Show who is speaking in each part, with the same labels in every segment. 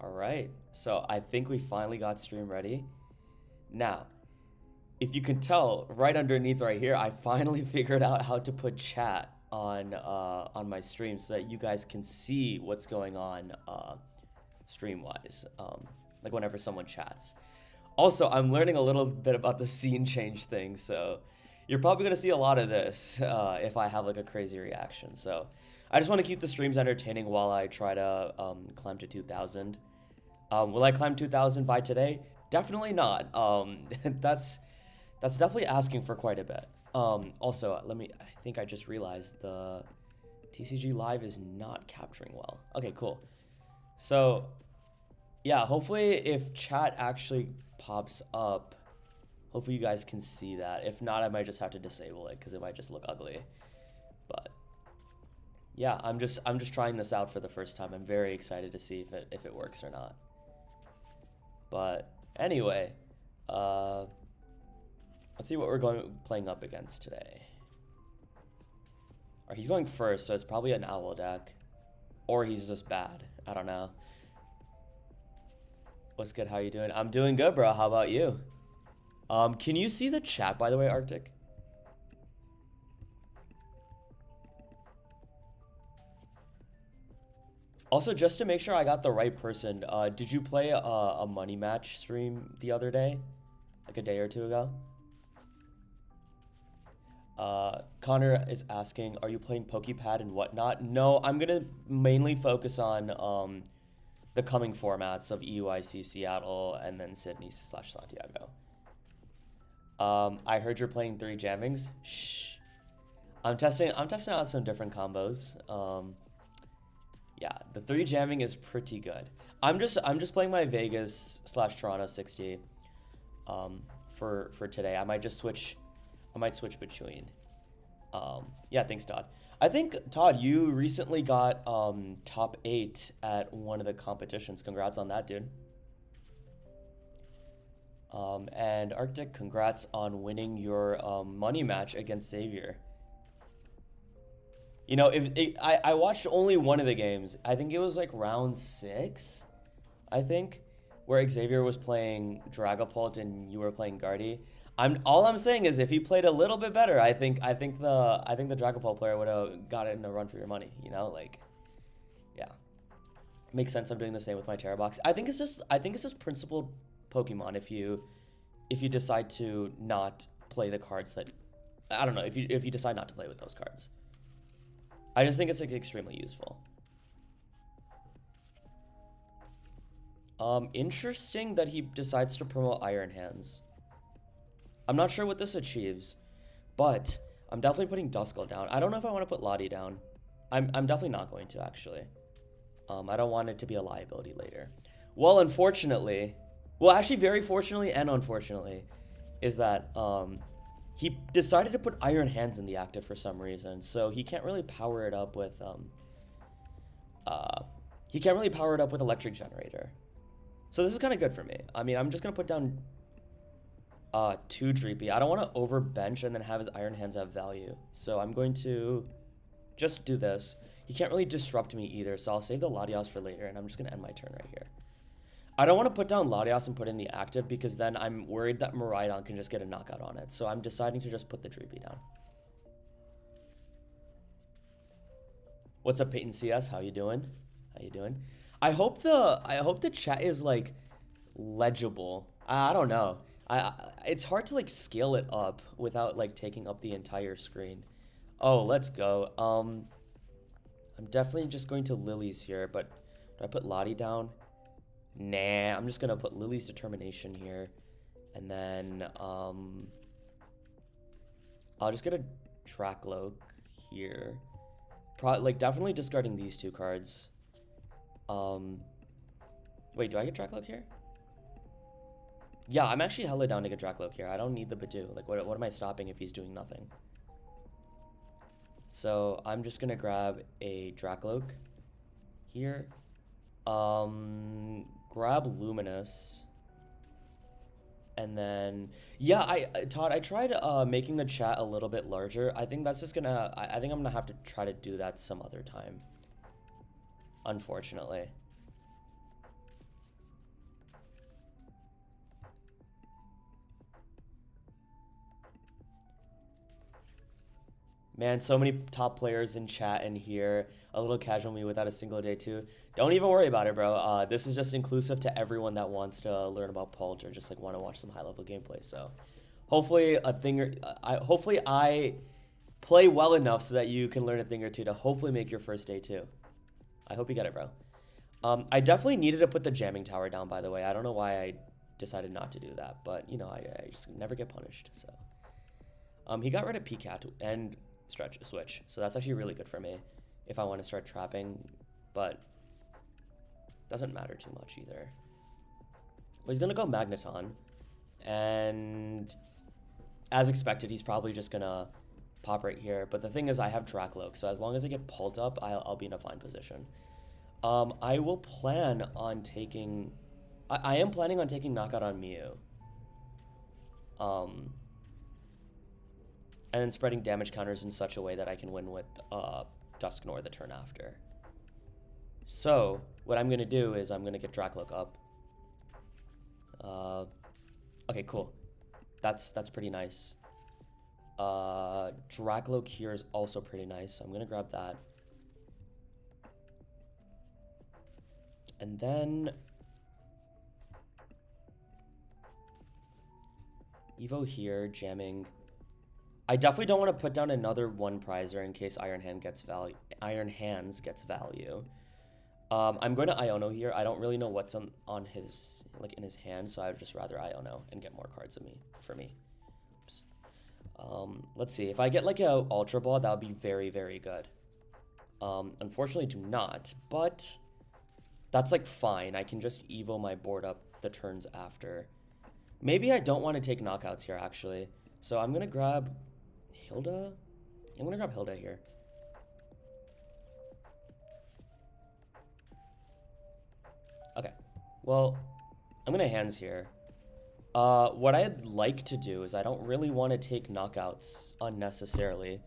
Speaker 1: All right, so I think we finally got stream ready. Now, if you can tell, right underneath right here, I finally figured out how to put chat on my stream so that you guys can see what's going on stream-wise, like whenever someone chats. Also, I'm learning a little bit about the scene change thing, so you're probably gonna see a lot of this if I have like a crazy reaction. So I just want to keep the streams entertaining while I try to climb to 2,000. Will I climb 2,000 by today? Definitely not. That's definitely asking for quite a bit. Also, I think I just realized the TCG live is not capturing well. Okay, cool. So, yeah, hopefully if chat actually pops up, hopefully you guys can see that. If not, I might just have to disable it because it might just look ugly. But yeah, I'm just trying this out for the first time. I'm very excited to see if it works or not. But anyway, let's see what we're playing up against today. Or he's going first, so it's probably an owl deck, or he's just bad. I don't know. What's good? How you doing? I'm doing good, bro. How about you? Can you see the chat, by the way, Arctic? Also, just to make sure I got the right person, did you play a money match stream the other day? Like a day or two ago? Connor is asking, are you playing PokePad and whatnot? No, I'm gonna mainly focus on the coming formats of EUIC Seattle and then Sydney/Santiago. I heard you're playing 3 jammings. Shh. I'm testing out some different combos. Yeah, the 3 jamming is pretty good. I'm just playing my Vegas/Toronto 60 for today. I might switch between. Yeah, thanks, Todd. I think, Todd, you recently got top 8 at one of the competitions. Congrats on that, dude. And Arctic, congrats on winning your money match against Xavier. You know, I watched only one of the games. I think it was like round 6, I think, where Xavier was playing Dragapult and you were playing Guardy. All I'm saying is if he played a little bit better, I think the Dragapult player would have got it in a run for your money. You know, like, yeah, makes sense. I'm doing the same with my Terra box. I think it's just principled Pokemon. If you decide to not play the cards that, I don't know, if you decide not to play with those cards. I just think it's like extremely useful. Interesting that he decides to promote Iron Hands. I'm not sure what this achieves, but I'm definitely putting Duskull down. I don't know if I want to put Lottie down. I'm definitely not going to, actually. I don't want it to be a liability later. Well, unfortunately, well, actually very fortunately and unfortunately, is that he decided to put Iron Hands in the active for some reason, so he can't really power it up with Electric Generator. So this is kind of good for me. I mean, I'm just gonna put down 2 Dreepy. I don't want to overbench and then have his Iron Hands have value, so I'm going to just do this. He can't really disrupt me either, so I'll save the Latios for later, and I'm just gonna end my turn right here. I don't want to put down Latios and put in the active because then I'm worried that Miraidon can just get a knockout on it. So I'm deciding to just put the Dreepy down. What's up, Peyton CS? How you doing? How you doing? I hope the chat is like legible. I don't know. It's hard to like scale it up without like taking up the entire screen. Oh, let's go. I'm definitely just going to Lily's here, but do I put Lottie down? Nah, I'm just gonna put Lily's Determination here, and then I'll just get a Trackloak here. Definitely discarding these 2 cards. Wait, do I get Trackloak here? Yeah, I'm actually hella down to get Trackloak here. I don't need the Badoo. Like, what am I stopping if he's doing nothing? So I'm just gonna grab a Trackloak here. Grab Luminous, and then yeah, Todd, I tried making the chat a little bit larger. I think that's just gonna I think I'm gonna have to try to do that some other time, unfortunately. Man, so many top players in chat and here. A little casual me without a single day too. Don't even worry about it, bro. This is just inclusive to everyone that wants to learn about Pult or just like want to watch some high level gameplay. So hopefully hopefully I play well enough so that you can learn a thing or two to hopefully make your first day too. I hope you get it, bro. I definitely needed to put the jamming tower down, by the way. I don't know why I decided not to do that, but you know, I just never get punished. So he got rid of PCAT and switch, so that's actually really good for me if I want to start trapping, but doesn't matter too much either. Well, he's gonna go Magneton, and as expected, he's probably just gonna pop right here. But the thing is, I have Dracloak, so as long as I get Pult up, I'll be in a fine position. I will plan on taking. I am planning on taking Knockout on Mew. And then spreading damage counters in such a way that I can win with Dusknoir the turn after. So what I'm going to do is I'm going to get Dracloak up. Okay, cool. That's pretty nice. Dracloak here is also pretty nice, so I'm going to grab that. And then Evo here, jamming. I definitely don't want to put down another one prizer in case Iron Hands gets value. I'm going to Iono here. I don't really know what's on his in his hand, so I would just rather Iono and get more cards for me. Oops. Let's see. If I get like a Ultra Ball, that would be very, very good. Unfortunately, do not, but that's like fine. I can just Evo my board up the turns after. Maybe I don't want to take knockouts here actually, so I'm gonna grab Hilda. I'm gonna grab Hilda here. Okay, well, I'm gonna hands here. What I'd like to do is I don't really want to take knockouts unnecessarily.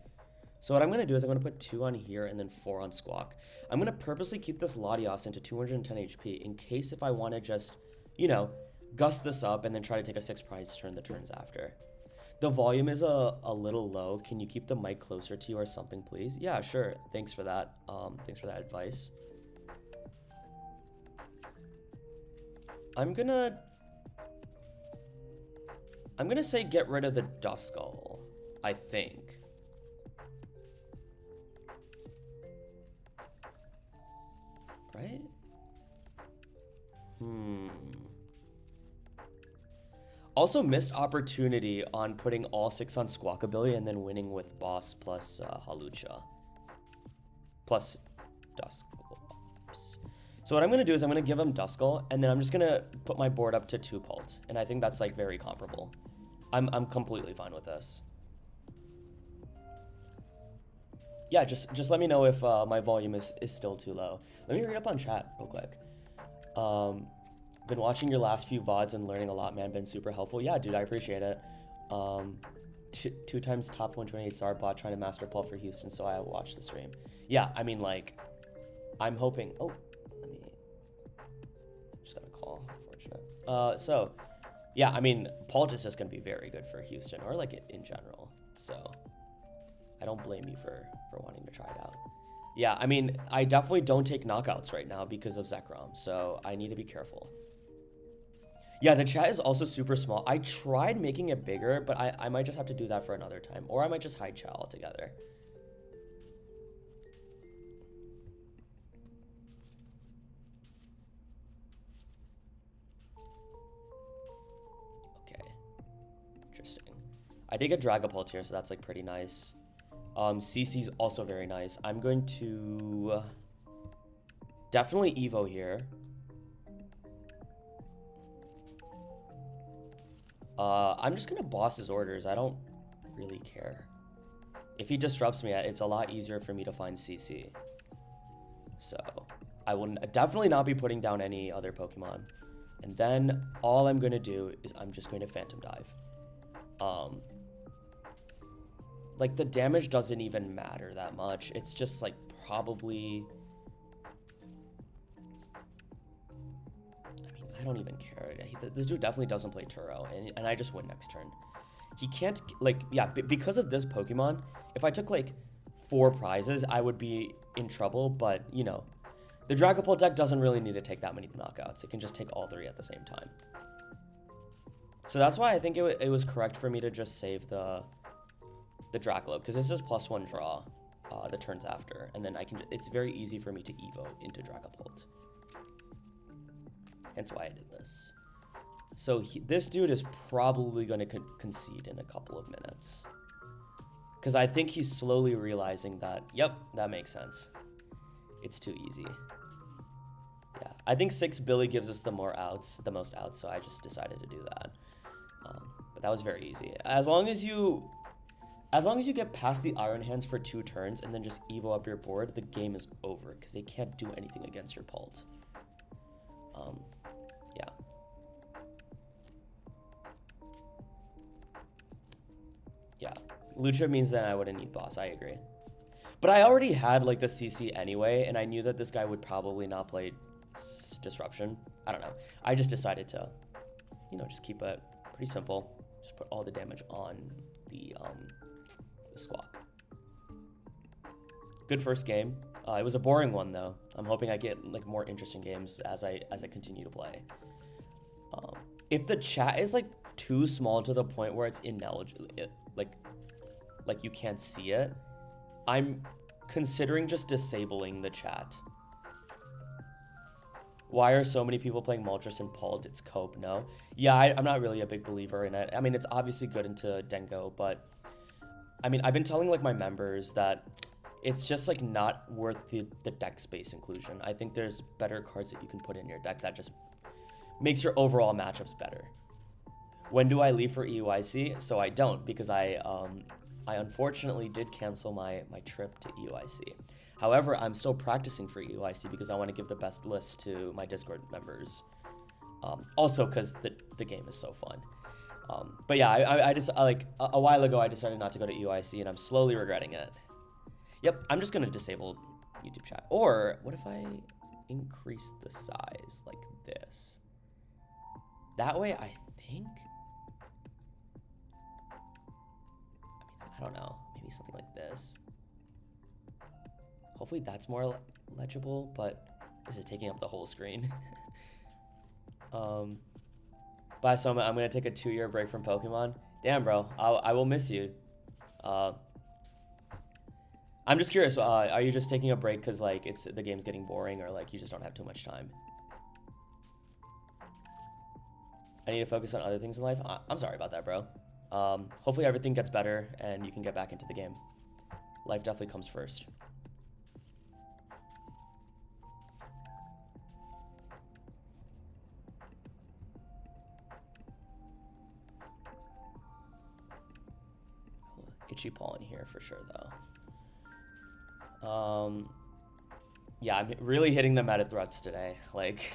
Speaker 1: So what I'm gonna do is I'm gonna put 2 on here and then 4 on Squawk. I'm gonna purposely keep this Latios into 210 HP in case if I want to just, you know, gust this up and then try to take a 6 prize turn the turns after. The volume is a little low. Can you keep the mic closer to you or something, please? Yeah, sure. Thanks for that. Thanks for that advice. I'm gonna say get rid of the Duskull, I think. Right? Also missed opportunity on putting all 6 on Squawkabilly and then winning with Boss plus Halucha. Plus Duskull. So what I'm going to do is I'm going to give him Duskull, and then I'm just going to put my board up to 2 Pult. And I think that's like very comparable. I'm completely fine with this. Yeah, just let me know if my volume is still too low. Let me read up on chat real quick. Been watching your last few VODs and learning a lot, man. Been super helpful. Yeah, dude, I appreciate it. 2 times top 128 star bot trying to master Pult for Houston, so I watched the stream. Yeah, I mean, like, I'm hoping. Oh, let me. Just got a call. Unfortunate. So, yeah, I mean, Pult is just gonna be very good for Houston or like in general. So, I don't blame you for wanting to try it out. Yeah, I mean, I definitely don't take knockouts right now because of Zekrom, so I need to be careful. Yeah, the chat is also super small. I tried making it bigger, but I might just have to do that for another time. Or I might just hide chat altogether. Okay. Interesting. I did get Dragapult here, so that's like pretty nice. CC's also very nice. I'm going to definitely Evo here. I'm just gonna boss his orders. I don't really care. If he disrupts me, it's a lot easier for me to find CC. So I will definitely not be putting down any other Pokemon. And then all I'm gonna do is I'm just going to Phantom Dive. Like the damage doesn't even matter that much. It's just like probably. I don't even care. This dude definitely doesn't play Turo, and I just win next turn. He can't, like, yeah, because of this Pokemon, if I took, like, 4 prizes, I would be in trouble, but, you know, the Dragapult deck doesn't really need to take that many knockouts. It can just take all 3 at the same time. So that's why I think it was correct for me to just save the Dracula, because this is +1 draw the turns after, and then it's very easy for me to evo into Dragapult. Hence why I did this. So this dude is probably going to concede in a couple of minutes. Because I think he's slowly realizing that, yep, that makes sense. It's too easy. Yeah, I think 6 Billy gives us the most outs, so I just decided to do that. But that was very easy. As long as you get past the Iron Hands for 2 turns and then just evo up your board, the game is over, because they can't do anything against your Pult. Yeah. Yeah. Lucha means that I wouldn't need boss, I agree. But I already had like the CC anyway, and I knew that this guy would probably not play Disruption. I don't know. I just decided to, you know, just keep it pretty simple. Just put all the damage on the Squawk. Good first game. It was a boring one though. I'm hoping I get like more interesting games as I continue to play. If the chat is like too small to the point where it's ineligible, like you can't see it, I'm considering just disabling the chat. Why are so many people playing Moltres and Pult? It's cope, no? Yeah, I'm not really a big believer in it. I mean, it's obviously good into Dengo, but I mean, I've been telling like my members that it's just like not worth the deck space inclusion. I think there's better cards that you can put in your deck that just makes your overall matchups better. When do I leave for EUIC? So I don't, because I unfortunately did cancel my trip to EUIC. However, I'm still practicing for EUIC because I want to give the best list to my Discord members. Also because the game is so fun. But yeah, I just like a while ago I decided not to go to EUIC, and I'm slowly regretting it. Yep, I'm just gonna disable YouTube chat. Or what if I increase the size like this? That way, I think. I don't know, maybe something like this. Hopefully that's more legible, but is it taking up the whole screen? Bye, Soma. I'm gonna take a 2-year break from Pokemon. Damn, bro. I will miss you. I'm just curious. Are you just taking a break because like the game's getting boring, or like you just don't have too much time? I need to focus on other things in life. I'm sorry about that, bro. Hopefully everything gets better and you can get back into the game. Life definitely comes first. Itchy paw in here for sure, though. Yeah, I'm really hitting the meta threats today. Like,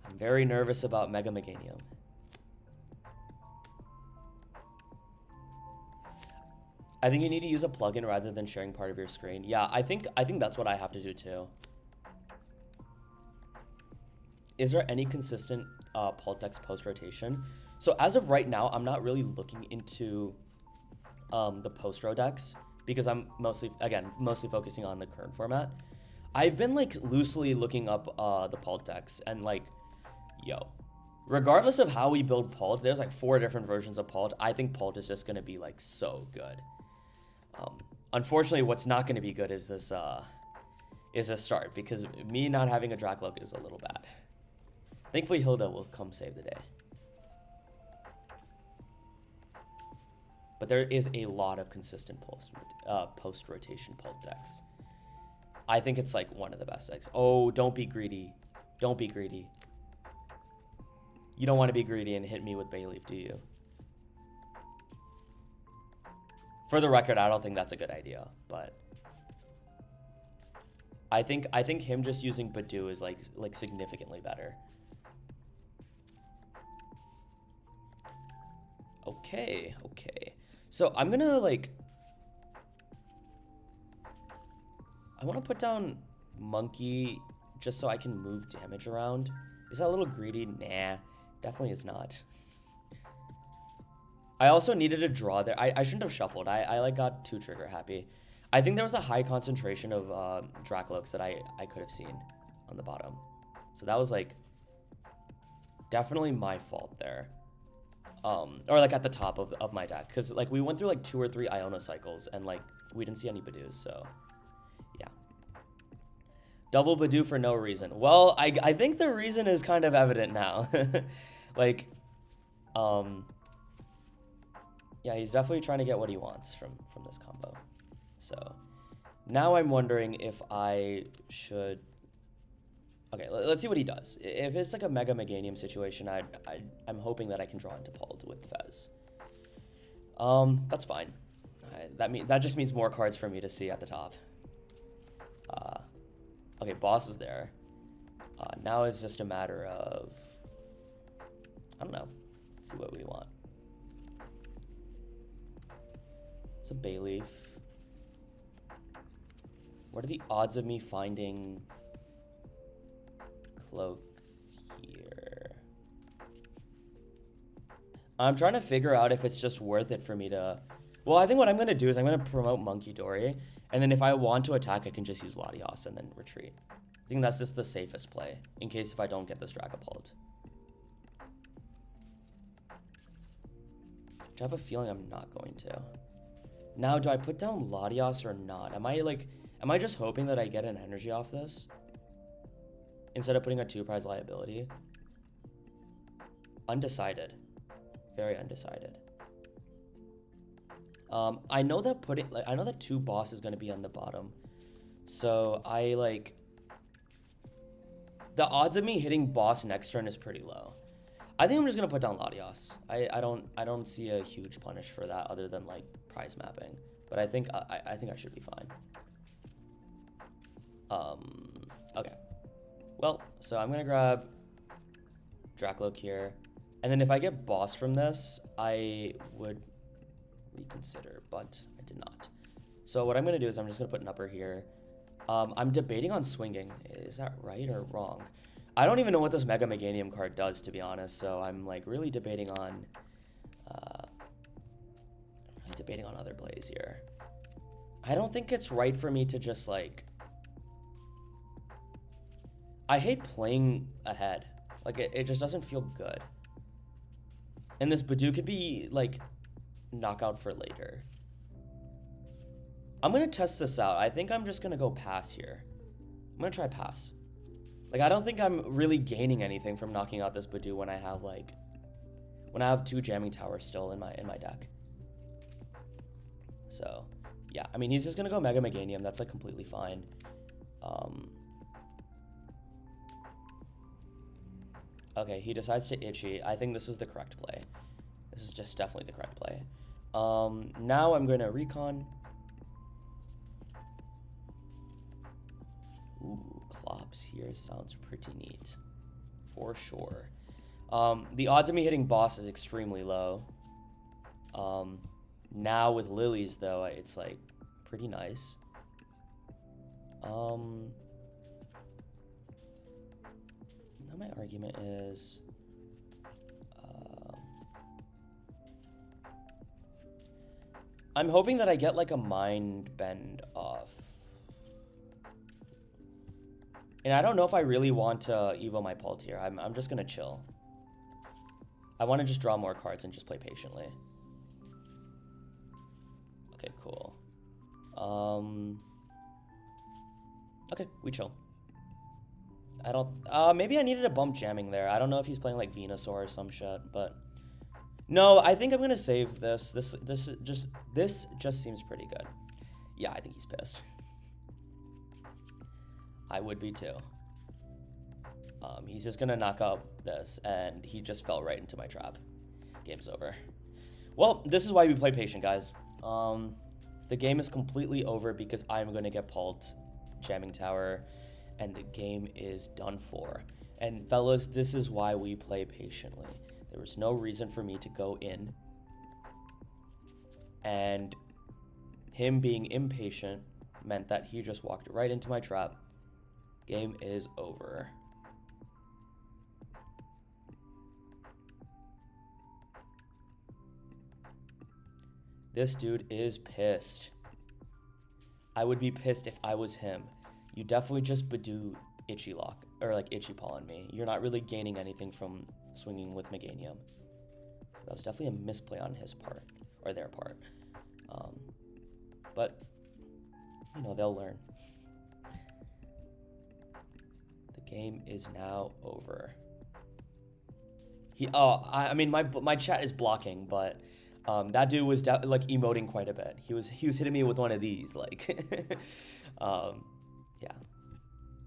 Speaker 1: I'm very nervous about Mega Meganium. I think you need to use a plugin rather than sharing part of your screen. Yeah, I think that's what I have to do too. Is there any consistent Pult decks post-rotation? So as of right now, I'm not really looking into the post-ro decks because I'm mostly focusing on the current format. I've been like loosely looking up the Pult decks, and like, yo, regardless of how we build Pult, there's like 4 different versions of Pult. I think Pult is just gonna be like so good. Unfortunately, what's not gonna be good is this start, because me not having a Dracloak is a little bad. Thankfully, Hilda will come save the day. But there is a lot of consistent post-rotation Pult decks. I think it's like one of the best decks. Oh, don't be greedy. Don't be greedy. You don't want to be greedy and hit me with Bayleaf, do you? For the record, I don't think that's a good idea, but I think him just using Badoo is like significantly better. Okay. So I'm gonna like, I want to put down Monkey just so I can move damage around. Is that a little greedy? Nah, definitely is not. I also needed a draw there. I shouldn't have shuffled. I like got too trigger happy. I think there was a high concentration of Draclokes that I could have seen on the bottom. So that was like definitely my fault there. Or like at the top of my deck. Because like we went through like 2 or 3 Iona cycles and like we didn't see any Badoos, so yeah. Double Badoo for no reason. Well, I think the reason is kind of evident now. Like, yeah, he's definitely trying to get what he wants from this combo. So now I'm wondering if I should... Okay, let's see what he does. If it's like a Mega Meganium situation, I'm hoping that I can draw into Pult with Fez. That's fine. That just means more cards for me to see at the top. Okay, boss is there. Now it's just a matter of... I don't know. Let's see what we want. It's a Bayleaf. What are the odds of me finding Cloak here? I'm trying to figure out if it's just worth it for me to... Well, I think what I'm going to do is I'm going to promote Monkey Dory, and then if I want to attack, I can just use Latios and then retreat. I think that's just the safest play, in case if I don't get this Dragapult. Which I have a feeling I'm not going to. Now, do I put down Latios or not? Am I just hoping that I get an energy off this? Instead of putting a 2-prize liability? Undecided. Very undecided. I know that 2 boss is going to be on the bottom. So the odds of me hitting boss next turn is pretty low. I think I'm just going to put down Latios. I don't see a huge punish for that other than like prize mapping. But I think I should be fine. Okay. Well, so I'm going to grab Dracloak here. And then if I get boss from this, I would reconsider, but I did not. So what I'm going to do is I'm just going to put an upper here. I'm debating on swinging. Is that right or wrong? I don't even know what this Mega Meganium card does, to be honest. So I'm like really debating on other plays here. I don't think it's right for me to just like... I hate playing ahead. Like it just doesn't feel good. And this Badoo could be like knockout for later. I'm gonna test this out. I think I'm just gonna go pass here. I'm gonna try pass. Like I don't think I'm really gaining anything from knocking out this Badoo when I have 2 jamming towers still in my deck. So yeah, I mean he's just gonna go Mega Meganium. That's like completely fine. Okay, he decides to Itchy. I think this is the correct play. This is just definitely the correct play. Now I'm going to Recon. Ooh, Clops here sounds pretty neat. For sure. The odds of me hitting boss is extremely low. Now with Lilies, though, it's like pretty nice. Now my argument is... I'm hoping that I get like a Mind Bend off. And I don't know if I really want to Evo my Pult here. I'm just going to chill. I want to just draw more cards and just play patiently. Okay, cool. Okay, we chill. I don't... maybe I needed a bump jamming there. I don't know if he's playing like Venusaur or some shit, but... No, I think I'm going to save this. This just seems pretty good. Yeah, I think he's pissed. I would be too. He's just going to knock out this, and he just fell right into my trap. Game's over. Well, this is why we play patient, guys. The game is completely over because I'm going to get Pult, jamming tower, and the game is done for. And fellas, this is why we play patiently. There was no reason for me to go in. And him being impatient meant that he just walked right into my trap. Game is over. This dude is pissed. I would be pissed if I was him. You definitely just Badoo Itchy Lock, or like Itchy Paw on me. You're not really gaining anything from swinging with Meganium. So that was definitely a misplay on his part, or their part. But, you know, they'll learn. The game is now over. I mean, my chat is blocking, but that dude was like emoting quite a bit. He was hitting me with one of these, like, yeah.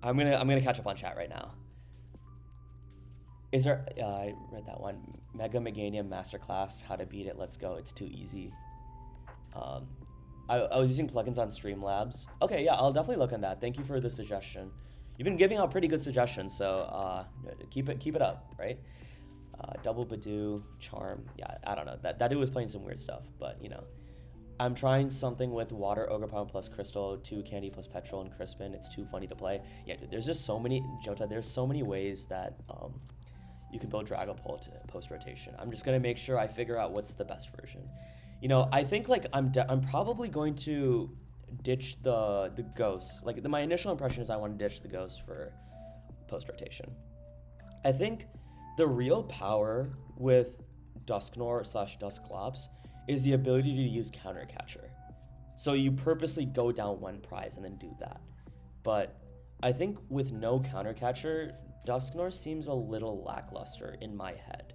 Speaker 1: I'm gonna catch up on chat right now. Is there? I read that one. Mega Meganium Masterclass, how to beat it. Let's go. It's too easy. I was using plugins on Streamlabs. Okay, yeah, I'll definitely look on that. Thank you for the suggestion. You've been giving out pretty good suggestions, so keep it up, right? Double Badoo, Charm. Yeah, I don't know. That dude was playing some weird stuff, but you know. I'm trying something with Water, Ogre Pound plus Crystal, 2 Candy plus Petrol, and Crispin. It's too funny to play. Yeah, dude, there's just so many, Jota, there's so many ways that you can build Dragapult post-rotation. I'm just going to make sure I figure out what's the best version. You know, I think, like, I'm probably going to ditch the ghosts. Like, my initial impression is I want to ditch the ghosts for post-rotation. I think the real power with Dusknoir / Dusclops is the ability to use Counter Catcher. So you purposely go down one prize and then do that. But I think with no Counter Catcher, Dusknoir seems a little lackluster in my head.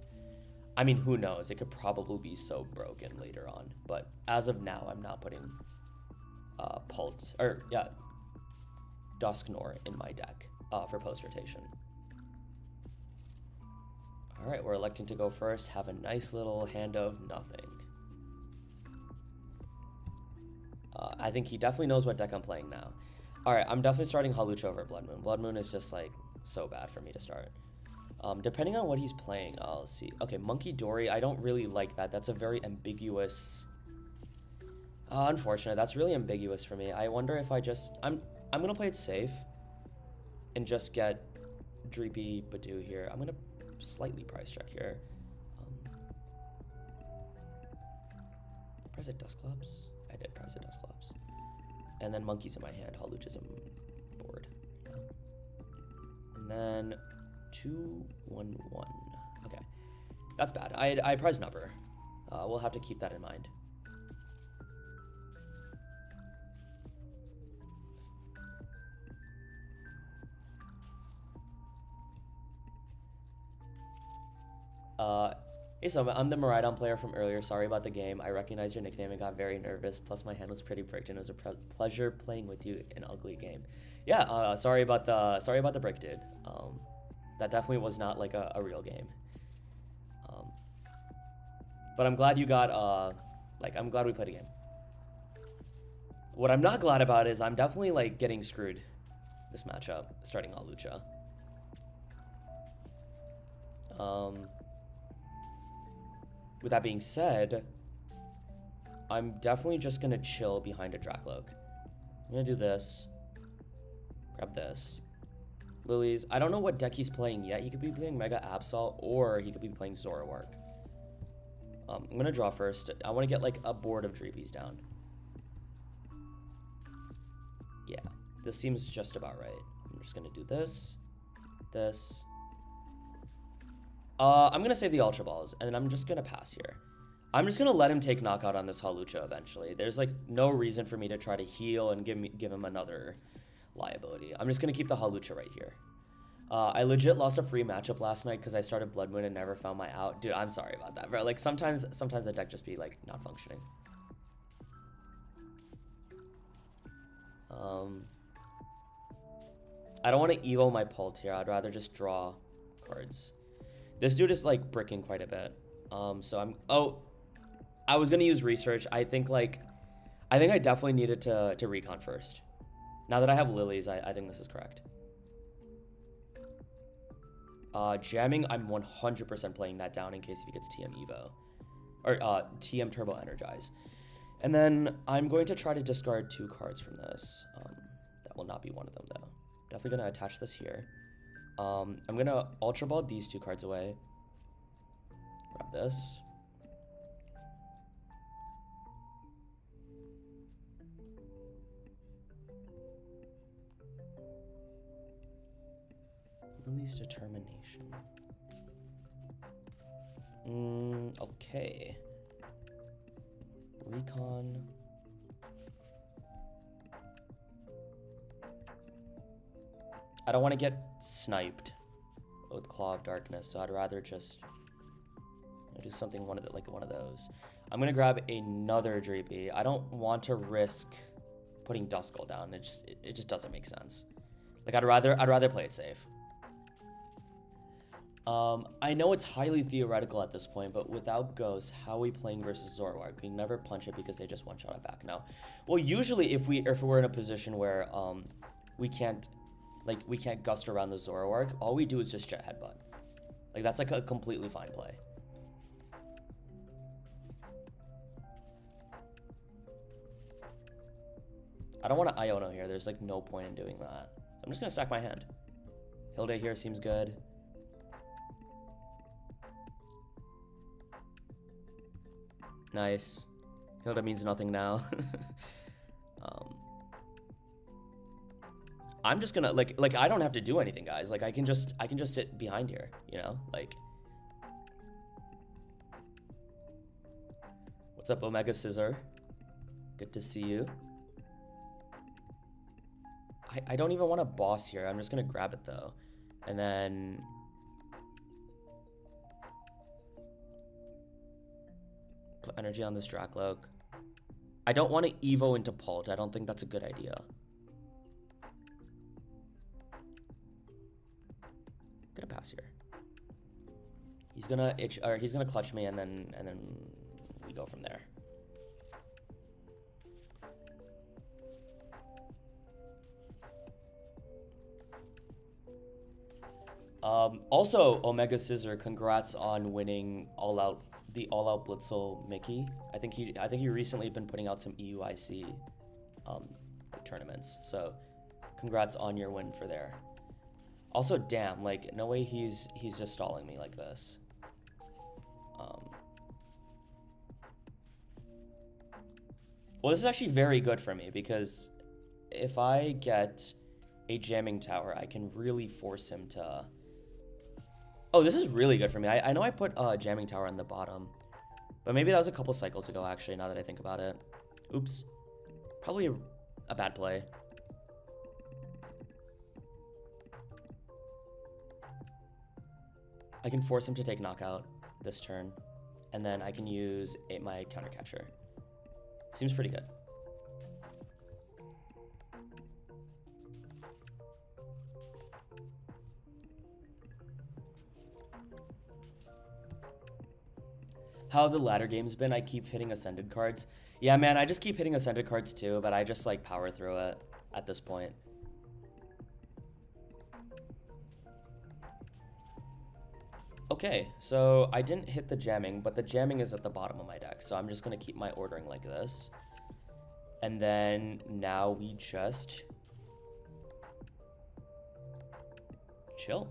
Speaker 1: I mean, who knows? It could probably be so broken later on. But as of now, I'm not putting Dusknoir in my deck for post-rotation. Alright, we're electing to go first. Have a nice little hand of nothing. I think he definitely knows what deck I'm playing now. Alright, I'm definitely starting Hawlucha over Blood Moon. Blood Moon is just, like, so bad for me to start. Depending on what he's playing, I'll see. Okay, Monkey Dory, I don't really like that. That's a very ambiguous... unfortunate. That's really ambiguous for me. I wonder if I just... I'm gonna play it safe and just get Dreepy Badoo here. I'm gonna slightly price check here. Price at Dusclops? I did price at Dusclops. And then Monkey's in my hand. Hawlucha's in board. And then 2-1-1. Okay. That's bad. I priced number. We'll have to keep that in mind. Hey, so I'm the Maridon player from earlier. Sorry about the game. I recognize your nickname and got very nervous. Plus, my hand was pretty bricked, and it was a pleasure playing with you in an ugly game. Yeah, sorry about the brick, dude. That definitely was not like a real game. But I'm glad you got I'm glad we played a game. What I'm not glad about is I'm definitely like getting screwed this matchup starting Hawlucha. With that being said, I'm definitely just gonna chill behind a Dracloak. I'm gonna do this. Grab this. Lilies. I don't know what deck he's playing yet. He could be playing Mega Absol or he could be playing Zoroark. I'm gonna draw first. I want to get like a board of Dreepies down. Yeah, this seems just about right. I'm just gonna do this, this. I'm gonna save the Ultra Balls, and then I'm just gonna pass here. I'm just gonna let him take knockout on this Hawlucha eventually. There's like no reason for me to try to heal and give him another liability. I'm just gonna keep the Hawlucha right here. I legit lost a free matchup last night because I started Blood Moon and never found my out. Dude, I'm sorry about that, bro. Like sometimes the deck just be like not functioning. I don't want to evo my Pult here. I'd rather just draw cards. This dude is like bricking quite a bit. I was gonna use research. I think I definitely needed to recon first. Now that I have Lilies, I think this is correct. Jamming, I'm 100% playing that down in case if he gets TM Evo. Or TM Turbo Energize. And then I'm going to try to discard 2 cards from this. That will not be one of them though. Definitely gonna attach this here. I'm gonna Ultra Ball these 2 cards away. Grab this. Lily's Determination. Okay. Recon. I don't want to get sniped with Claw of Darkness, so I'd rather just do something one of those. I'm gonna grab another Dreepy. I don't want to risk putting Duskull down. It just doesn't make sense. Like I'd rather play it safe. I know it's highly theoretical at this point, but without Ghost, how are we playing versus Zoroark? We never punch it because they just one-shot it back now. Well, usually if we're in a position where we can't gust around the Zoroark, all we do is just Jet Headbutt. Like that's like a completely fine play. I don't want to Iono here. There's like no point in doing that. So I'm just gonna stack my hand. Hilde here seems good. Nice. Hilda means nothing now. I'm just gonna like I don't have to do anything, guys. Like I can just sit behind here, you know? Like what's up, Omega Scissor? Good to see you. I don't even want a boss here. I'm just gonna grab it though. And then put energy on this Dracloak. I don't want to Evo into Pult. I don't think that's a good idea. Gonna pass here. He's gonna he's gonna clutch me, and then we go from there. Also, Omega Scissor, congrats on winning the All Out Blitzel Mickey. I think he recently been putting out some EUIC tournaments. So, congrats on your win for there. Also, damn, like no way he's just stalling me like this. Well, this is actually very good for me because if I get a jamming tower, I can really force him to. Oh, this is really good for me. I know I put a jamming tower on the bottom, but maybe that was a couple cycles ago, actually, now that I think about it. Oops. Probably a bad play. I can force him to take knockout this turn, and then I can use my counter catcher. Seems pretty good. How have the latter games been? I keep hitting Ascended cards. Yeah, man, I just keep hitting Ascended cards too, but I just like power through it at this point. Okay, so I didn't hit the jamming, but the jamming is at the bottom of my deck, so I'm just gonna keep my ordering like this. And then now we just chill.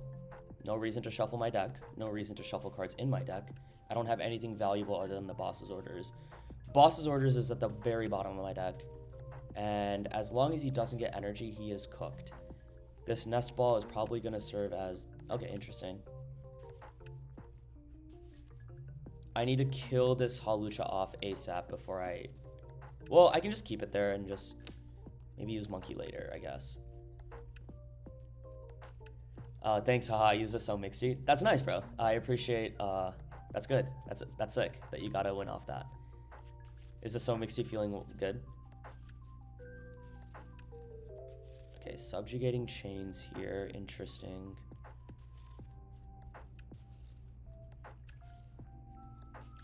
Speaker 1: No reason to shuffle my deck. No reason to shuffle cards in my deck. I don't have anything valuable other than the boss's orders. Boss's orders is at the very bottom of my deck. And as long as he doesn't get energy, he is cooked. This nest ball is probably going to serve as... Okay, interesting. I need to kill this Hawlucha off ASAP before I... Well, I can just keep it there and just maybe use Monkey later, I guess. Thanks, haha, I use this so mixed. That's nice, bro. I appreciate... That's good. That's sick that you got a win off that. Is the so mixed feeling good? Okay, subjugating chains here. Interesting.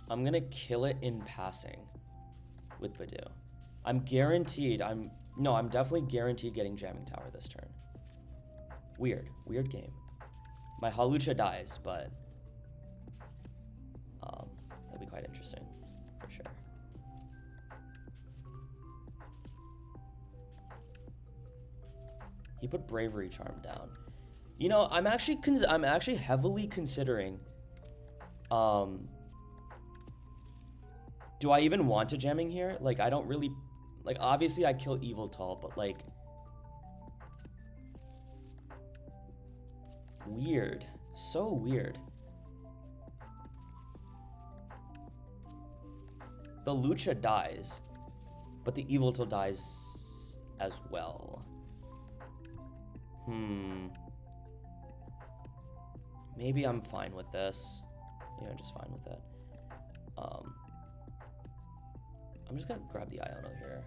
Speaker 1: I'm gonna kill it in passing with Badoo. I'm definitely guaranteed getting Jamming Tower this turn. Weird game. My Hawlucha dies, but that'll be quite interesting for sure. He put Bravery Charm down. You know, I'm actually heavily considering. Do I even want a jamming here? Like, I don't really, like, obviously I kill Evil Tall, but like, Weird. So weird. The Lucha dies, but the Yveltal dies as well. Maybe I'm fine with this. Yeah, I'm just fine with it. I'm just gonna grab the Iono here.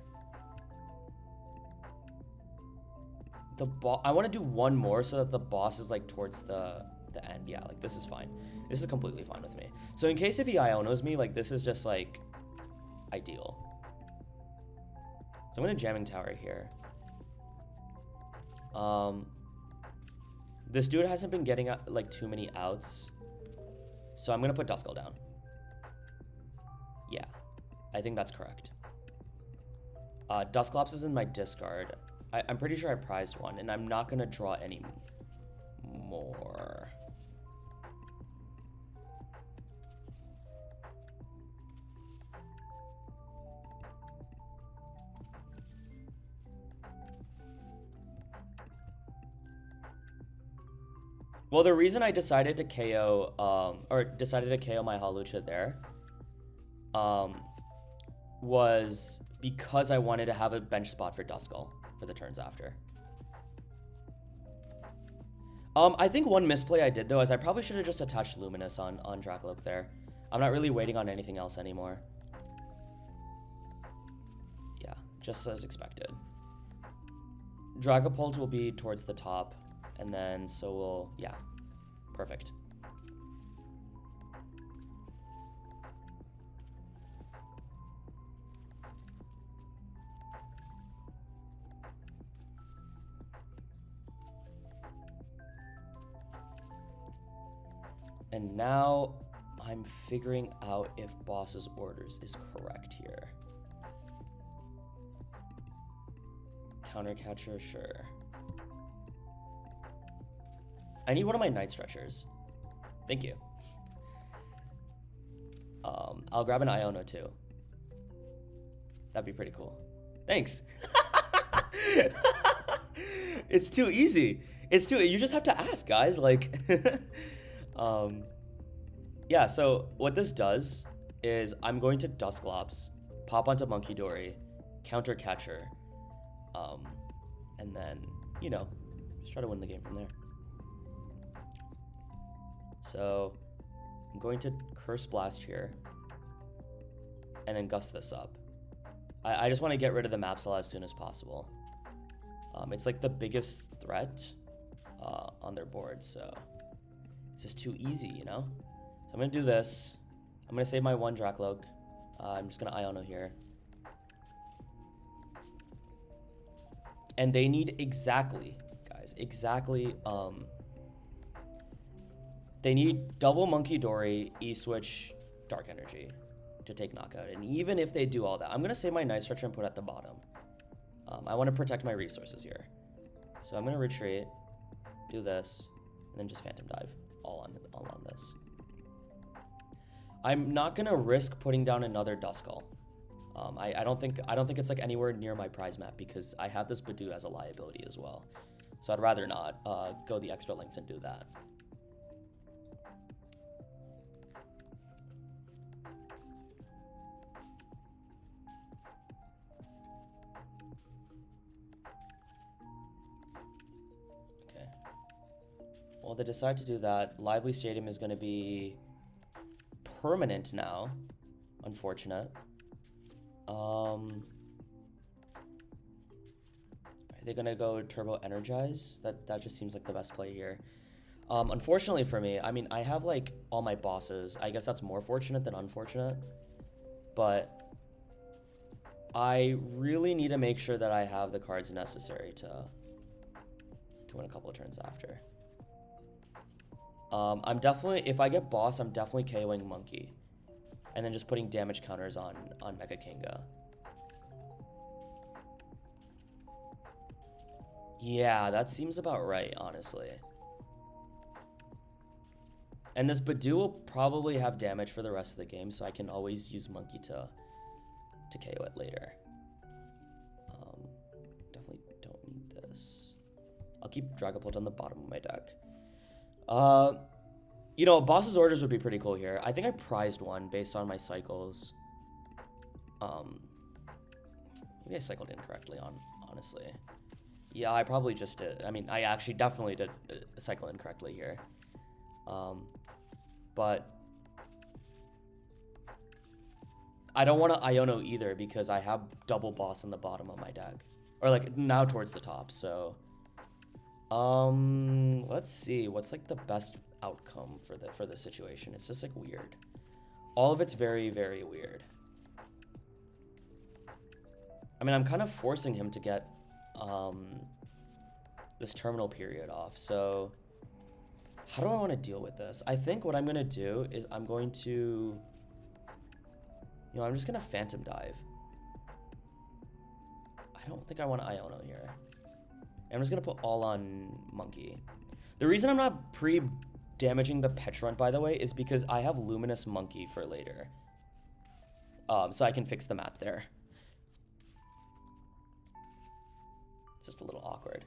Speaker 1: I want to do one more so that the boss is like towards the end. Yeah, like this is fine. This is completely fine with me. So in case if he Ionos me, like this is just like ideal. So I'm gonna Jamming Tower here. This dude hasn't been getting like too many outs, so I'm gonna put Duskull down. Yeah, I think that's correct. Dusclops is in my discard. I'm pretty sure I prized one, and I'm not gonna draw any more. Well, the reason I decided to KO, decided to KO my Hawlucha there, was because I wanted to have a bench spot for Duskull for the turns after. I think one misplay I did though is I probably should have just attached Luminous on Dragapult there. I'm not really waiting on anything else anymore. Yeah, just as expected. Dragapult will be towards the top, and then so will, yeah, perfect. And now I'm figuring out if boss's orders is correct here. Counter catcher, sure. I need one of my Night Stretchers. Thank you. I'll grab an Iono too. That'd be pretty cool. Thanks. It's too easy. You just have to ask, guys. Like, yeah, so what this does is I'm going to Dusclops, pop onto Monkey Dory, counter catcher, and then, you know, just try to win the game from there. So I'm going to Curse Blast here, and then Gust this up. I just want to get rid of the Mapsal as soon as possible. It's like the biggest threat on their board, so it's just too easy, you know? So I'm going to do this. I'm going to save my one Dracloak. I'm just going to Iono here. And they need exactly, guys, exactly, they need double Monkey Dory, E-Switch, Dark Energy to take knockout. And even if they do all that, I'm going to save my Night Stretcher and put at the bottom. I want to protect my resources here. So I'm going to retreat, do this, and then just Phantom Dive all on this. I'm not going to risk putting down another Duskull. I don't think it's like anywhere near my prize map because I have this Badoo as a liability as well. So I'd rather not go the extra lengths and do that. Okay. Well, they decide to do that. Lively Stadium is going to be permanent now. Unfortunate. Are they gonna go Turbo Energize? That just seems like the best play here. Unfortunately for me, I mean, I have like all my bosses. I guess that's more fortunate than unfortunate. But I really need to make sure that I have the cards necessary to win a couple of turns after. I'm definitely, if I get boss, I'm definitely KOing Monkey. And then just putting damage counters on Mega Kinga. Yeah, that seems about right, honestly. And this Badoo will probably have damage for the rest of the game, so I can always use Monkey to KO it later. Definitely don't need this. I'll keep Dragapult on the bottom of my deck. Uh, you know, boss's orders would be pretty cool here. I think I prized one based on my cycles. Maybe I cycled incorrectly honestly. Yeah, I probably just did. I mean, I actually definitely did cycle incorrectly here. But I don't want to Iono either because I have double boss in the bottom of my deck. Or like now towards the top, so let's see what's like the best outcome for the situation. It's just like weird. All of it's very, very weird. I mean, I'm kind of forcing him to get this terminal period off. So how do I want to deal with this? I think what I'm going to do is I'm going to, you know, I'm just going to Phantom Dive. I don't think I want Iono here. I'm just going to put all on Monkey. The reason I'm not pre-damaging the Petrunt, by the way, is because I have Luminous Monkey for later. So I can fix the math there. It's just a little awkward.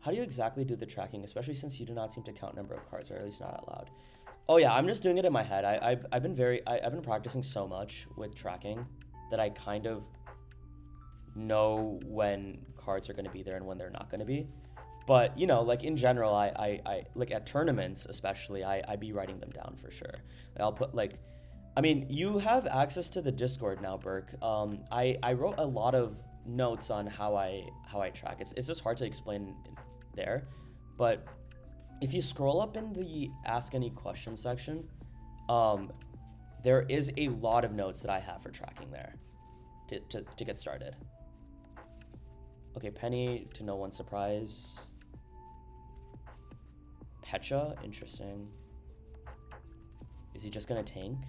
Speaker 1: How do you exactly do the tracking, especially since you do not seem to count number of cards, or at least not out loud? Oh yeah, I'm just doing it in my head. I've been practicing so much with tracking that I kind of know when cards are going to be there and when they're not going to be. But you know, like in general, I like at tournaments especially, I be writing them down for sure. I'll put like, I mean, you have access to the Discord now, Burke. I wrote a lot of notes on how I track. It's just hard to explain there, but if you scroll up in the Ask Any Questions section, there is a lot of notes that I have for tracking there to get started. Okay, Penny to no one's surprise. Pecha, interesting. Is he just gonna tank?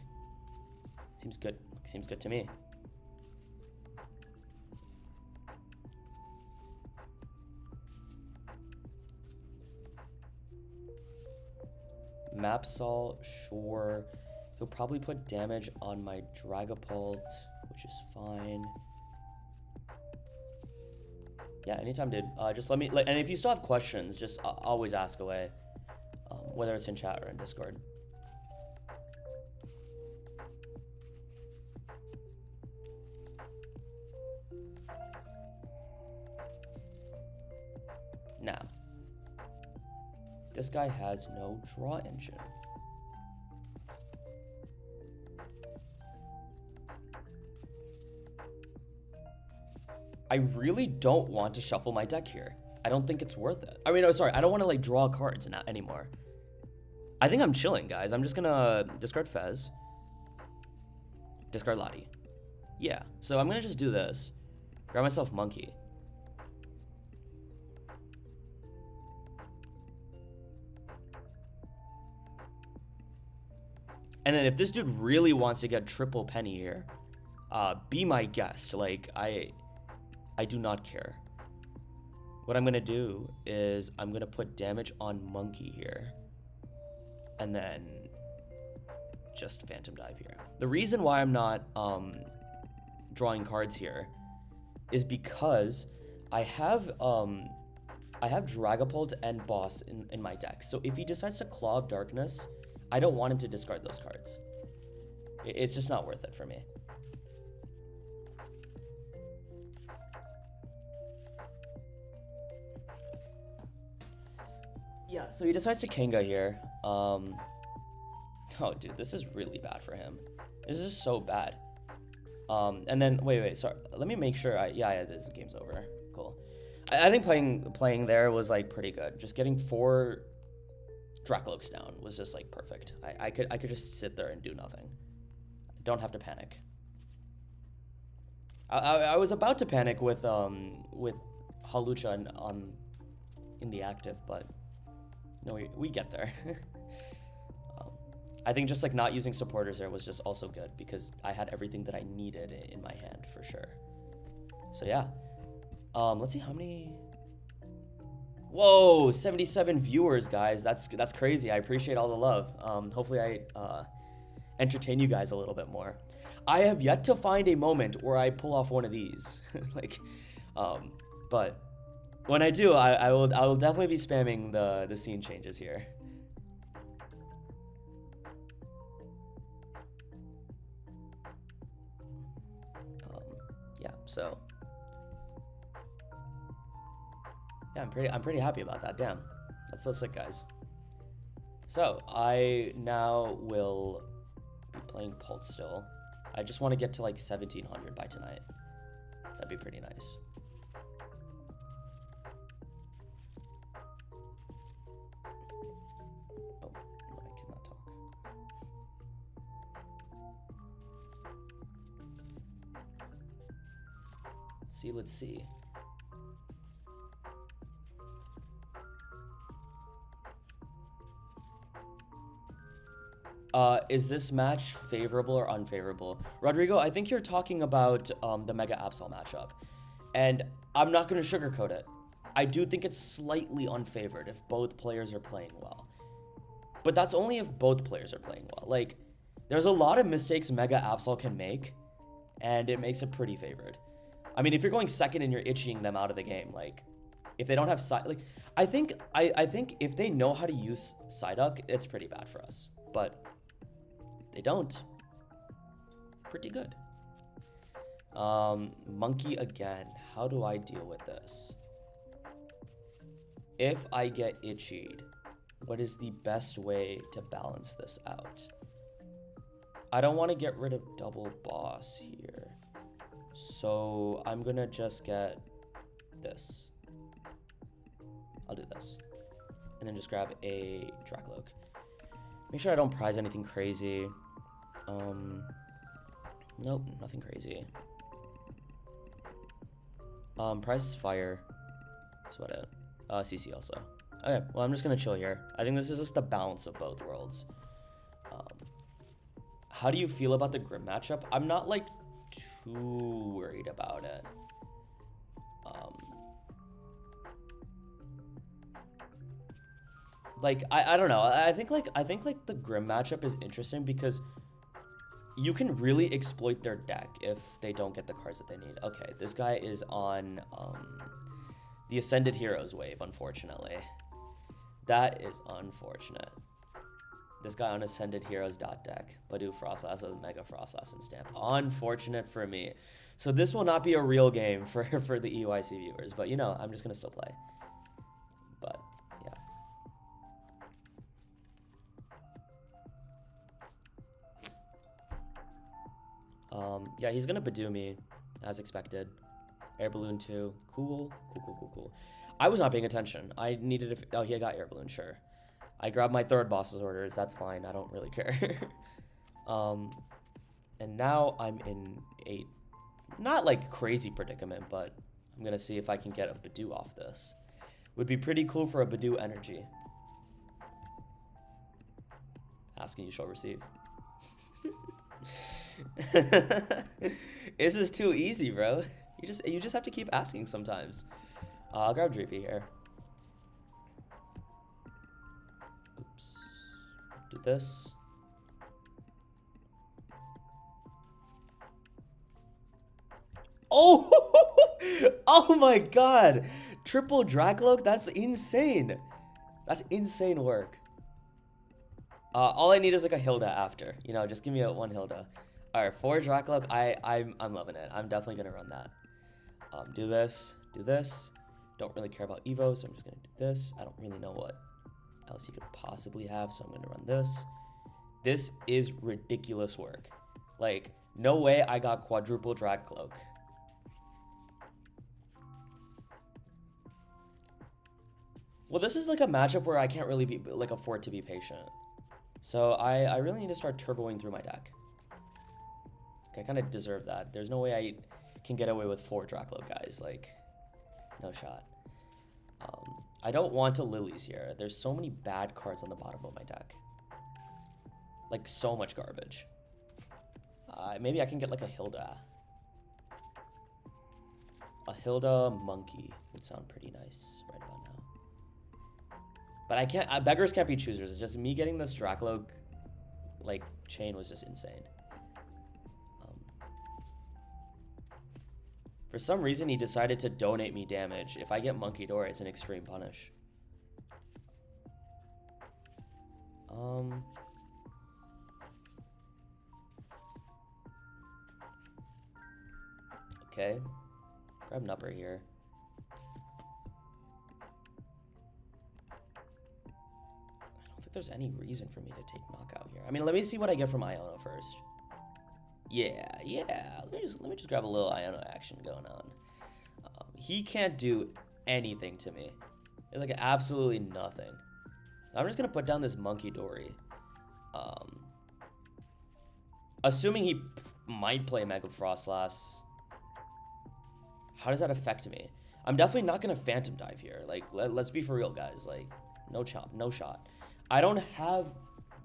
Speaker 1: Seems good. Seems good to me. Mapsol, sure. He'll probably put damage on my Dragapult, which is fine. Yeah, anytime, dude. Just let me, like, and if you still have questions, just always ask away, whether it's in chat or in Discord. Now, this guy has no draw engine. I really don't want to shuffle my deck here. I don't think it's worth it. I mean, oh, sorry, I don't want to like draw cards anymore. I think I'm chilling, guys. I'm just gonna discard Fez. Discard Lottie. Yeah, so I'm gonna just do this. Grab myself Monkey. And then if this dude really wants to get triple Penny here, be my guest. Like, I do not care. What I'm gonna do is I'm gonna put damage on Monkey here. And then just Phantom Dive here. The reason why I'm not drawing cards here is because I have Dragapult and Boss in my deck. So if he decides to Claw of Darkness, I don't want him to discard those cards. It's just not worth it for me. Yeah, so he decides to Kanga here. Oh, dude, this is really bad for him. This is so bad. And then, wait, sorry. Let me make sure yeah, this game's over. Cool. I think playing there was, like, pretty good. Just getting 4 Dracloaks down was just, like, perfect. I could just sit there and do nothing. Don't have to panic. I was about to panic with Halucha in the active, but no, we get there. I think just like not using supporters there was just also good because I had everything that I needed in my hand for sure. So yeah, let's see how many. Whoa, 77 viewers, guys. That's crazy. I appreciate all the love. Hopefully I entertain you guys a little bit more. I have yet to find a moment where I pull off one of these. Like, but when I do, I will definitely be spamming the scene changes here. So yeah, I'm pretty happy about that. Damn, that's so sick, guys. So I now will be playing Pult still. I just want to get to like 1700 by tonight. That'd be pretty nice. Oh, I cannot talk. Let's see. Is this match favorable or unfavorable? Rodrigo, I think you're talking about the Mega Absol matchup. And I'm not going to sugarcoat it. I do think it's slightly unfavored if both players are playing well. But that's only if both players are playing well. Like, there's a lot of mistakes Mega Absol can make, and it makes it pretty favored. I mean, if you're going second and you're itching them out of the game, like, if they don't have side... Like, I think if they know how to use Psyduck, it's pretty bad for us. But... they don't. Pretty good. Monkey again. How do I deal with this? If I get itchied, what is the best way to balance this out? I don't want to get rid of double boss here. So I'm going to just get this. I'll do this. And then just grab a Dragapult. Make sure I don't prize anything crazy. Nope, nothing crazy. Price fire. That's about it. CC also. Okay, well, I'm just gonna chill here. I think this is just the balance of both worlds. How do you feel about the Grim matchup? I'm not, like, too worried about it. Like, I don't know. I think the Grim matchup is interesting because you can really exploit their deck if they don't get the cards that they need. Okay, this guy is on the Ascended Heroes wave, unfortunately. That is unfortunate. This guy on Ascended Heroes deck. Badu Frostlass with Mega Frostlass and Stamp. Unfortunate for me. So this will not be a real game for the EYC viewers. But, you know, I'm just going to still play. But, yeah. Yeah, he's going to Badu me, as expected. Air Balloon 2. Cool. I was not paying attention. I needed to... Oh, he got Air Balloon, sure. I grabbed my third boss's orders. That's fine. I don't really care. And now I'm in a... not, like, crazy predicament, but I'm going to see if I can get a Badu off this. Would be pretty cool for a Badu energy. Asking you shall receive. This is too easy, bro. You just have to keep asking sometimes. I'll grab Dreepy here. Oops. Do this. Oh! Oh my god! Triple Dragapult? That's insane. That's insane work. All I need is like a Hilda after. You know, just give me a one Hilda. Alright, 4 Dragapult. I'm loving it. I'm definitely gonna run that. Do this. Do this. Don't really care about Evo, so I'm just gonna do this. I don't really know what else you could possibly have, so I'm gonna run this. This is ridiculous work. Like, no way I got quadruple Dragapult. Well, this is like a matchup where I can't really be like afford to be patient. So I really need to start turboing through my deck. Okay, I kind of deserve that. There's no way I can get away with 4 Dragapult, guys. Like, no shot. I don't want to Lilies here. There's so many bad cards on the bottom of my deck. Like, so much garbage. Maybe I can get like a Hilda. A Hilda Monkey would sound pretty nice right about now. But I can't... beggars can't be choosers. It's just me getting this Dracloak, like, chain was just insane. For some reason, he decided to donate me damage. If I get Monkey Door, it's an extreme punish. Okay. Grab an upper here. I don't think there's any reason for me to take knockout here. I mean, let me see what I get from Iono first. Yeah. Let me just grab a little Iono action going on. He can't do anything to me. It's like absolutely nothing. I'm just gonna put down this Monkey Dory. Assuming he might play Mega Frostlass. How does that affect me? I'm definitely not gonna Phantom Dive here. Like, let's be for real, guys. Like, no shot. I don't have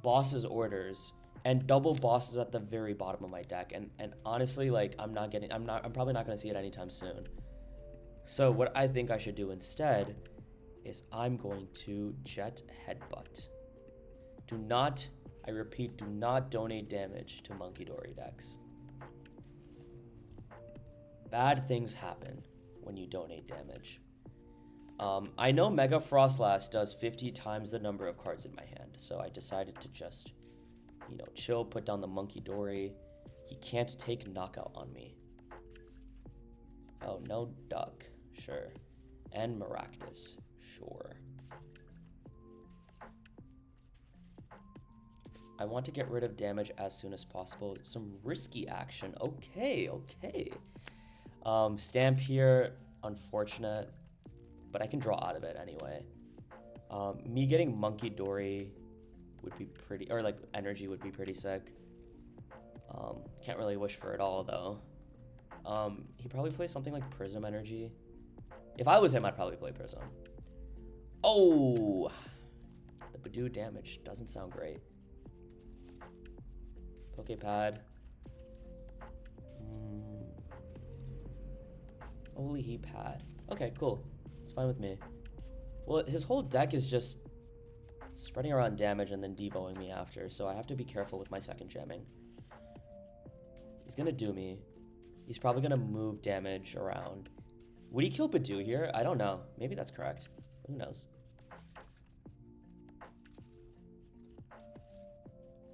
Speaker 1: bosses orders and double bosses at the very bottom of my deck, and honestly, like, I'm probably not gonna see it anytime soon. So what I think I should do instead is I'm going to Jet Headbutt. I repeat, do not donate damage to Monkey Dory decks. Bad things happen when you donate damage. I know Mega Frostlass does 50 times the number of cards in my hand, so I decided to just, chill, put down the Monkey Dory. He can't take knockout on me. Oh, no Duck. Sure. And Maractus. Sure. I want to get rid of damage as soon as possible. Some risky action. Okay. Stamp here, unfortunate, but I can draw out of it anyway. Me getting Monkey Dory would be pretty, or like energy would be pretty sick. Can't really wish for it all though. He probably plays something like Prism Energy. If I was him, I'd probably play Prism. Oh, the Badoo damage doesn't sound great. Pokepad. Holy he pad. Okay, cool. It's fine with me. Well, his whole deck is just spreading around damage and then devoing me after, so I have to be careful with my second jamming. He's gonna do me. He's probably gonna move damage around. Would he kill Badoo here? I don't know. Maybe that's correct. Who knows?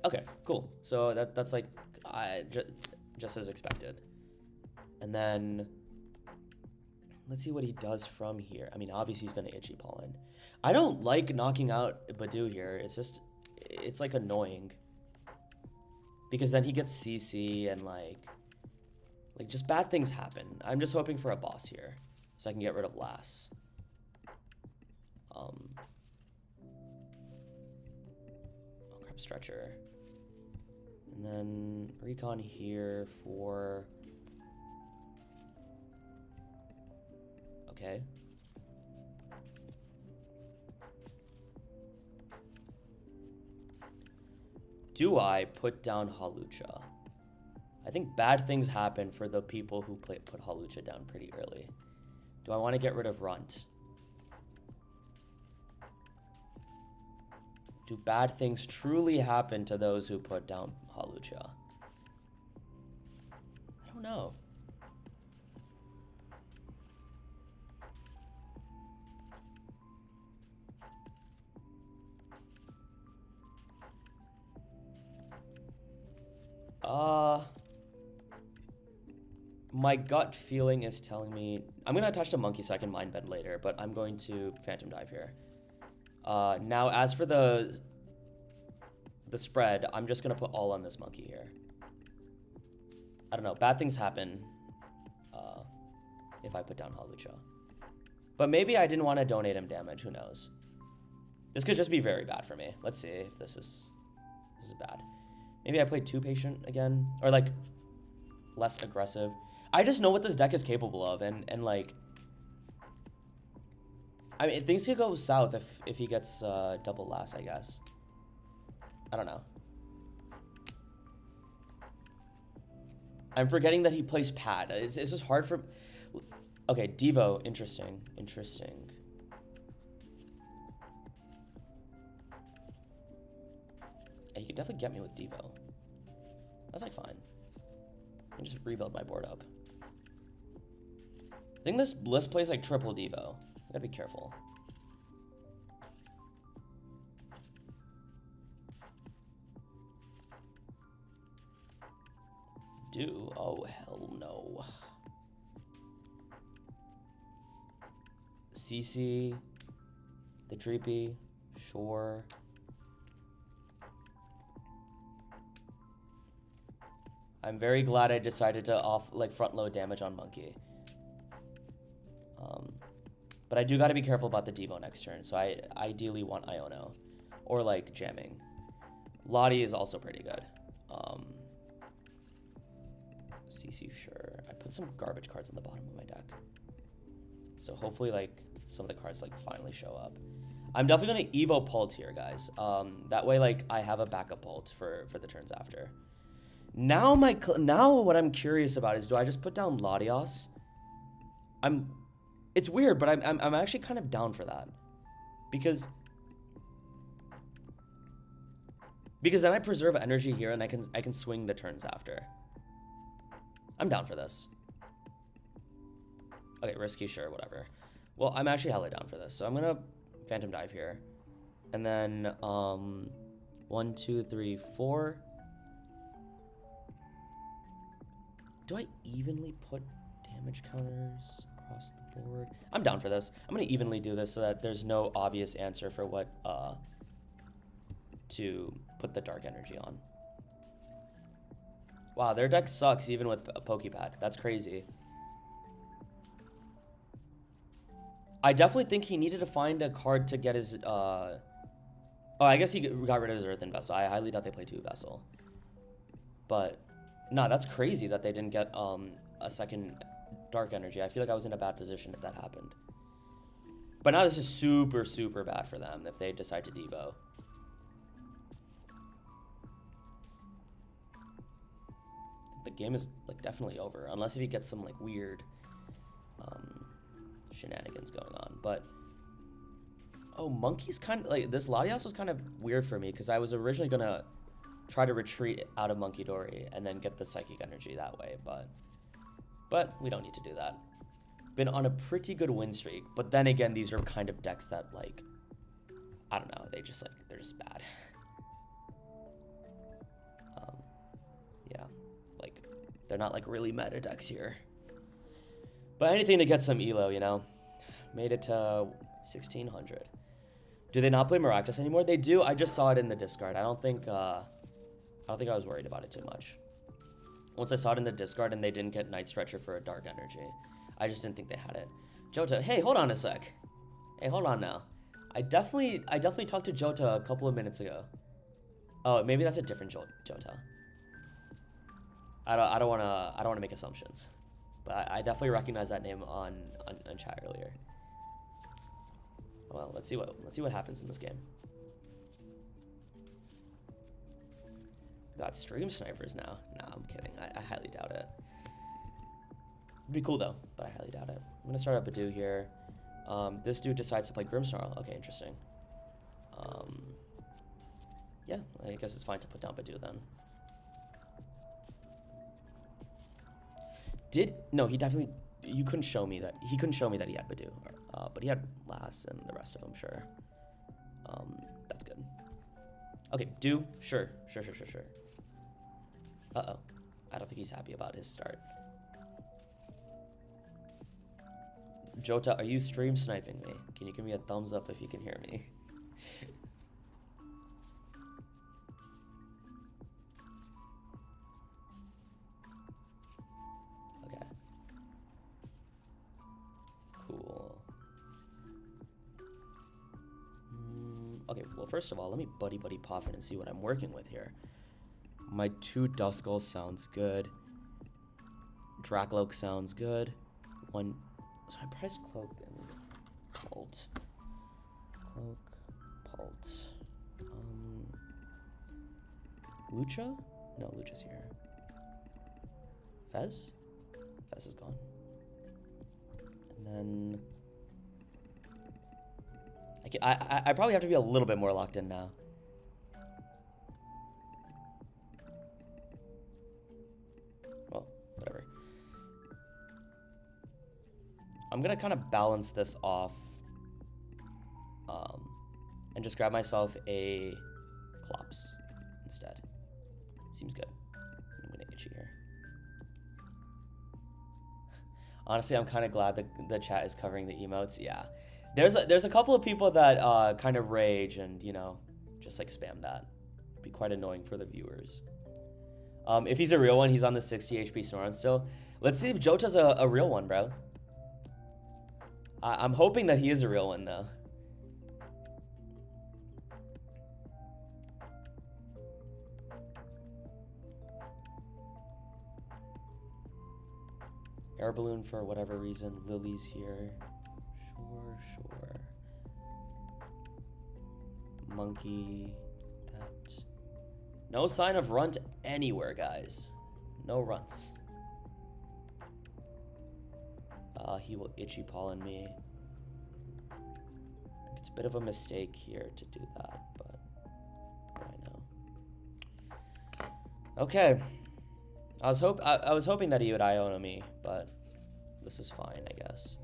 Speaker 1: Okay, cool. So that's like just as expected. And then let's see what he does from here. I mean, obviously he's gonna Itchy Pollen. I don't like knocking out Badoo here. It's like annoying because then he gets CC and like just bad things happen. I'm just hoping for a boss here so I can get rid of Lass. I'll grab Stretcher. And then Recon here for... Okay. Do I put down Hawlucha? I think bad things happen for the people who put Hawlucha down pretty early. Do I want to get rid of Runt? Do bad things truly happen to those who put down Hawlucha? I don't know. My gut feeling is telling me... I'm going to attach the monkey so I can mind bend later, but I'm going to Phantom Dive here. Now, as for the spread, I'm just going to put all on this monkey here. I don't know. Bad things happen if I put down Hawlucha. But maybe I didn't want to donate him damage. Who knows? This could just be very bad for me. Let's see if this is bad. Maybe I played too patient again, or like less aggressive. I just know what this deck is capable of, and like, I mean, things could go south if he gets double Lass, I guess. I don't know. I'm forgetting that he plays Pad. It's just hard for... Okay, Devo, interesting. Yeah, you could definitely get me with Devo. That's like fine. I can just rebuild my board up. I think this list plays like triple Devo. I gotta be careful. Oh hell no. CC, the Dreepy, sure. I'm very glad I decided to front load damage on Monkey. But I do got to be careful about the Devo next turn, so I ideally want Iono. Or, like, jamming. Lottie is also pretty good. CC, sure. I put some garbage cards on the bottom of my deck. So hopefully, like, some of the cards, like, finally show up. I'm definitely going to Evo Pult here, guys. That way, like, I have a backup Pult for the turns after. Now what I'm curious about is, do I just put down Latios? It's weird, but I'm actually kind of down for that. Because then I preserve energy here and I can swing the turns after. I'm down for this. Okay, risky, sure, whatever. Well, I'm actually hella down for this. So I'm gonna Phantom Dive here. And then 1, 2, 3, 4. Do I evenly put damage counters across the board? I'm down for this. I'm gonna evenly do this so that there's no obvious answer for what to put the dark energy on. Wow, their deck sucks even with a Pokepad. That's crazy. I definitely think he needed to find a card to get his oh, I guess he got rid of his Earthen Vessel. I highly doubt they play 2 Vessel. But no, that's crazy that they didn't get a second dark energy. I feel like I was in a bad position if that happened. But now this is super, super bad for them if they decide to Devo. The game is like definitely over, unless if he gets some like weird shenanigans going on. But oh, Monkey's kind of like, this Latios was kind of weird for me because I was originally gonna try to retreat out of Monkey Dory and then get the psychic energy that way, but we don't need to do that. Been on a pretty good win streak, but then again, these are kind of decks that, like, I don't know, they're just bad. Yeah, like, they're not like really meta decks here. But anything to get some ELO, you know. Made it to 1600. Do they not play Maractus anymore? They do. I just saw it in the discard. I don't think I was worried about it too much. Once I saw it in the discard and they didn't get Night Stretcher for a dark energy, I just didn't think they had it. Jota, hey, hold on a sec. Hey, hold on now. I definitely talked to Jota a couple of minutes ago. Oh, maybe that's a different Jota. I don't wanna make assumptions, but I definitely recognize that name on chat earlier. Well, let's see what happens in this game. Got stream snipers now. Nah, I'm kidding. I highly doubt it. It'd be cool though, but I highly doubt it. I'm gonna start up Badu here. This dude decides to play Grimmsnarl. Okay, interesting. Yeah, I guess it's fine to put down Badu then. No, he definitely, he couldn't show me that he had Badu, but he had Lass and the rest of them, sure. That's good. Okay, do, sure. Uh-oh, I don't think he's happy about his start. Jota, are you stream sniping me? Can you give me a thumbs up if you can hear me? Okay. Cool. Okay, well, first of all, let me buddy pop in and see what I'm working with here. My 2 Duskull sounds good. Dracloak sounds good. So I pressed Cloak and Pult. Cloak, Pult. Lucha? No, Lucha's here. Fez? Fez is gone. And then I probably have to be a little bit more locked in now. Well, whatever. I'm gonna kind of balance this off and just grab myself a Clops instead. Seems good. I'm gonna itchy here. Honestly, I'm kind of glad that the chat is covering the emotes. Yeah, There's a couple of people that kind of rage and, you know, just like spam that. It'd be quite annoying for the viewers. If he's a real one, he's on the 60 HP Snoron still. Let's see if Jota's a real one, bro. I'm hoping that he is a real one, though. Air balloon for whatever reason. Lily's here. Sure. Monkey. That. No sign of runt anywhere, guys. No runts. He will itchy pollen me. I think it's a bit of a mistake here to do that, but I know. Okay. I was hoping that he would Iona me, but this is fine, I guess.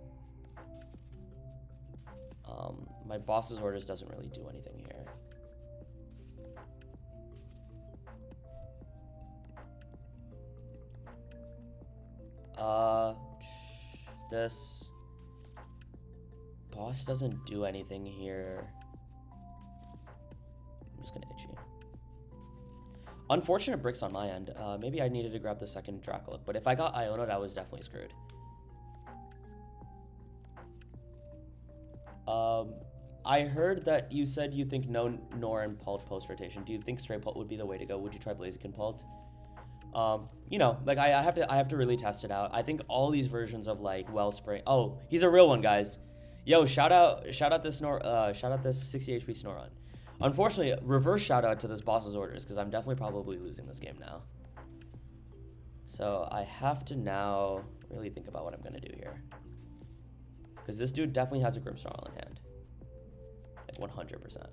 Speaker 1: My boss's orders doesn't really do anything here. This boss doesn't do anything here. I'm just gonna itchy. Unfortunate bricks on my end. Maybe I needed to grab the second Dracula, but if I got Iona'd, I was definitely screwed. I heard that you said you think no Nor and Pult post rotation. Do you think straight Pult would be the way to go? Would you try Blaziken Pult? You know, like I have to really test it out. I think all these versions of like Wellspring. Oh, he's a real one, guys. Yo, shout out this 60 HP Snoron. Unfortunately, reverse shout out to this boss's orders because I'm definitely probably losing this game now. So I have to now really think about what I'm gonna do here. Because this dude definitely has a Grimmsnarl in hand. Like 100%.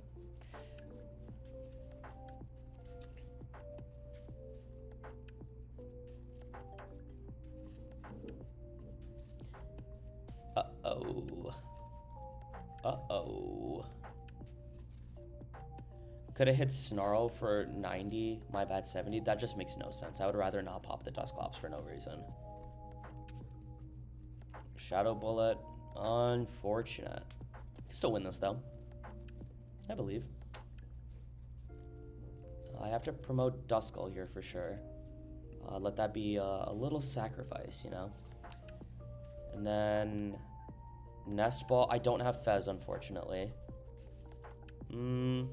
Speaker 1: Uh-oh. Could have hit Snarl for 90, my bad 70. That just makes no sense. I would rather not pop the Dusclops for no reason. Shadow Bullet. Unfortunate. Can still win this though. I believe. I have to promote Duskull here for sure. Let that be a little sacrifice, you know. And then Nest Ball. I don't have Fez, unfortunately. I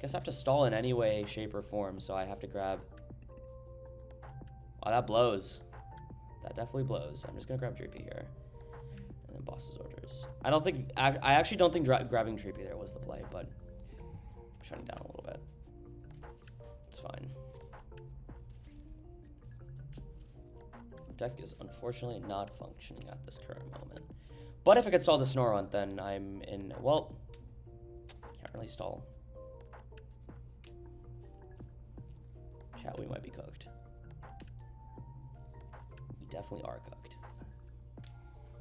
Speaker 1: guess I have to stall in any way, shape, or form, so I have to grab... Oh, that blows. That definitely blows. I'm just gonna grab Dreepy here. And then boss's orders. I actually don't think grabbing Dreepy there was the play, but shutting down a little bit. It's fine. Deck is unfortunately not functioning at this current moment. But if I could stall the Snorunt, then I'm in, well, can't really stall. Chat, we might be cooked. We definitely are cooked.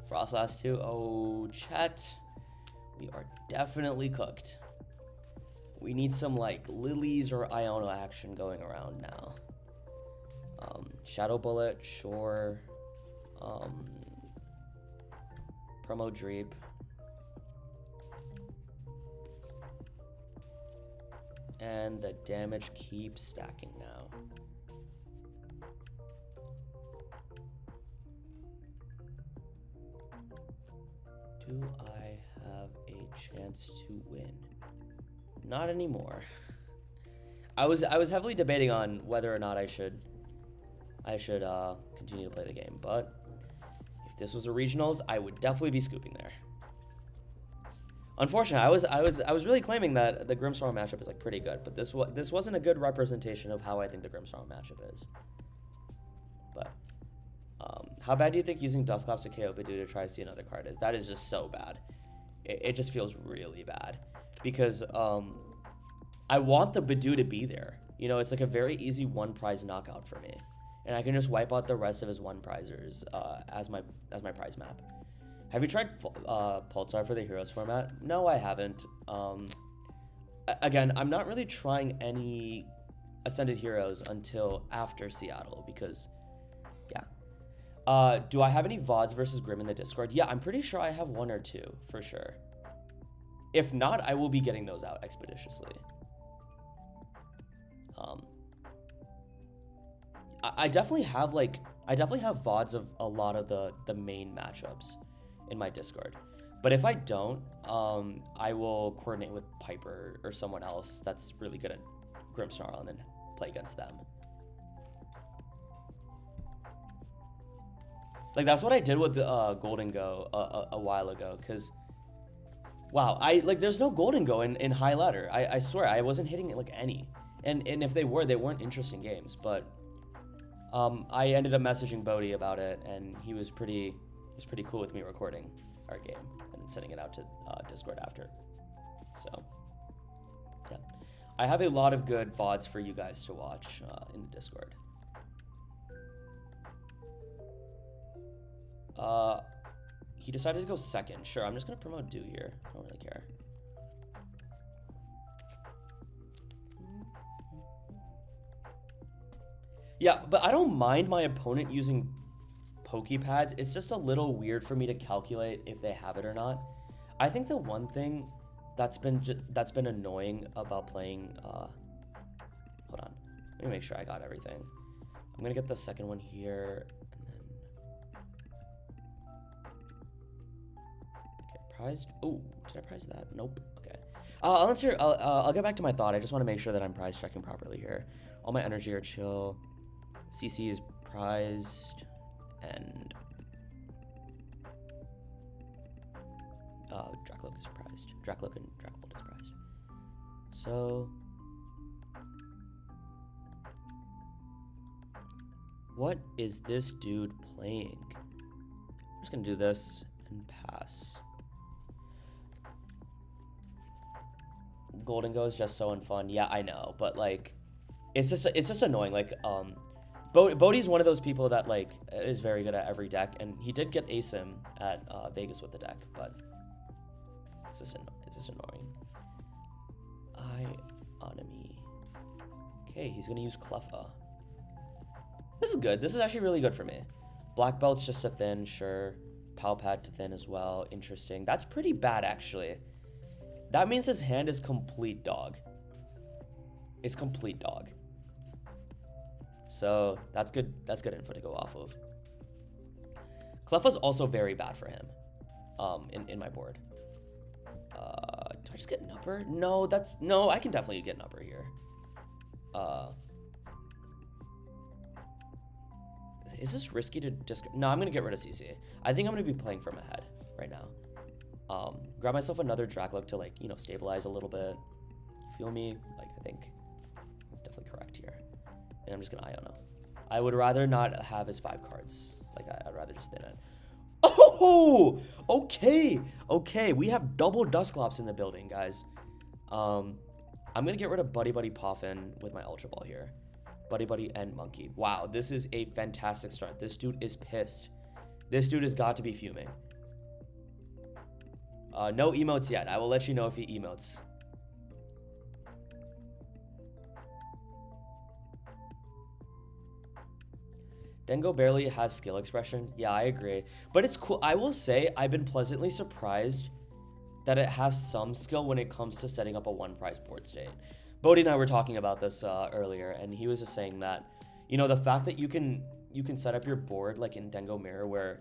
Speaker 1: Frost last 2, oh, chat, we are definitely cooked. We need some, like, Lilies or Iona action going around now. Shadow Bullet, sure. Promo Dreep. And the damage keeps stacking now. Do I have a chance to win? Not anymore. I was heavily debating on whether or not I should continue to play the game, but if this was a regionals, I would definitely be scooping there. Unfortunately, I was really claiming that the Grimmsnarl matchup is like pretty good, but this wasn't a good representation of how I think the Grimmsnarl matchup is. But how bad do you think using Dusclops to KO Bidoof to try to see another card is? That is just so bad. It just feels really bad because I want the Bidoof to be there. You know, it's like a very easy one prize knockout for me. And I can just wipe out the rest of his one prizers as my prize map. Have you tried Pulsar for the Heroes format? No, I haven't. Again, I'm not really trying any Ascended Heroes until after Seattle because, yeah. Do I have any VODs versus Grim in the Discord? Yeah, I'm pretty sure I have 1 or 2 for sure. If not, I will be getting those out expeditiously. I definitely have VODs of a lot of the main matchups in my Discord. But if I don't, I will coordinate with Piper or someone else that's really good at Grimmsnarl and then play against them. Like, that's what I did with the Golden Go a while ago, because, wow, there's no Golden Go in high ladder. I swear, I wasn't hitting it, like, any. And if they weren't interesting games, but I ended up messaging Bodhi about it, and he was pretty cool with me recording our game and sending it out to Discord after. So, yeah. I have a lot of good VODs for you guys to watch in the Discord. He decided to go second. Sure, I'm just gonna promote Do here. I don't really care. Yeah, but I don't mind my opponent using Pokepads. It's just a little weird for me to calculate if they have it or not. I think the one thing that's been annoying about playing. Hold on, let me make sure I got everything. I'm gonna get the second one here. Prized? Oh, did I prize that? Nope. Okay. I'll get back to my thought. I just want to make sure that I'm prize checking properly here. All my energy are chill. CC is prized, and Dracloak is prized. Dracloak and Dragapult is prized. So, what is this dude playing? I'm just gonna do this and pass. Golden Go is just so unfun. Yeah, I know, but like, it's just annoying. Like, Bodhi's one of those people that like is very good at every deck, and he did get ASIM at Vegas with the deck, but it's just annoying. Enemy. Okay, he's gonna use Cleffa. This is good. This is actually really good for me. Black Belt's just a thin, sure. Palpad to thin as well. Interesting. That's pretty bad actually. That means his hand is complete dog. It's complete dog. So that's good. That's good info to go off of. Cleffa's also very bad for him. In my board. Do I just get Nupper? No, I can definitely get Nupper here. Is this risky to just? No, I'm gonna get rid of CC. I think I'm gonna be playing from ahead right now. Grab myself another Dracloak to, like, you know, stabilize a little bit. Feel me? Like, I think it's definitely correct here. And I'm just gonna Iono. I would rather not have his 5 cards. Like, I'd rather just thin it. Oh! Okay, we have double Dusclops in the building, guys. I'm gonna get rid of Buddy Poffin with my Ultra Ball here. Buddy and Monkey. Wow, this is a fantastic start. This dude is pissed. This dude has got to be fuming. No emotes yet. I will let you know if he emotes. Dengo barely has skill expression. Yeah, I agree. But it's cool. I will say I've been pleasantly surprised that it has some skill when it comes to setting up a one-prize board state. Bodhi and I were talking about this earlier, and he was just saying that, you know, the fact that you can set up your board like in Dengo Mirror where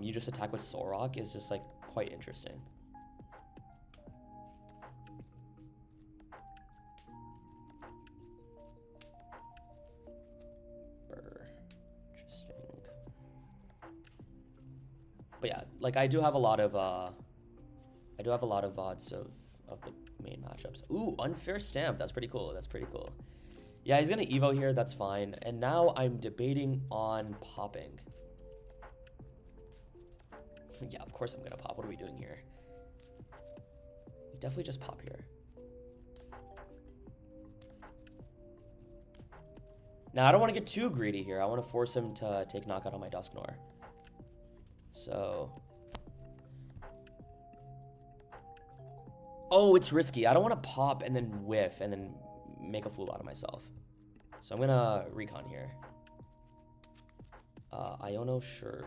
Speaker 1: you just attack with Solrock is just like quite interesting. Interesting. But yeah, like I do have a lot of VODs of the main matchups. Ooh, unfair stamp. That's pretty cool. Yeah, he's gonna Evo here. That's fine. And now I'm debating on popping. Yeah, of course I'm gonna pop. What are we doing here? We definitely just pop here. Now, I don't want to get too greedy here. I want to force him to take knockout on my Dusknoir. So... Oh, it's risky. I don't want to pop and then whiff and then make a fool out of myself. So I'm going to recon here. Iono, sure.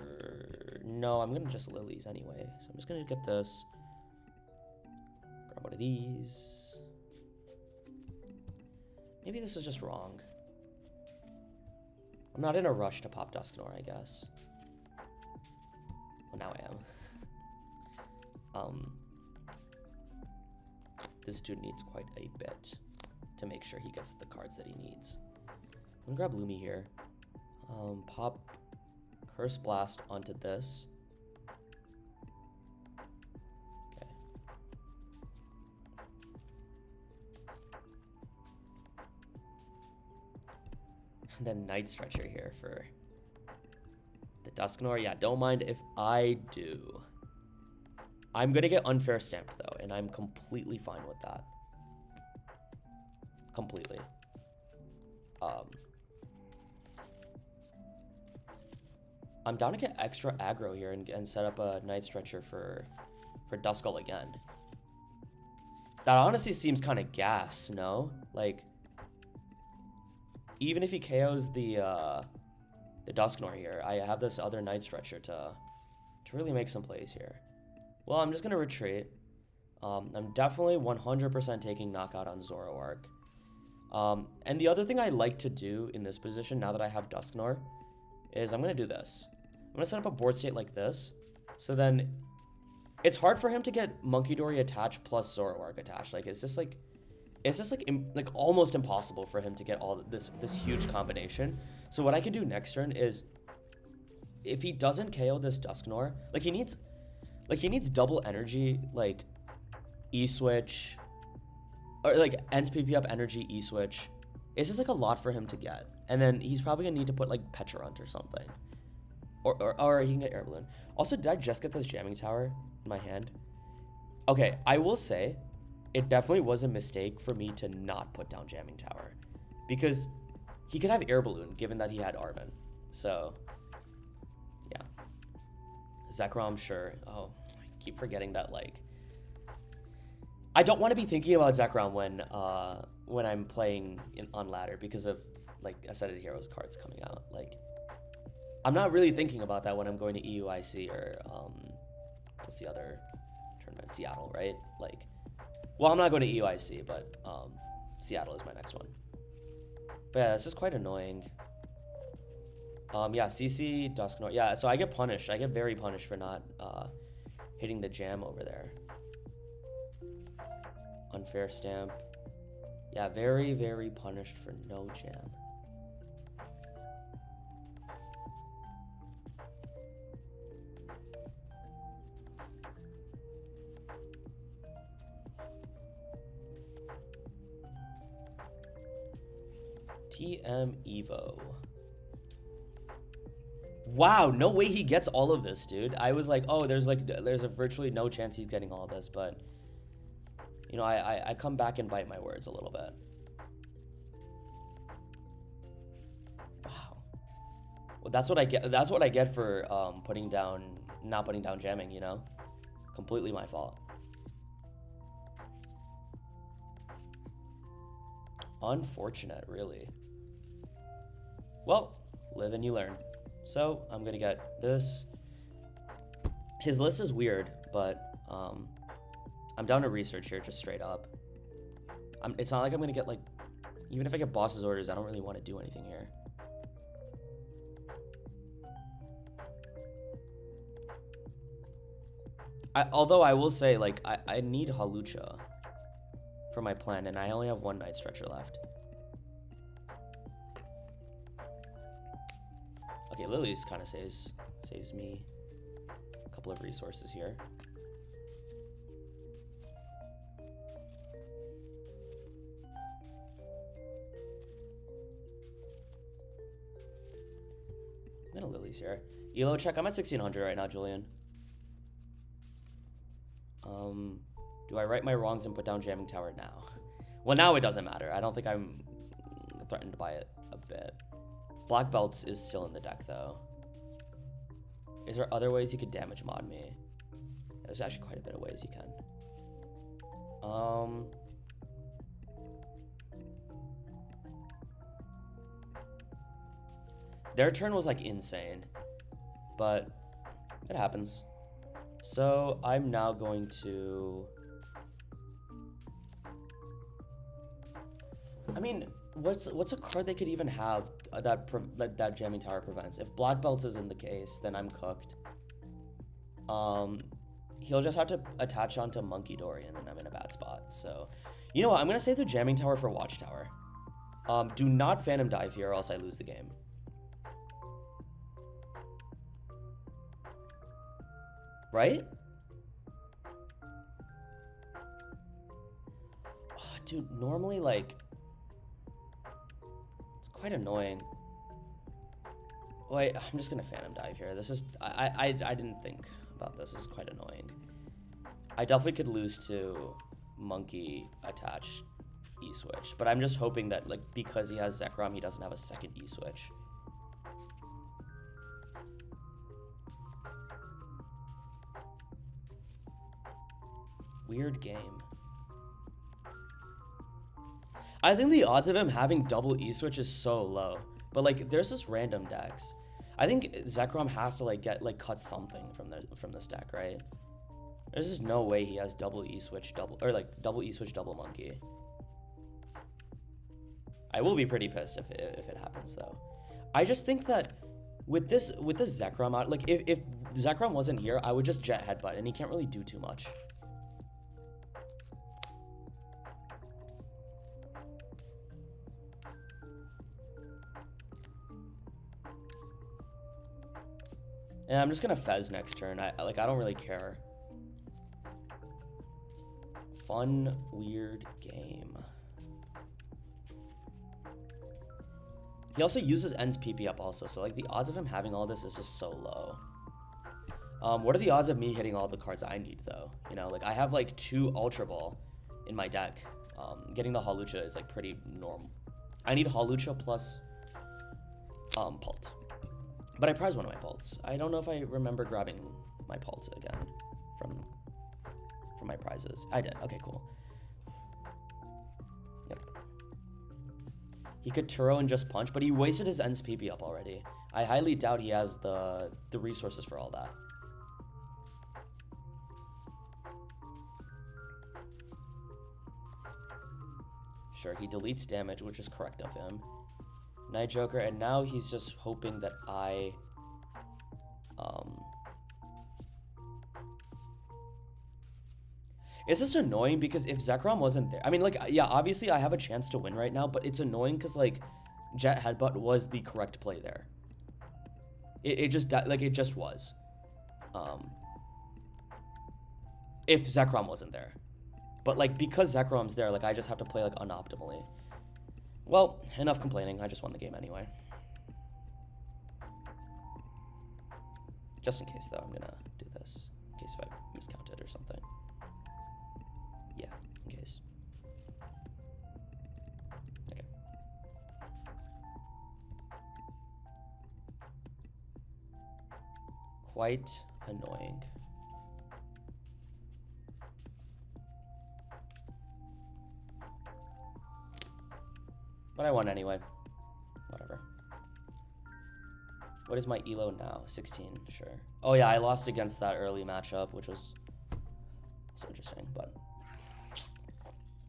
Speaker 1: No, I'm gonna just Lilies anyway. So I'm just gonna get this. Grab one of these. Maybe this is just wrong. I'm not in a rush to pop Dusknoir, I guess. Well, now I am. This dude needs quite a bit to make sure he gets the cards that he needs. I'm gonna grab Lumi here. Pop Curse Blast onto this. Okay. And then Night Stretcher here for the Dusknoir. Yeah, don't mind if I do. I'm gonna get Unfair Stamped though, and I'm completely fine with that. Completely. I'm down to get extra aggro here and set up a Night Stretcher for Duskull again. That honestly seems kind of gas, no? Like, even if he KOs the Dusknoir here, I have this other Night Stretcher to really make some plays here. Well, I'm just gonna retreat. I'm definitely 100% taking knockout on Zoroark. And the other thing I like to do in this position, now that I have Dusknoir, is I'm gonna do this. I'm gonna set up a board state like this, so then it's hard for him to get Monkey Dory attached plus Zoroark attached. Like it's just like almost impossible for him to get all this huge combination. So what I can do next turn is, if he doesn't KO this Dusknoir, like he needs double energy, like E-switch, or like ends PP up energy E-switch. It's just like a lot for him to get, and then he's probably gonna need to put like Petrarunt or something, or he can get Air Balloon. Also, did I just get this Jamming Tower in my hand? Okay, I will say, it definitely was a mistake for me to not put down Jamming Tower, because he could have Air Balloon given that he had Arven. So, yeah. Zekrom, sure. Oh, I keep forgetting that, like, I don't want to be thinking about Zekrom when I'm playing on ladder because of, like, Ascended Heroes cards coming out. Like, I'm not really thinking about that when I'm going to EUIC or, what's the other tournament? Seattle, right? Like, well, I'm not going to EUIC, but Seattle is my next one. But yeah, this is quite annoying. Yeah, CC, Dusknoir. Yeah, so I get punished. I get very punished for not hitting the jam over there. Unfair Stamp. Yeah, very, very punished for no jam. TM Evo. Wow, no way he gets all of this, dude. I was like, oh, there's a virtually no chance he's getting all of this, but you know, I come back and bite my words a little bit. Wow. Well, that's what I get. That's what I get for not putting down jamming, you know? Completely my fault. Unfortunate, really. Well, live and you learn. So I'm gonna get this. His list is weird, but I'm down to research here, just straight up. It's not like I'm gonna get, like, even if I get boss's orders, I don't really want to do anything here. Although I will say, like, I need Halucha for my plan, and I only have one Night Stretcher left. Okay, Lily's kind of saves me a couple of resources here. I'm gonna Lily's here. ELO check. I'm at 1600 right now, Julian. Do I right my wrongs and put down Jamming Tower now? Well, now it doesn't matter. I don't think I'm threatened by it a bit. Black Belts is still in the deck, though. Is there other ways he could damage mod me? There's actually quite a bit of ways he can. Their turn was like insane, but it happens. So I'm now going to... I mean, what's a card they could even have that Jamming Tower prevents? If Black Belt is in the case, then I'm cooked. He'll just have to attach onto Monkey Dory, and then I'm in a bad spot. So, you know what? I'm gonna save the Jamming Tower for Watchtower. Do not Phantom Dive here, or else I lose the game. Right? Oh, dude, normally, like, it's quite annoying. Wait, I'm just gonna Phantom Dive here. This is, I didn't think about this. This is quite annoying. I definitely could lose to Monkey attached E-Switch, but I'm just hoping that, like, because he has Zekrom, he doesn't have a second E-Switch. Weird game. I think the odds of him having double E-Switch is so low. But, like, there's this random decks. I think Zekrom has to, like, cut something from this deck, right? There's just no way he has double E-Switch, double E-Switch, double Monkey. I will be pretty pissed if it happens, though. I just think that with this Zekrom out, like, if Zekrom wasn't here, I would just Jet Headbutt, and he can't really do too much. And I'm just gonna Fez next turn. I don't really care. Fun, weird game. He also uses Ends PP up also, so like the odds of him having all this is just so low. What are the odds of me hitting all the cards I need though? You know, like I have like 2 Ultra Ball in my deck. Getting the Hawlucha is like pretty normal. I need Hawlucha plus Pult. But I prize one of my Pults. I don't know if I remember grabbing my Pult again from my prizes. I did. Okay, cool. Yep. He could Turo and just punch, but he wasted his Ends PP up already. I highly doubt he has the resources for all that. Sure, he deletes damage, which is correct of him. Night Joker, and now he's just hoping that I it's just annoying because if Zekrom wasn't there, I mean, like, yeah, obviously I have a chance to win right now, but it's annoying because, like, Jet Headbutt was the correct play there. It just was. If Zekrom wasn't there. But, like, because Zekrom's there, like, I just have to play, like, unoptimally. Well, enough complaining. I just won the game anyway. Just in case, though, I'm gonna do this. In case if I miscounted or something. Yeah, in case. Okay. Quite annoying. But I won anyway. Whatever. What is my ELO now? 16, sure. Oh yeah, I lost against that early matchup, which was so interesting, but...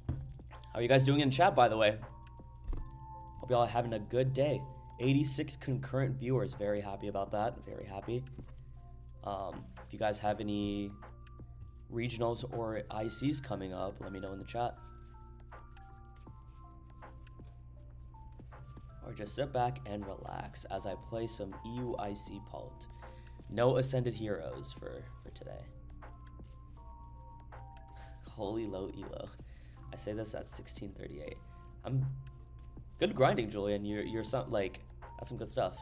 Speaker 1: How are you guys doing in chat, by the way? Hope y'all are having a good day. 86 concurrent viewers. Very happy about that. Very happy. If you guys have any regionals or ICs coming up, let me know in the chat. Or just sit back and relax as I play some EUIC Pult. No Ascended Heroes for today. Holy low ELO. I say this at 1638. I'm good grinding, Julian. You're some, like, that's some good stuff.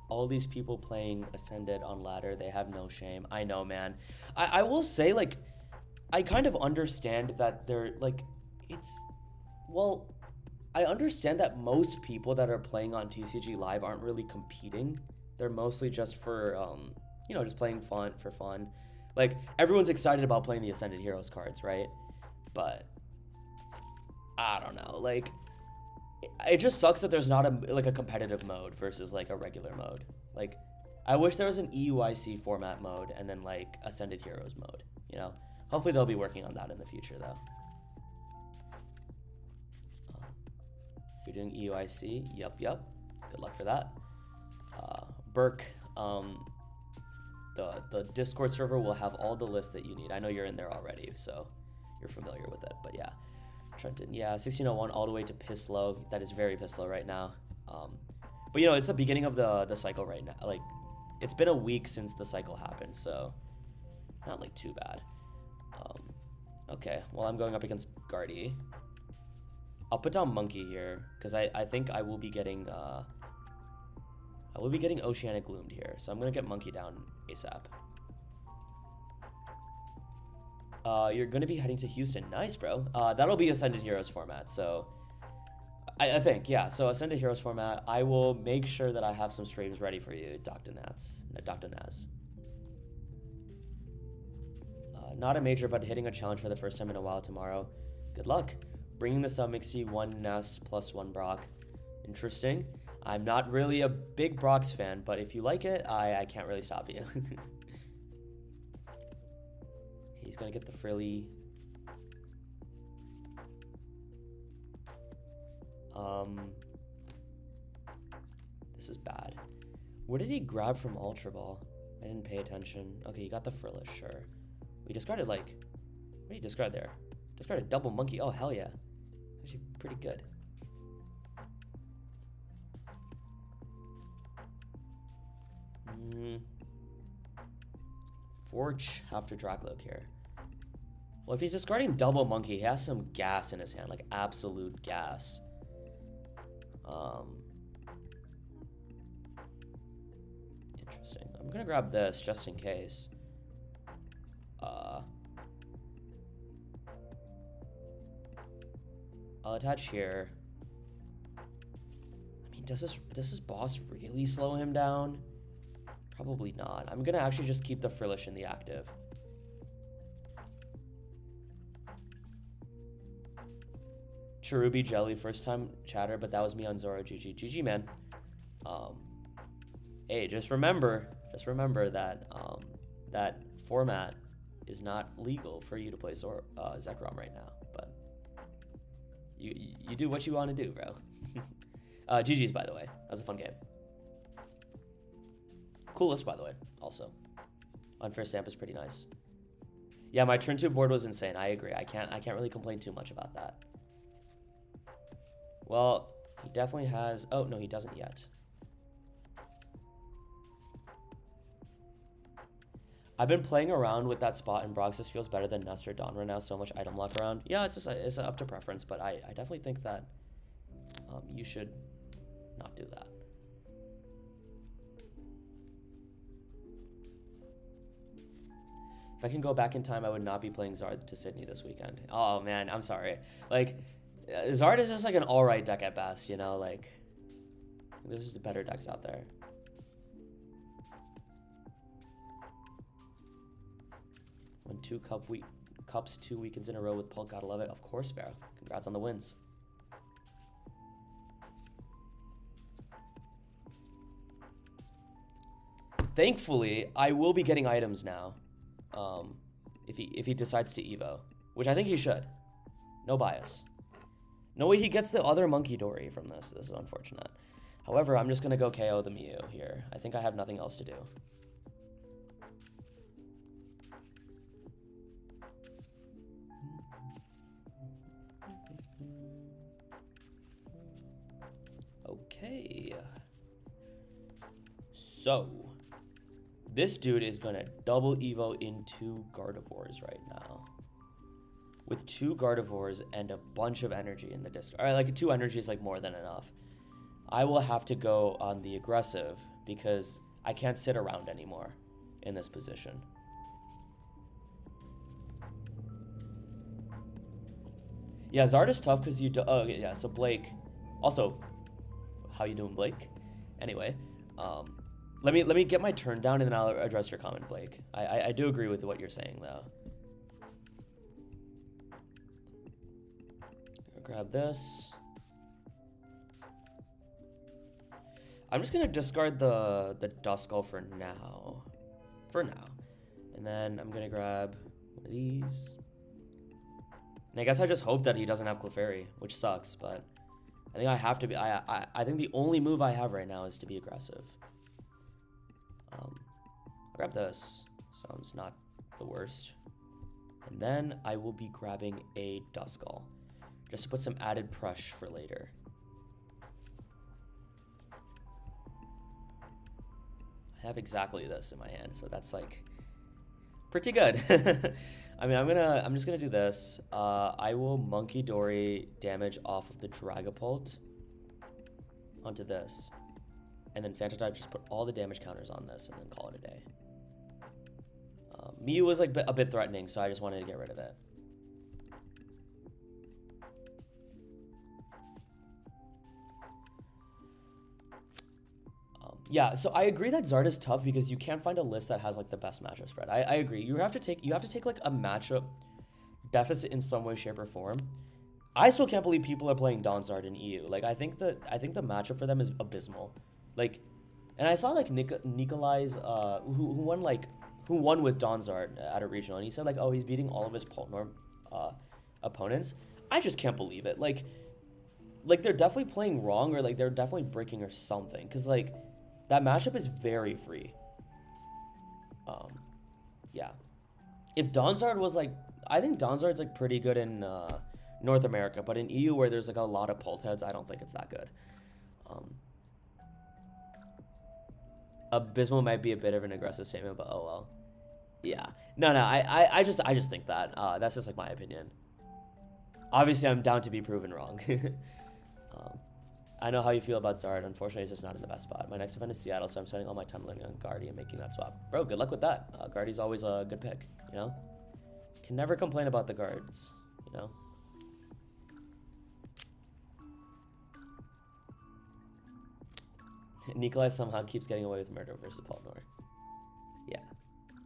Speaker 1: All these people playing Ascended on ladder, they have no shame. I know, man. I will say, like, I kind of understand that they're, like, it's, well, I understand that most people that are playing on TCG Live aren't really competing. They're mostly just for, you know, just playing for fun. Like, everyone's excited about playing the Ascended Heroes cards, right? But, I don't know, like, it just sucks that there's not a competitive mode versus like a regular mode. Like, I wish there was an EUIC format mode and then like Ascended Heroes mode, you know? Hopefully they'll be working on that in the future though. You're doing EUIC, yep. Good luck for that. Burke, the Discord server will have all the lists that you need. I know you're in there already, so you're familiar with it, but yeah. Trenton, yeah, 1601 all the way to piss low. That is very piss low right now. But you know, it's the beginning of the cycle right now. Like, it's been a week since the cycle happened, so not like too bad. Okay, well, I'm going up against Guardy. I'll put down Monkey here because I think I will be getting Oceanic Gloomed here, so I'm gonna get Monkey down ASAP. You're gonna be heading to Houston. Nice, bro. That'll be Ascended Heroes format, so I think, yeah. So Ascended Heroes format, I will make sure that I have some streams ready for you, Dr. Naz. Not a major, but hitting a challenge for the first time in a while tomorrow. Good luck. Bringing the Submixty, 1 Nest plus 1 Brock. Interesting. I'm not really a big Brock's fan, but if you like it, I can't really stop you. Okay, he's gonna get the Frilly. This is bad. What did he grab from Ultra Ball? I didn't pay attention. Okay, he got the Frillish, sure. We discarded like, what did he discard there? Discarded double Monkey. Oh, hell yeah. It's actually pretty good. Forge after Dracloak here. Well, if he's discarding double Monkey, he has some gas in his hand, like absolute gas. Interesting. I'm gonna grab this just in case. I'll attach here. I mean, does this boss really slow him down? Probably not. I'm gonna actually just keep the Frillish in the active. Cherubi Jelly, first time chatter, but that was me on Zoro. GG. GG, man. Hey, just remember that that format is not legal for you to play Zekrom right now, but you do what you want to do, bro. GG's, by the way. That was a fun game. Coolest, by the way, also. Unfair Stamp is pretty nice. Yeah, my turn 2 board was insane. I agree. I can't really complain too much about that. Well, he definitely has... Oh, no, he doesn't yet. I've been playing around with that spot in Broxus. Feels better than Nest or Donra now. So much item luck around. Yeah, it's up to preference, but I definitely think that you should not do that. If I can go back in time, I would not be playing Zard to Sydney this weekend. Oh, man, I'm sorry. Like, Zard is just like an alright deck at best, you know? Like, there's just better decks out there. Won 2 cups 2 weekends in a row with Pulk. Gotta love it. Of course, Barrow. Congrats on the wins. Thankfully, I will be getting items now. If he decides to Evo, which I think he should. No bias. No way he gets the other Monkey Dory from this. This is unfortunate. However, I'm just gonna go KO the Mew here. I think I have nothing else to do. Okay. So, this dude is gonna double Evo into Gardevoirs right now. With 2 Gardevoirs and a bunch of energy in the discard. Alright, like 2 energy is like more than enough. I will have to go on the aggressive because I can't sit around anymore in this position. Yeah, Zard is tough because you do. Oh, yeah, so Blake. Also, how you doing, Blake? Anyway, let me get my turn down and then I'll address your comment, Blake. I do agree with what you're saying though. Grab this. I'm just gonna discard the Duskull for now. For now. And then I'm gonna grab one of these. And I guess I just hope that he doesn't have Clefairy, which sucks, but I think I have to be. I think the only move I have right now is to be aggressive. I'll grab this. Sounds not the worst. And then I will be grabbing a Duskull, just to put some added pressure for later. I have exactly this in my hand, so that's like pretty good. I mean, I'm just gonna do this. I will Monkey Dory damage off of the Dragapult onto this, and then Phantom Dive, just put all the damage counters on this, and then call it a day. Mew was like a bit threatening, so I just wanted to get rid of it. Yeah, so I agree that Zard is tough because you can't find a list that has like the best matchup spread. I agree. You have to take like a matchup deficit in some way, shape, or form. I still can't believe people are playing Donzard in EU. Like I think the matchup for them is abysmal. Like, and I saw like Nikolai's who won with Donzard at a regional, and he said like, oh, he's beating all of his Poltnorm opponents. I just can't believe it. Like they're definitely playing wrong, or like they're definitely breaking or something, because like that matchup is very free. Yeah. If Donzard was like, I think Donzard's like pretty good in North America, but in EU where there's like a lot of Pult heads, I don't think it's that good. Abysmal might be a bit of an aggressive statement, but oh well. Yeah. No, I just think that. That's just like my opinion. Obviously, I'm down to be proven wrong. I know how you feel about Zard. Unfortunately, it's just not in the best spot. My next event is Seattle, so I'm spending all my time learning on Guardy and making that swap. Bro, good luck with that. Guardy's always a good pick, you know? Can never complain about the guards, you know? Nikolai somehow keeps getting away with murder versus Poltnor. Yeah.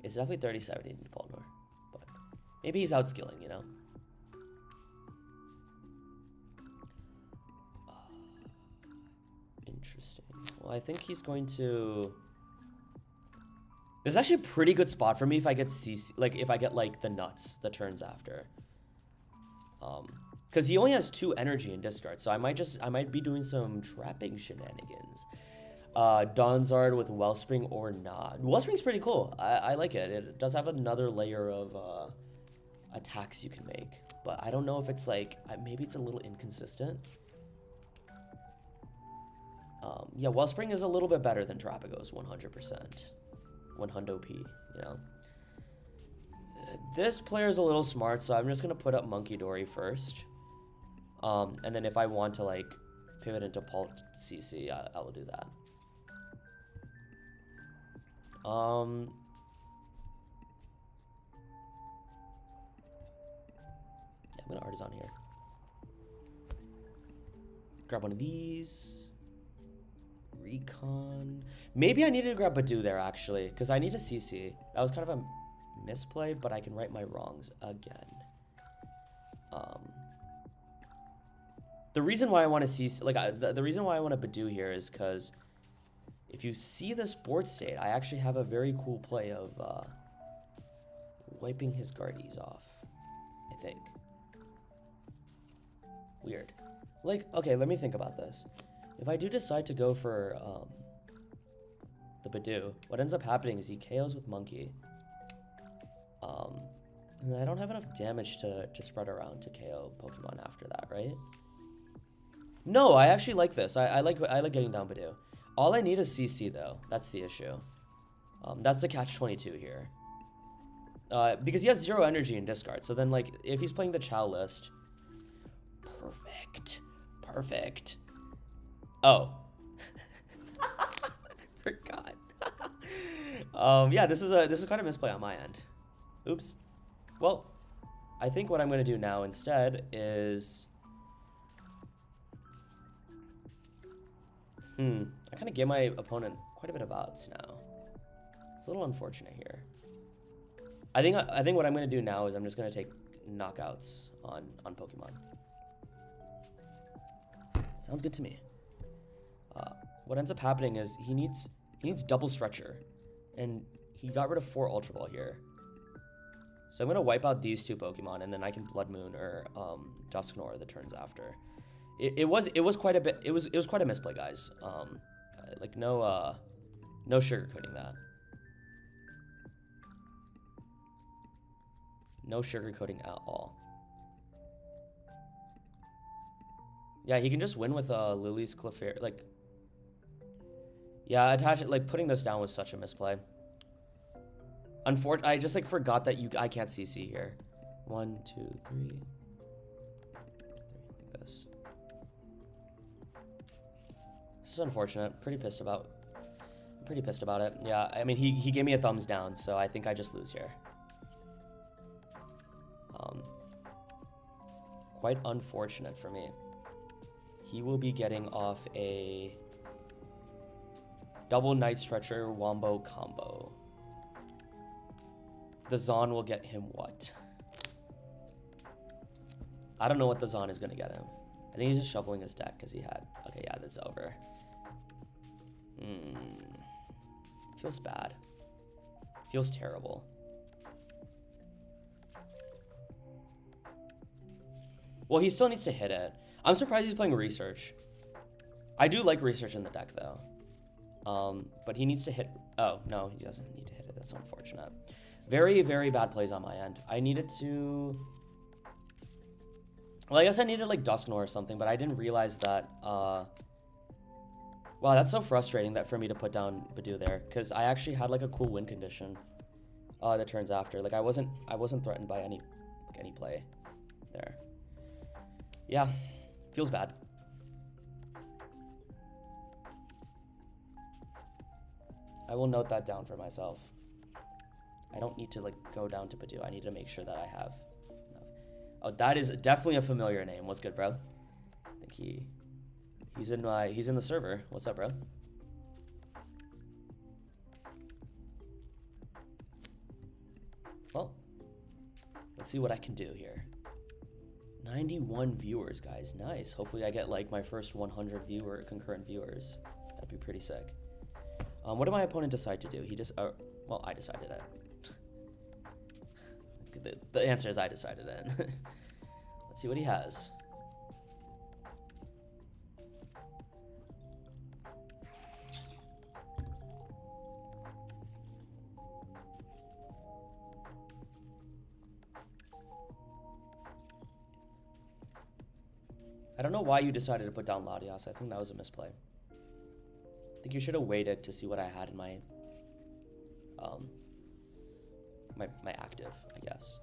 Speaker 1: It's definitely 30-70 in Poltnor. But maybe he's outskilling, you know? Interesting. Well, I think he's going to... This is actually a pretty good spot for me if I get CC... Like, if I get, like, the nuts, the turns after. Because he only has 2 energy in discard, so I might be doing some trapping shenanigans. Donzard with Wellspring or not. Wellspring's pretty cool. I like it. It does have another layer of attacks you can make. But I don't know if it's, like... Maybe it's a little inconsistent. Yeah, Wellspring is a little bit better than Trapagos, 100%. 100p, you know? This player is a little smart, so I'm just going to put up Monkey Dory first. And then if I want to, like, pivot into Pult CC, I will do that. Yeah, I'm going to Artisan here. Grab one of these. Recon. Maybe I needed to grab Badu there, actually, because I need a CC. That was kind of a misplay, but I can right my wrongs again. The reason why I want to CC, like, the reason why I want to Badu here is because if you see this board state, I actually have a very cool play of wiping his guardies off, I think. Weird. Like, okay, let me think about this. If I do decide to go for the Badu, what ends up happening is he KOs with Monkey. And I don't have enough damage to spread around to KO Pokemon after that, right? No, I actually like this. I like getting down Badu. All I need is CC though. That's the issue. That's the catch-22 here. Because he has 0 energy in discard. So then, like, if he's playing the Chow list, perfect. Oh. I forgot. Yeah, this is kind of misplay on my end. Oops. Well, I think what I'm going to do now instead is... I kind of gave my opponent quite a bit of odds now. It's a little unfortunate here. I think what I'm going to do now is I'm just going to take knockouts on Pokemon. Sounds good to me. what ends up happening is he needs double stretcher, and he got rid of 4 Ultra Ball here. So I'm gonna wipe out these 2 Pokemon, and then I can Blood Moon or Dusknoir the turns after. It was quite a bit. It was quite a misplay, guys. Like no sugarcoating that. No sugarcoating at all. Yeah, he can just win with Lily's Clefairy. Like, yeah, attach it. Like putting this down was such a misplay. Unfortunately, I just like forgot that I can't CC here. 1, 2, 3. Like this. This is unfortunate. Pretty pissed about it. Yeah, I mean he gave me a thumbs down, so I think I just lose here. Quite unfortunate for me. He will be getting off a double Night Stretcher Wombo combo. The Zon will get him what? I don't know what the Zon is going to get him. I think he's just shuffling his deck because he had... Okay, yeah, that's over. Feels bad. Feels terrible. Well, he still needs to hit it. I'm surprised he's playing Research. I do like Research in the deck, though. But he needs to hit... Oh, no, he doesn't need to hit it. That's unfortunate. Very, very bad plays on my end. I needed to... Well, I guess I needed, like, Dusknoir or something, but I didn't realize that... Wow, that's so frustrating that for me to put down Badoo there, because I actually had, like, a cool win condition the turns after. Like, I wasn't threatened by any play there. Yeah, feels bad. I will note that down for myself. I don't need to like go down to Badoo. I need to make sure that I have enough. Oh, that is definitely a familiar name. What's good, bro? I think he's in the server. What's up, bro? Well, let's see what I can do here. 91 viewers, guys. Nice. Hopefully I get like my first 100 concurrent viewers. That'd be pretty sick. What did my opponent decide to do? He just well, I decided it. The answer is I decided it. Let's see what he has. I don't know why you decided to put down Latias. I think that was a misplay. I think you should have waited to see what I had in my my active, I guess.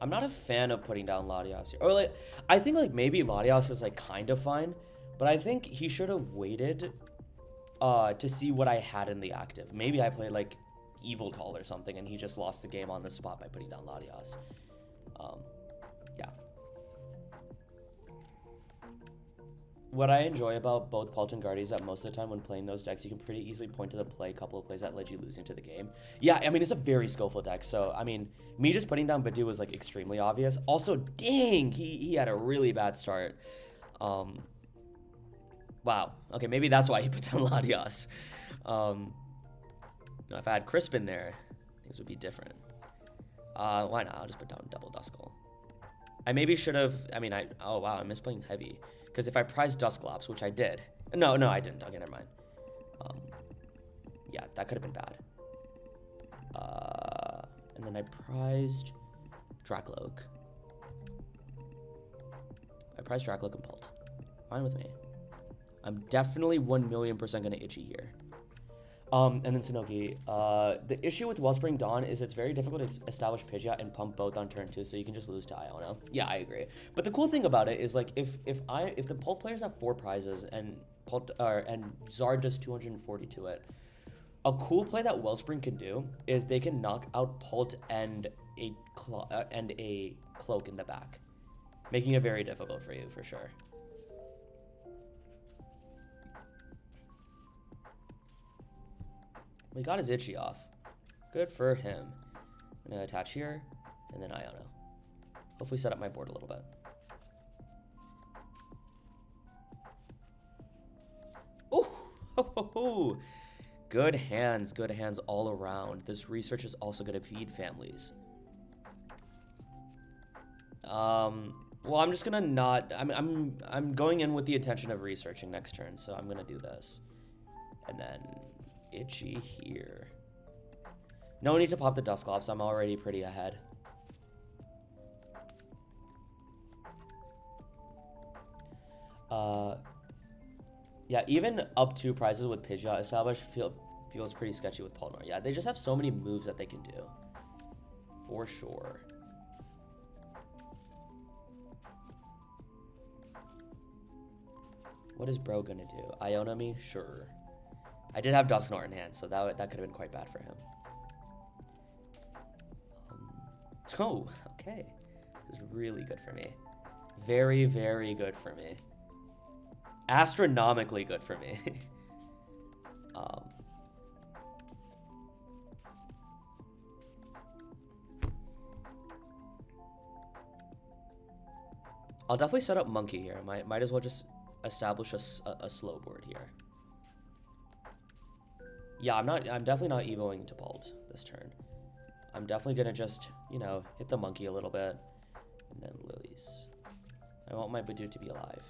Speaker 1: I'm not a fan of putting down Latias here. Or like, I think like maybe Latias is like kind of fine, but I think he should have waited to see what I had in the active. Maybe I played like Evil Tall or something and he just lost the game on the spot by putting down Latias. Yeah. What I enjoy about both Pult and Guardy is that most of the time when playing those decks, you can pretty easily point to the couple of plays that led you losing to the game. Yeah, I mean, it's a very skillful deck. So, I mean, me just putting down Badoo was like extremely obvious. Also, dang, he had a really bad start. Wow. Okay, maybe that's why he put down Latias. No, if I had Crisp in there, things would be different. Why not? I'll just put down Double Duskull. I maybe should have, I mean, oh wow, I'm misplaying Heavy. Because if I prized Dusclops, which I did. No, I didn't. Okay, never mind. Yeah, that could have been bad. And then I prized Dracloak. I prized Dracloak and Pult. Fine with me. I'm definitely 1,000,000% going to itchy here. And then Sanoki, the issue with Wellspring Dawn is it's very difficult to establish Pidgeot and pump both on turn 2, so you can just lose to Iono. Yeah, I agree. But the cool thing about it is like if the Pult players have 4 prizes and Zard does 240 to it, a cool play that Wellspring can do is they can knock out Pult and a Cloak in the back, making it very difficult for you for sure. We got his Itchy off. Good for him. I'm going to attach here, and then Iono. Hopefully set up my board a little bit. Ho, ho, ho. Good hands all around. This research is also gonna feed families. Well, I'm just gonna not. I'm going in with the intention of researching next turn, so I'm gonna do this, and then Itchy here. No need to pop the Dusclops. I'm already pretty ahead. Yeah, even up 2 prizes with Pidgeot established feels pretty sketchy with Polnar. Yeah, they just have so many moves that they can do, for sure. What is bro gonna do? Iona me? Sure. I did have Dusknoir in hand, so that could have been quite bad for him. Oh, okay. This is really good for me. Very, very good for me. Astronomically good for me. I'll definitely set up Monkey here. Might as well just establish a slow board here. Yeah, I'm definitely not evoing to Bolt this turn. I'm definitely gonna just, you know, hit the Monkey a little bit, and then Lilies. I want my Badoo to be alive,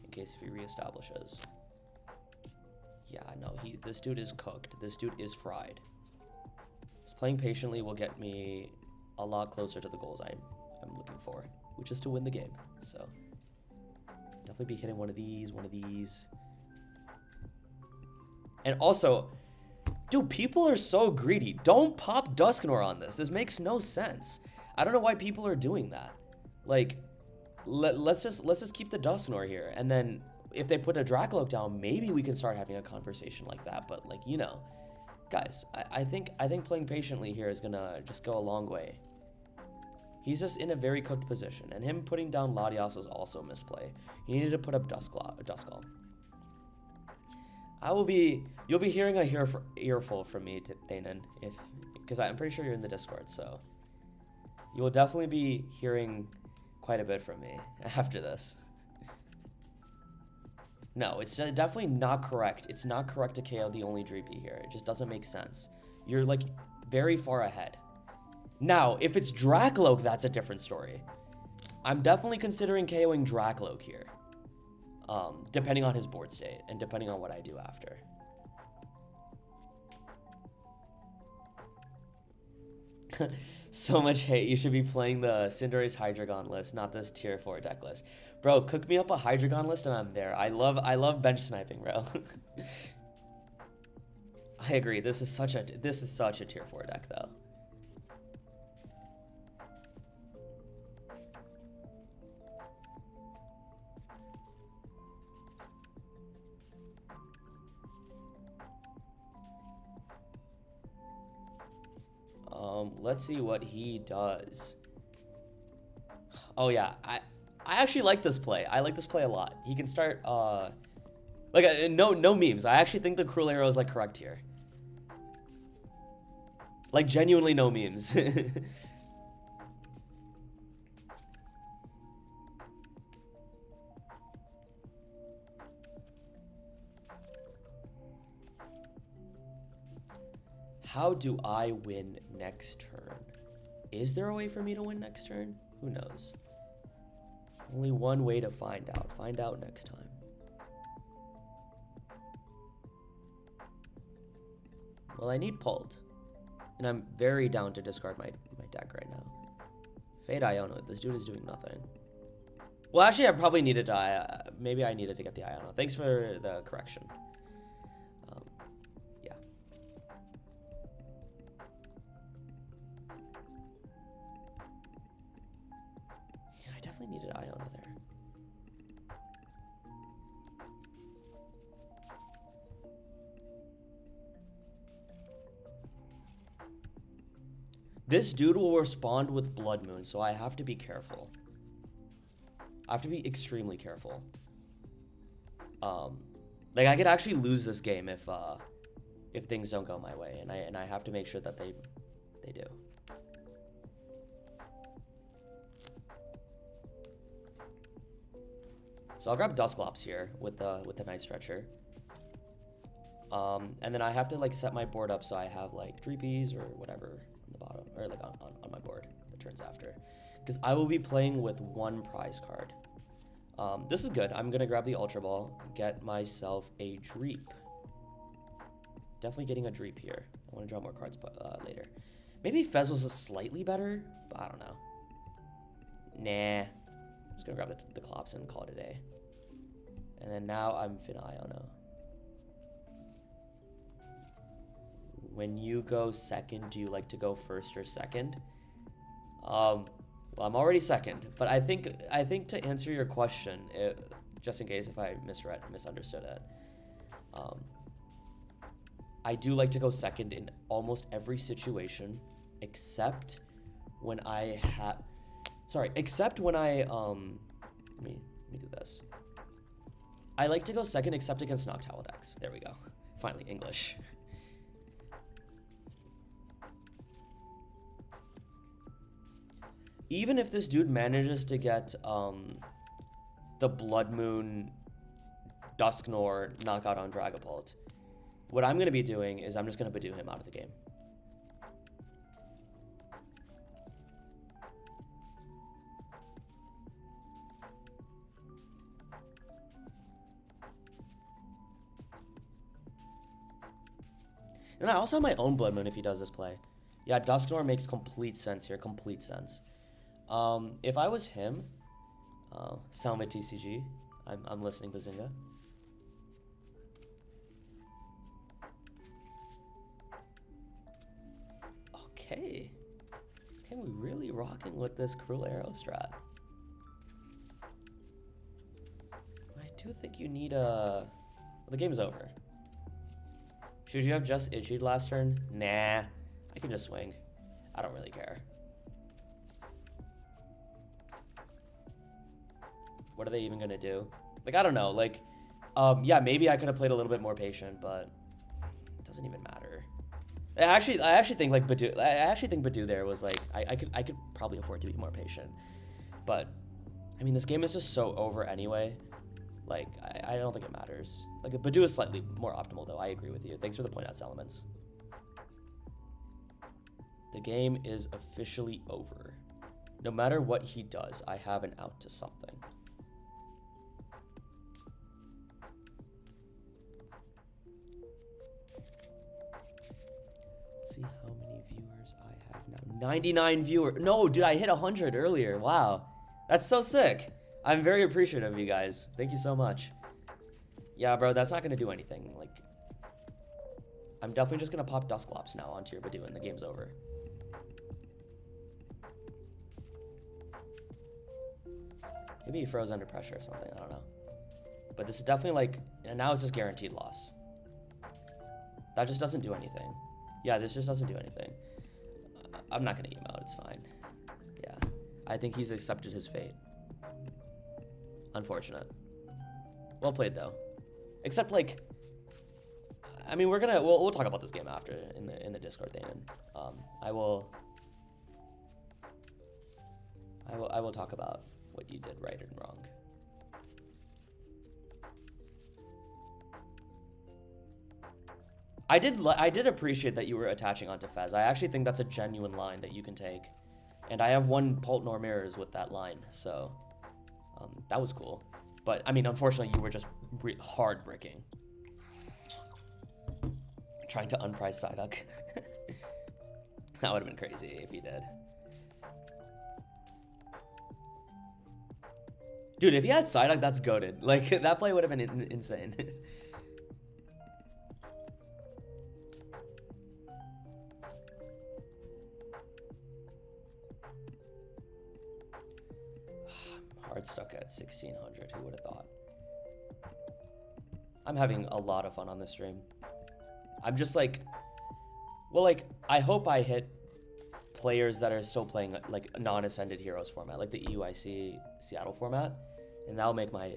Speaker 1: in case if he reestablishes. Yeah, no, this dude is cooked. This dude is fried. Just playing patiently will get me a lot closer to the goals I'm looking for, which is to win the game. So definitely be hitting one of these. And also, dude, people are so greedy. Don't pop Dusknoir on this. This makes no sense. I don't know why people are doing that. Like, let's just keep the Dusknoir here, and then if they put a Dracoloak down, maybe we can start having a conversation like that. But like, you know, guys, I think playing patiently here is gonna just go a long way. He's just in a very cooked position, and him putting down Latios was also a misplay. He needed to put up Duskull. You'll be hearing a earful from me, Thanen, because I'm pretty sure you're in the Discord, so you will definitely be hearing quite a bit from me after this. No, it's definitely not correct. It's not correct to KO the only Dreepy here. It just doesn't make sense. You're like very far ahead. Now, if it's Dracoloak, that's a different story. I'm definitely considering KOing Dracoloak here. Depending on his board state and depending on what I do after. So much hate. You should be playing the Cinderace Hydreigon list, not this tier 4 deck list. Bro, cook me up a Hydreigon list and I'm there. I love bench sniping, bro. I agree. This is such a tier 4 deck though. Let's see what he does. Oh yeah, I actually like this play. I like this play a lot. He can start like no memes. I actually think the Cruel Arrow is like correct here. Like genuinely no memes. How do I win next turn? Is there a way for me to win next turn? Who knows? Only one way to find out. Find out next time. Well, I need Pult. And I'm very down to discard my deck right now. Fade Iono. This dude is doing nothing. Well, actually, I probably needed to... maybe I needed to get the Iono. Thanks for the correction. Needed Iona there. This dude will respond with Blood Moon, so I have to be careful. I have to be extremely careful. Like I could actually lose this game if things don't go my way, and I have to make sure that they do. So I'll grab Dusclops here with the Night Stretcher. And then I have to like set my board up so I have like Dreepies or whatever on the bottom, or like on my board that turns after. Because I will be playing with one prize card. This is good. I'm gonna grab the Ultra Ball, get myself a Dreep. Definitely getting a Dreep here. I want to draw more cards later. Maybe Fez was a slightly better, but I don't know. Nah. I'm just gonna grab the Clops and call it a day. And then now I'm Finiono. When you go second, do you like to go first or second? Well, I'm already second, but I think to answer your question, just in case if I misunderstood it, I do like to go second in almost every situation, except when I except when I let me do this. I like to go second except against Noctowl decks. There we go. Finally, English. Even if this dude manages to get the Blood Moon Dusknoir knockout on Dragapult, what I'm going to be doing is I'm just going to Badoo him out of the game. And I also have my own Blood Moon if he does this play. Yeah, Dusknoir makes complete sense here, complete sense. If I was him, Salma TCG, I'm listening, Bazinga. Okay, we really rocking with this Cruel Arrow strat. I do think you need a... Well, the game's over. Should you have just Itchied last turn? Nah, I can just swing. I don't really care. What are they even gonna do? Like, I don't know, like, yeah, maybe I could have played a little bit more patient, but it doesn't even matter. I actually think like Badoo there was like, I could probably afford to be more patient, but I mean, this game is just so over anyway. Like, I don't think it matters. Like, Badoo is slightly more optimal though. I agree with you. Thanks for the point out, Salamence. The game is officially over. No matter what he does, I have an out to something. Let's see how many viewers I have now. 99 viewers. No, dude, I hit 100 earlier. Wow. That's so sick. I'm very appreciative of you guys. Thank you so much. Yeah, bro, that's not going to do anything. Like, I'm definitely just going to pop Dusclops now onto your Badoo and the game's over. Maybe he froze under pressure or something. I don't know. But this is definitely like... And now it's just guaranteed loss. That just doesn't do anything. Yeah, this just doesn't do anything. I'm not going to emote. It's fine. Yeah. I think he's accepted his fate. Unfortunate. Well played, though. Except, like... I mean, we'll talk about this game after in the Discord thing. And, I will talk about what you did right and wrong. I did appreciate that you were attaching onto Fez. I actually think that's a genuine line that you can take. And I have one Poltnor Mirrors with that line, so that was cool. But, I mean, unfortunately, you were just hard bricking. Trying to unprice Psyduck. That would have been crazy if you did. Dude, if he had Psyduck, that's goated. Like, that play would have been insane. Hard stuck at 1600. Who would have thought? I'm having a lot of fun on this stream. I'm just like, well, like, I hope I hit players that are still playing like non-Ascended Heroes format, like the EUIC Seattle format, and that'll make my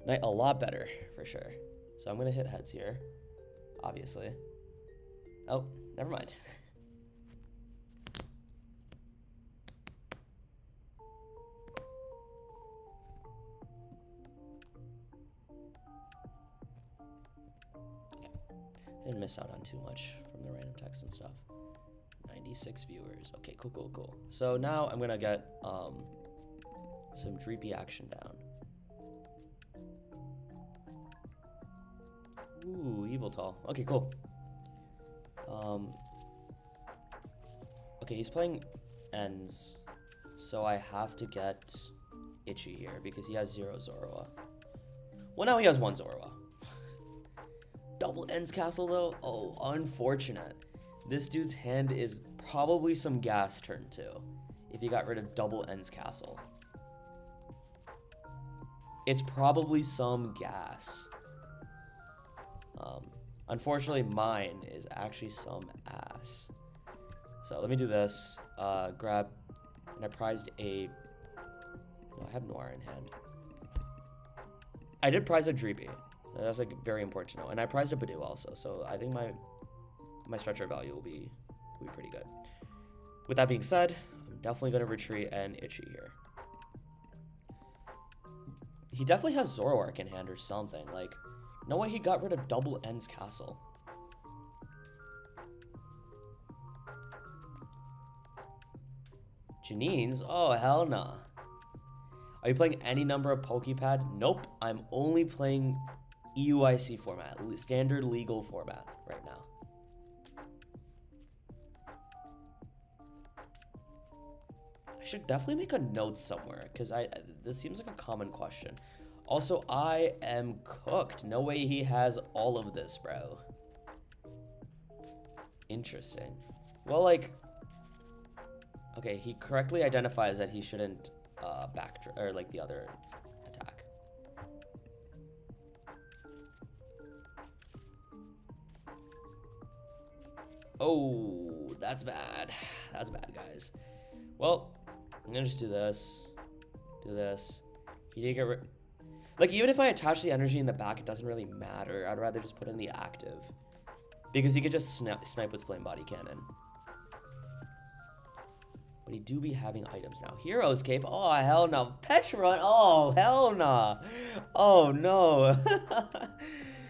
Speaker 1: night a lot better for sure. So I'm gonna hit heads here, obviously. Oh, never mind. didn't miss out on too much from the random text and stuff. 96 viewers. Okay, cool. So now I'm gonna get some dreepy action down. Ooh, evil tall. Okay, cool. Okay, he's playing ends, so I have to get Itchy here because he has 0 Zorua. Well, now he has 1 Zorua. Double ends castle though? Oh, unfortunate. This dude's hand is probably some gas turn 2 if he got rid of double ends castle. It's probably some gas. Unfortunately, mine is actually some ass. So let me do this. Grab, and I prized a. No, I have Noir in hand. I did prize a Dreepy. That's like very important to know. And I prized a Badoo also. So I think my stretcher value will be pretty good. With that being said, I'm definitely gonna retreat and Itchy here. He definitely has Zoroark in hand or something. Like, no way he got rid of double ends castle. Janine's? Oh, hell nah. Are you playing any number of Pokepad? Nope. I'm only playing EUIC format. Standard legal format right now. I should definitely make a note somewhere because this seems like a common question. Also, I am cooked. No way he has all of this, bro. Interesting. Well, like, okay, he correctly identifies that he shouldn't or like the other attack. Oh, that's bad. That's bad, guys. Well, I'm gonna just do this. Do this. He did get rid. Like, even if I attach the energy in the back, it doesn't really matter. I'd rather just put in the active. Because he could just snipe with Flame Body Cannon. But he do be having items now. Hero's Cape. Oh, hell no. Petron. Oh, hell nah. Oh, no.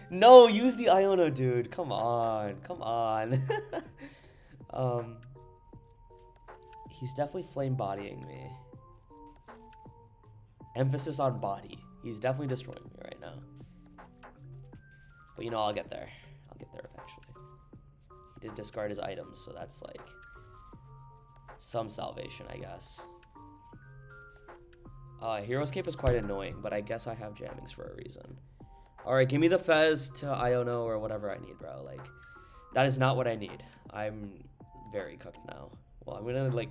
Speaker 1: No, use the Iono, dude. Come on. Come on. He's definitely Flame Bodying me. Emphasis on body. He's definitely destroying me right now. But you know, I'll get there. I'll get there eventually. He did discard his items, so that's like some salvation, I guess. Hero's Cape is quite annoying, but I guess I have jammings for a reason. Alright, give me the Fez to Iono or whatever I need, bro. Like, that is not what I need. I'm very cooked now. Well, I'm gonna, like...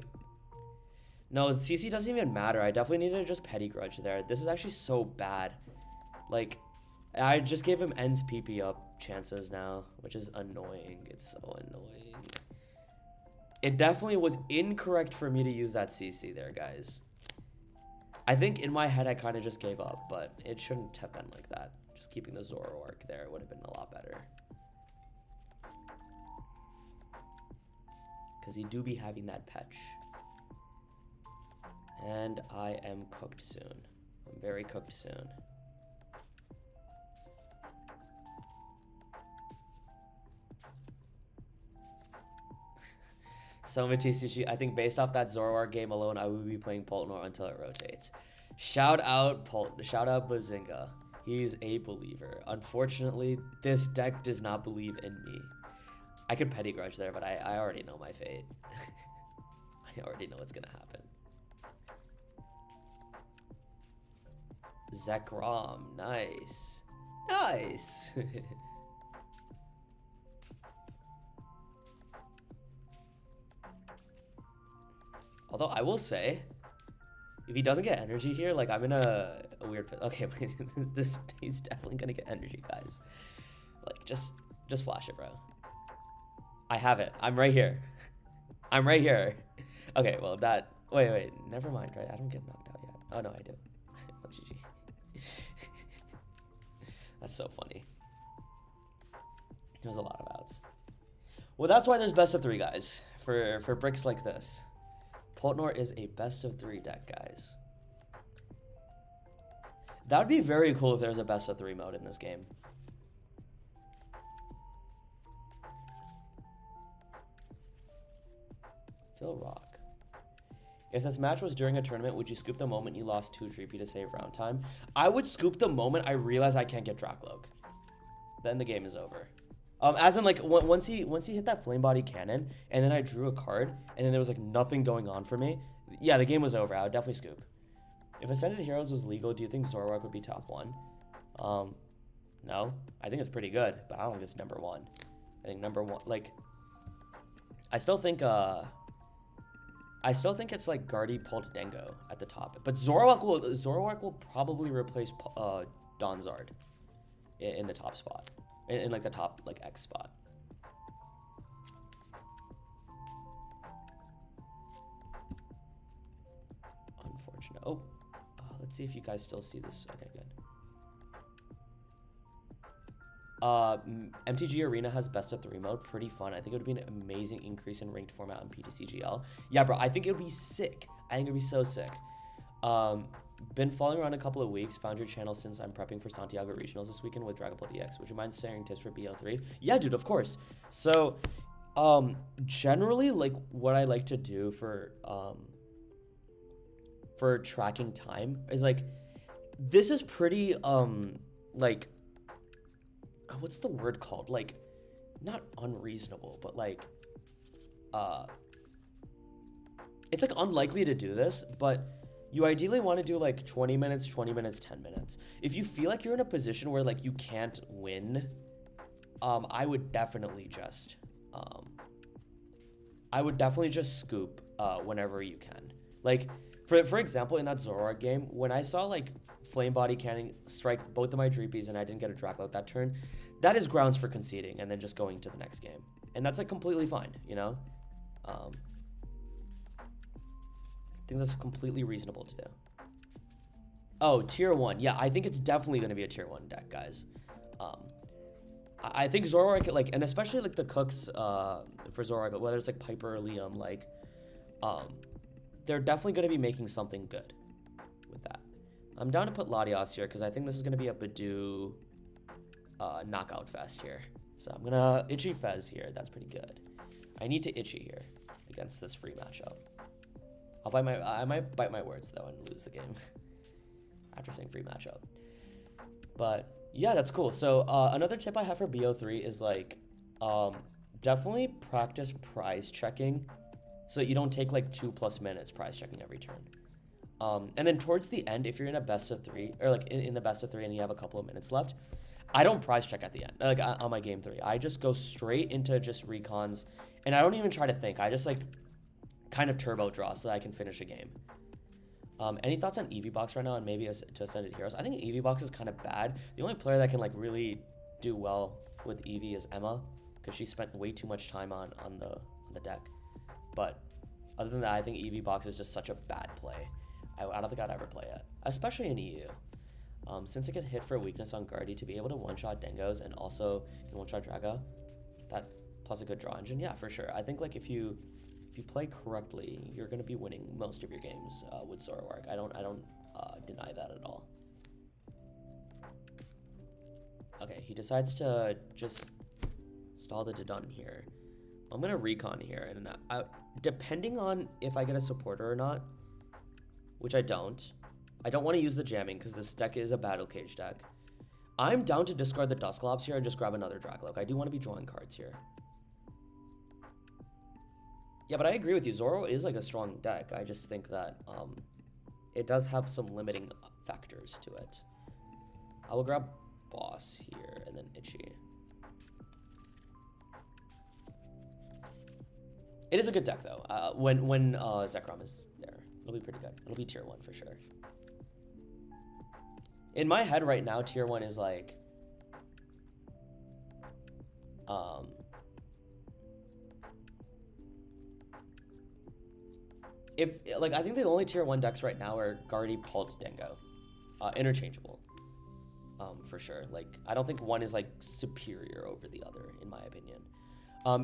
Speaker 1: No, CC doesn't even matter. I definitely need to just Petty Grudge there. This is actually so bad. Like, I just gave him Ends PP up chances now, which is annoying. It's so annoying. It definitely was incorrect for me to use that CC there, guys. I think in my head I kind of just gave up, but it shouldn't have been like that. Just keeping the Zoroark there would have been a lot better. Because he do be having that Petch. And I am cooked soon. I'm very cooked soon. Soma TCG, I think based off that Zoroark game alone, I would be playing Poltnor until it rotates. Shout out Bazinga. He's a believer. Unfortunately, this deck does not believe in me. I could Petty Grudge there, but I already know my fate. I already know what's gonna happen. Zekrom, nice. Nice. Although I will say, if he doesn't get energy here, like I'm in a weird. Okay, he's definitely gonna get energy, guys. Like just flash it, bro. I have it. I'm right here. I'm right here. Okay, well that. Wait. Never mind. Right? I don't get knocked out yet. Oh no, I do. Oh, GG. That's so funny. There's a lot of outs. Well, that's why there's best of 3, guys. For bricks like this. Poltnor is a best of 3 deck, guys. That would be very cool if there's a best of 3 mode in this game. Phil Rock. If this match was during a tournament, would you scoop the moment you lost 2 Dreepy to save round time? I would scoop the moment I realize I can't get Dracloak. Then the game is over. As in, like, once he hit that Flame Body Cannon, and then I drew a card, and then there was, like, nothing going on for me, yeah, the game was over. I would definitely scoop. If Ascended Heroes was legal, do you think Zoroark would be top 1? No. I think it's pretty good, but I don't think it's number 1. I think number 1, like, I still think it's like Dragapult Dengo at the top, but Zoroark will probably replace Donzard in the top spot, in like the top like X spot. Unfortunate. Oh, let's see if you guys still see this. Okay, good. MTG Arena has best of 3 mode, pretty fun. I think it would be an amazing increase in ranked format on PTCGL. Yeah, bro, I think it would be sick. I think it would be so sick. Been following around a couple of weeks, found your channel since I'm prepping for Santiago Regionals this weekend with Dragapult EX. Would you mind sharing tips for BO3? Yeah, dude, of course. So, generally, like, what I like to do for tracking time is, like, this is pretty, like, what's the word called? Like, not unreasonable, but like, it's like unlikely to do this, but you ideally want to do like 20 minutes, 20 minutes, 10 minutes. If you feel like you're in a position where like you can't win, I would definitely just scoop whenever you can. Like, for example, in that Zoroark game, when I saw like Flame Body Cannon strike both of my Dreepies and I didn't get a Dracloak that turn, that is grounds for conceding and then just going to the next game. And that's like completely fine, you know? I think that's completely reasonable to do. Oh, tier 1. Yeah, I think it's definitely going to be a tier 1 deck, guys. I think Zoroark, like, and especially like the cooks for Zoroark, whether it's like Piper or Liam, like, they're definitely going to be making something good with that. I'm down to put Latios here because I think this is going to be a Badoo knockout fest here. So I'm going to Itchy Fez here. That's pretty good. I need to Itchy here against this free matchup. I might bite my words though and lose the game after saying free matchup. But yeah, that's cool. So another tip I have for BO3 is like definitely practice prize checking so you don't take like 2+ minutes prize checking every turn. And then towards the end, if you're in a best of 3 or like in the best of 3 and you have a couple of minutes left, I don't prize check at the end, like on my game 3. I just go straight into just recons and I don't even try to think. I just like kind of turbo draw so that I can finish a game. Any thoughts on EV Box right now and maybe to Ascended Heroes? I think EV Box is kind of bad. The only player that can like really do well with EV is Emma because she spent way too much time on the deck. But other than that, I think EV Box is just such a bad play. I don't think I'd ever play it, especially in EU. Since it can hit for a weakness on Guardy, to be able to one-shot Dengos and also can one-shot Draga, that plus a good draw engine, yeah, for sure. I think like if you play correctly, you're gonna be winning most of your games with Zoroark. I don't deny that at all. Okay, he decides to just stall the Didon here. I'm gonna recon here, and depending on if I get a supporter or not, which I don't want to use the jamming because this deck is a battle cage deck. I'm down to discard the Dusclops here and just grab another Dracloak. I do want to be drawing cards here. Yeah, but I agree with you. Zoro is like a strong deck. I just think that it does have some limiting factors to it. I will grab Boss here and then Itchy. It is a good deck though. When Zekrom is there, it'll be pretty good. It'll be tier 1 for sure. In my head right now, tier 1 is like I think the only tier 1 decks right now are Dragapult, Dengo. Interchangeable. For sure. Like, I don't think one is like superior over the other, in my opinion.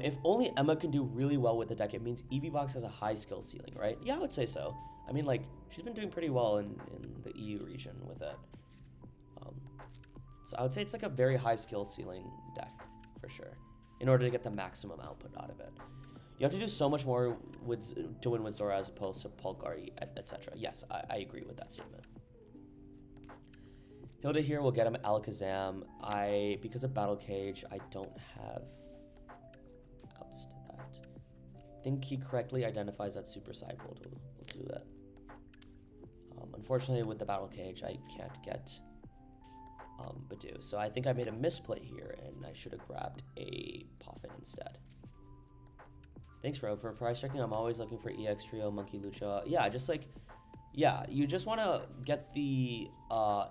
Speaker 1: If only Emma can do really well with the deck, it means EV Box has a high skill ceiling, right? Yeah, I would say so. I mean, like, she's been doing pretty well in the EU region with it. So I would say it's like a very high skill ceiling deck, for sure, in order to get the maximum output out of it. You have to do so much more to win with Zora as opposed to Polgari, etc. Yes, I agree with that statement. Hilda here will get him Alakazam. Because of Battle Cage, I don't have outs to that. I think he correctly identifies that Super Cycled. We'll do that. Unfortunately, with the Battle Cage, I can't get Badoo. So I think I made a misplay here, and I should have grabbed a Poffin instead. Thanks, Rogue. For price checking, I'm always looking for EX Trio, Monkey Lucha. Yeah, just like, yeah, you just want to get the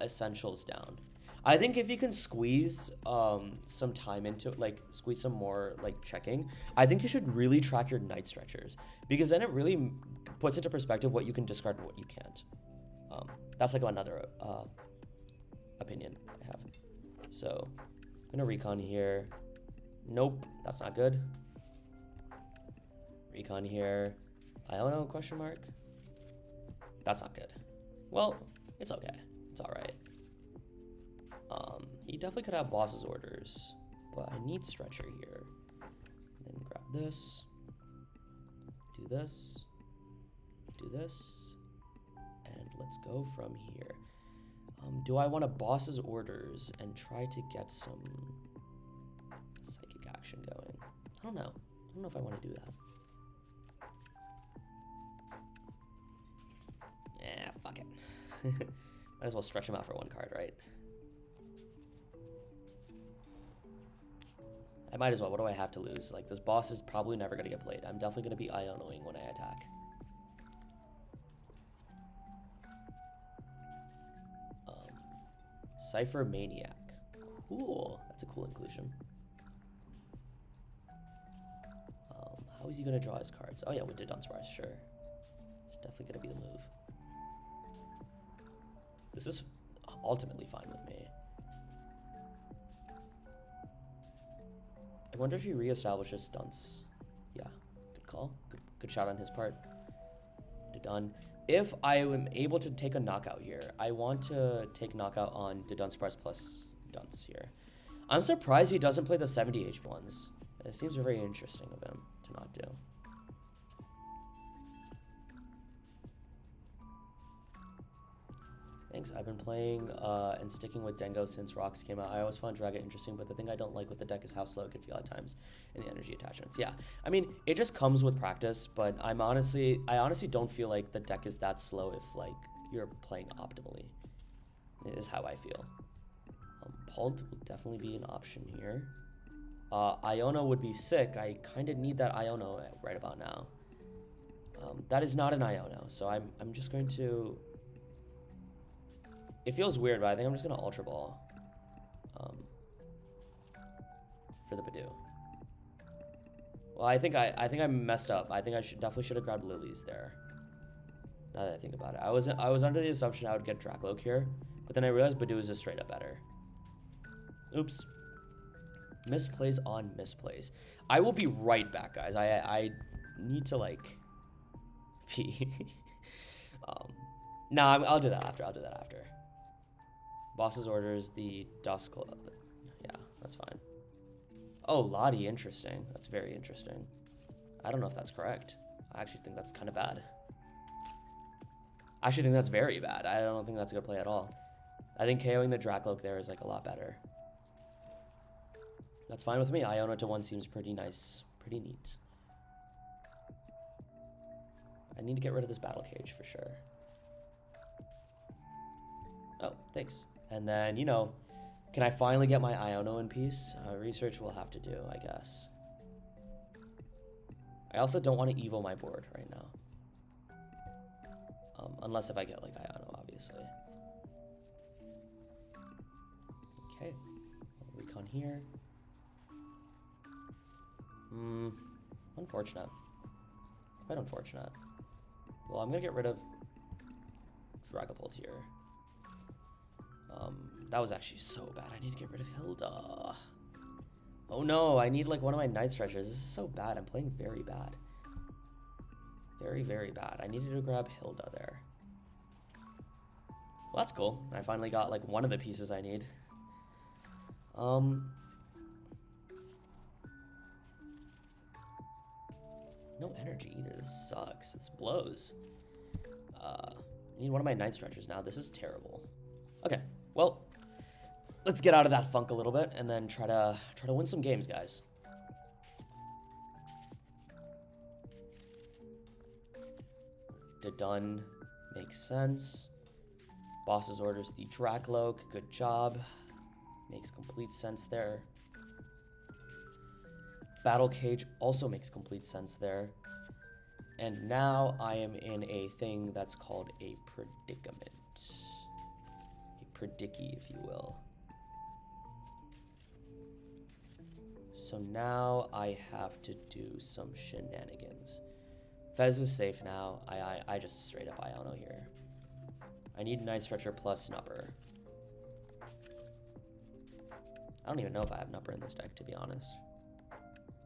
Speaker 1: essentials down. I think if you can squeeze some time into it, like squeeze some more like checking, I think you should really track your night stretchers, because then it really puts into perspective what you can discard and what you can't. That's like another opinion I have. So I'm gonna recon here. Nope, that's not good. Recon here. Iono question mark. That's not good. Well, it's okay. It's all right. He definitely could have boss's orders, but I need stretcher here. And then grab this. Do this. Do this. And let's go from here. Do I want a boss's orders and try to get some psychic action going? I don't know. I don't know if I want to do that. Yeah, fuck it. Might as well stretch him out for one card, right? I might as well. What do I have to lose? Like, this boss is probably never going to get played. I'm definitely going to be Ionoing when I attack. Cypher Maniac. Cool. That's a cool inclusion. How is he going to draw his cards? Oh, yeah, with Dunsparce, sure. It's definitely going to be the move. This is ultimately fine with me. I wonder if he reestablishes Dunce. Yeah, good call. Good shot on his part. Done. If I am able to take a knockout here, I want to take knockout on the Dunsparce plus Dunce here. I'm surprised he doesn't play the 70H ones. It seems very interesting of him to not do. Thanks. I've been playing and sticking with Dengo since Rocks came out. I always found Draga interesting, but the thing I don't like with the deck is how slow it can feel at times and the energy attachments. Yeah, I mean, it just comes with practice, but I honestly don't feel like the deck is that slow if like you're playing optimally. It is how I feel. Pult will definitely be an option here. Iono would be sick. I kind of need that Iono right about now. That is not an Iono, so I'm just going to... It feels weird, but I think I'm just gonna Ultra Ball for the Badoo. Well, I think I messed up. I think I definitely should have grabbed Lilies there. Now that I think about it, I was under the assumption I would get Dracloak here, but then I realized Badoo is just straight up better. Oops. Misplays on misplays. I will be right back, guys. I need to like pee. No, I'll do that after. I'll do that after. Boss's orders, the Dusk. Yeah, that's fine. Oh, Lottie, interesting. That's very interesting. I don't know if that's correct. I actually think that's kind of bad. I actually think that's very bad. I don't think that's a good play at all. I think KOing the Dracloak there is like a lot better. That's fine with me. Iono to 1 seems pretty nice. Pretty neat. I need to get rid of this Battle Cage for sure. Oh, thanks. And then, you know, can I finally get my Iono in peace? Research will have to do, I guess. I also don't want to Evo my board right now. Unless if I get, like, Iono, obviously. Okay. Recon here. Unfortunate. Quite unfortunate. Well, I'm going to get rid of Dragapult here. That was actually so bad. I need to get rid of Hilda. Oh no, I need like one of my Night Stretchers. This is so bad. I'm playing very bad. Very, very bad. I needed to grab Hilda there. Well, that's cool. I finally got like one of the pieces I need. No energy either. This sucks. This blows. I need one of my night stretchers now. This is terrible. Okay, well, let's get out of that funk a little bit and then try to win some games, guys. Done makes sense. Boss's orders the Dragapult. Good job. Makes complete sense there. Battle Cage also makes complete sense there. And now I am in a thing that's called a predicament. A predicky, if you will. So now I have to do some shenanigans. Fez is safe now. I just straight up Iono here. I need Night Stretcher plus Nupper. I don't even know if I have Nupper in this deck, to be honest.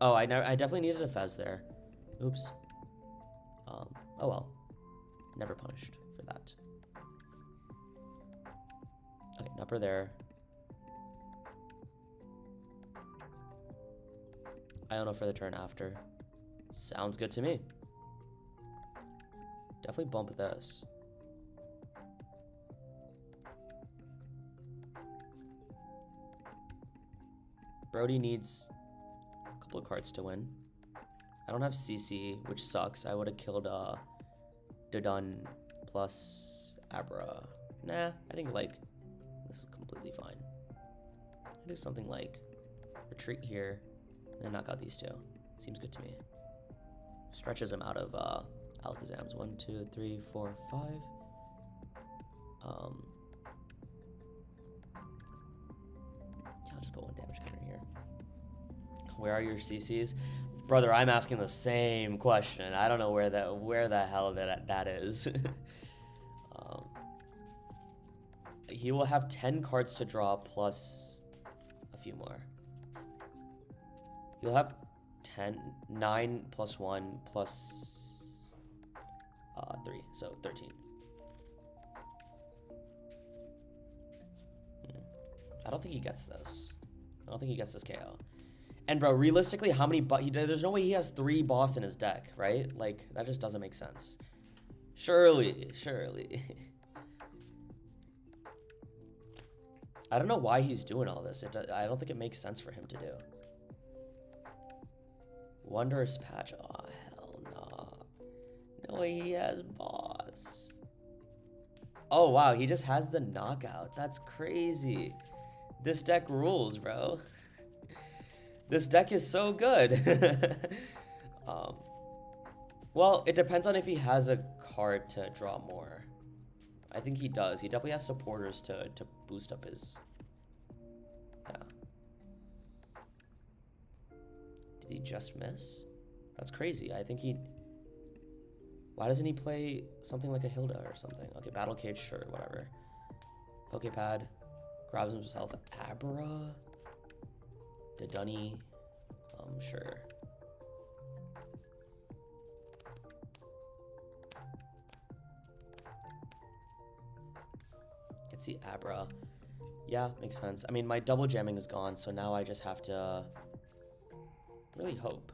Speaker 1: Oh, I definitely needed a Fez there. Oops. Oh well. Never punished for that. Okay, Nupper there. Iono for the turn after. Sounds good to me. Definitely bump this. Brody needs a couple of cards to win. I don't have CC, which sucks. I would have killed Dodun plus Abra. Nah, I think like this is completely fine. I do something like retreat here and then knock out these two. Seems good to me. Stretches him out of Alakazam's 1, 2, 3, 4, 5. Yeah, I'll just put one damage counter here. Where are your CCs? Brother, I'm asking the same question. I don't know where the hell that is. He will have 10 cards to draw plus a few more. He'll have 9 plus 1 plus 3, so 13. I don't think he gets this. I don't think he gets this KO. And bro, realistically, how many there's no way he has 3 boss in his deck, right? Like, that just doesn't make sense. Surely. I don't know why he's doing all this. I don't think it makes sense for him to do. Wondrous Patch. Oh, hell nah. No way he has boss. Oh, wow. He just has the knockout. That's crazy. This deck rules, bro. This deck is so good. Well, it depends on if he has a card to draw more. I think he does. He definitely has supporters to boost up his... Yeah. Did he just miss? That's crazy. I think he... Why doesn't he play something like a Hilda or something? Okay, Battle Cage, sure, whatever. Pokepad. Grabs himself Abra. Dedunny. Sure. Can see Abra. Yeah, makes sense. I mean, my double jamming is gone, so now I just have to really hope.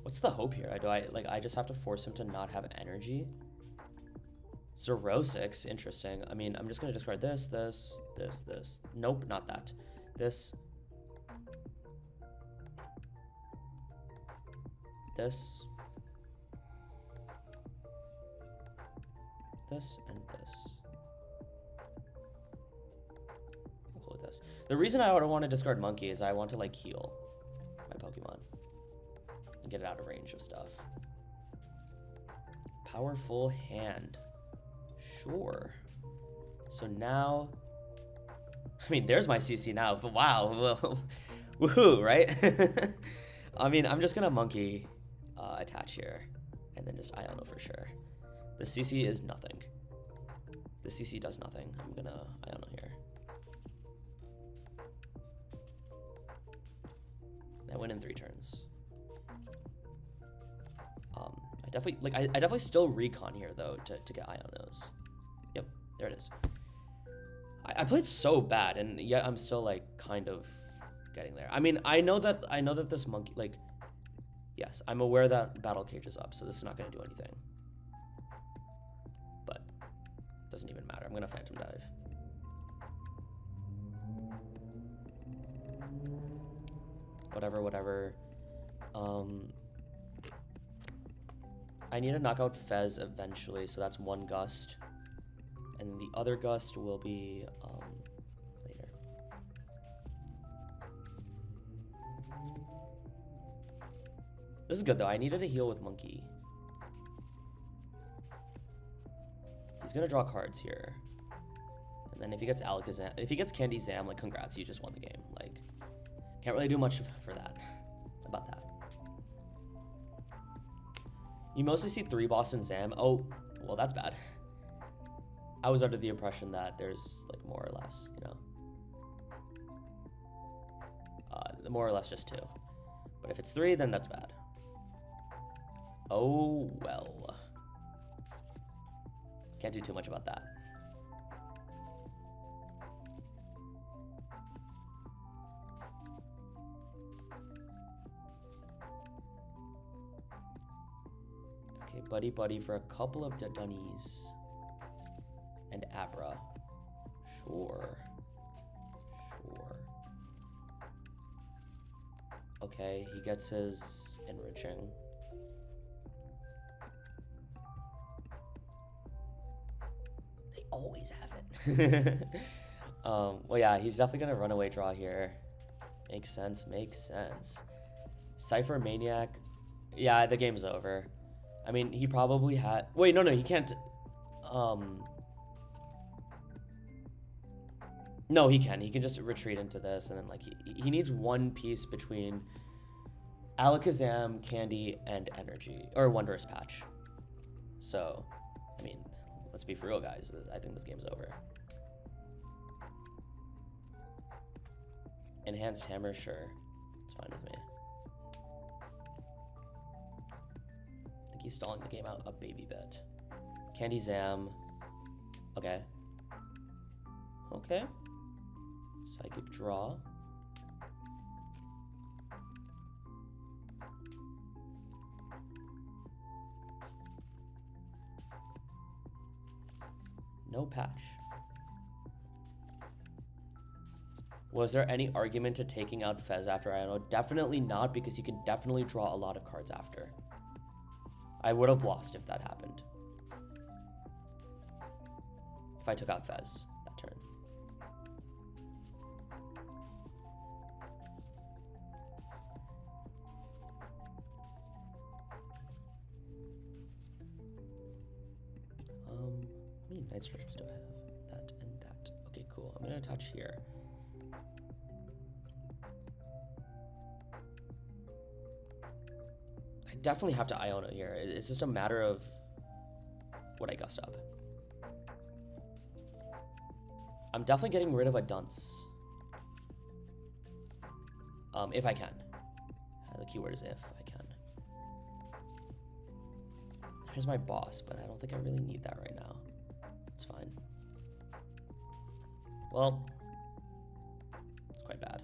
Speaker 1: What's the hope here? I just have to force him to not have energy? Zerosix, interesting. I mean, I'm just gonna discard this. Nope, not that. This. This. This and this. I'm cool with this. The reason I would want to discard Monkey is I want to like heal my Pokemon and get it out of range of stuff. Powerful hand. Sure. So now, I mean, there's my CC now. But wow, woohoo, right? I mean, I'm just gonna Monkey attach here, and then just Iono for sure. The CC is nothing. The CC does nothing. I'm gonna Iono here. And I win in 3 turns. I definitely still recon here though to get Ionos. Yep, there it is. I played so bad, and yet I'm still like kind of getting there. I mean, I know that this monkey, like, yes, I'm aware that Battle Cage is up, so this is not going to do anything. But it doesn't even matter. I'm going to Phantom Dive. Whatever. I need to knock out Fez eventually, so that's one gust. And then the other gust will be later. This is good though. I needed a heal with Monkey. He's gonna draw cards here. And then if he gets Alakazam, if he gets Candy Zam, like congrats, you just won the game. Like, can't really do much for that. About that. You mostly see 3 Boston Zam. Oh, well, that's bad. I was under the impression that there's like more or less, you know. More or less just 2. But if it's 3, then that's bad. Oh, well. Can't do too much about that. Okay, buddy for a couple of Dunnies. And Abra. Sure. Okay, he gets his enriching. They always have it. Well, yeah, he's definitely gonna run away draw here. Makes sense. Cypher Maniac. Yeah, the game's over. I mean, he probably had... Wait, no, he can't... No, he can. He can just retreat into this, and then, like, he needs one piece between Alakazam, Candy, and Energy. Or Wondrous Patch. So, I mean, let's be for real, guys. I think this game's over. Enhanced Hammer, sure. It's fine with me. I think he's stalling the game out a baby bit. Candy Zam. Okay. Psychic Draw. No patch. Was there any argument to taking out Fez after INO? Definitely not, because you can definitely draw a lot of cards after. I would have lost if that happened. If I took out Fez that turn. How many Night Structures do I have? That and that. Okay, cool. I'm gonna touch here. I definitely have to Iona here. It's just a matter of what I gust up. I'm definitely getting rid of a dunce. If I can. The keyword is if I can. Here's my boss, but I don't think I really need that right now. It's fine. Well, it's quite bad.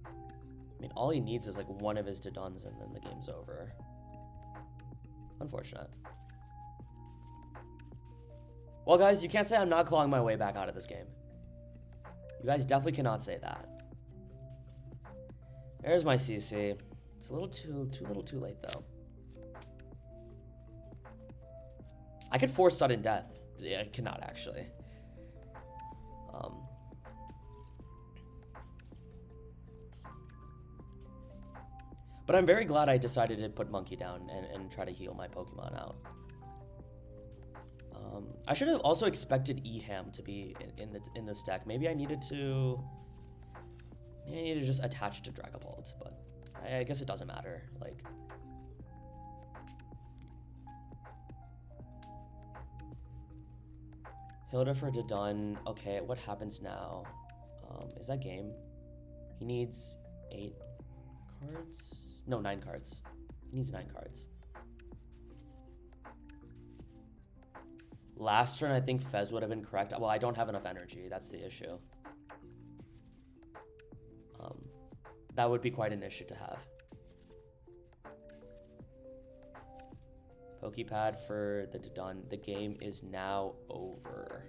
Speaker 1: I mean, all he needs is like one of his Doduns and then the game's over. Unfortunate. Well, guys, you can't say I'm not clawing my way back out of this game. You guys definitely cannot say that. There's my CC. It's a little too late, though. I could force sudden death. Yeah, I cannot, actually. But I'm very glad I decided to put Monkey down and try to heal my Pokemon out. I should have also expected Eham to be in this deck. Maybe I needed to just attach to Dragapult, but I guess it doesn't matter. Like, Hilda for Dodon. Okay, what happens now? Is that game? He needs 8 cards? No, 9 cards. He needs 9 cards. Last turn, I think Fez would have been correct. Well, I don't have enough energy. That's the issue. That would be quite an issue to have. Pokepad for the Dodon. The game is now over.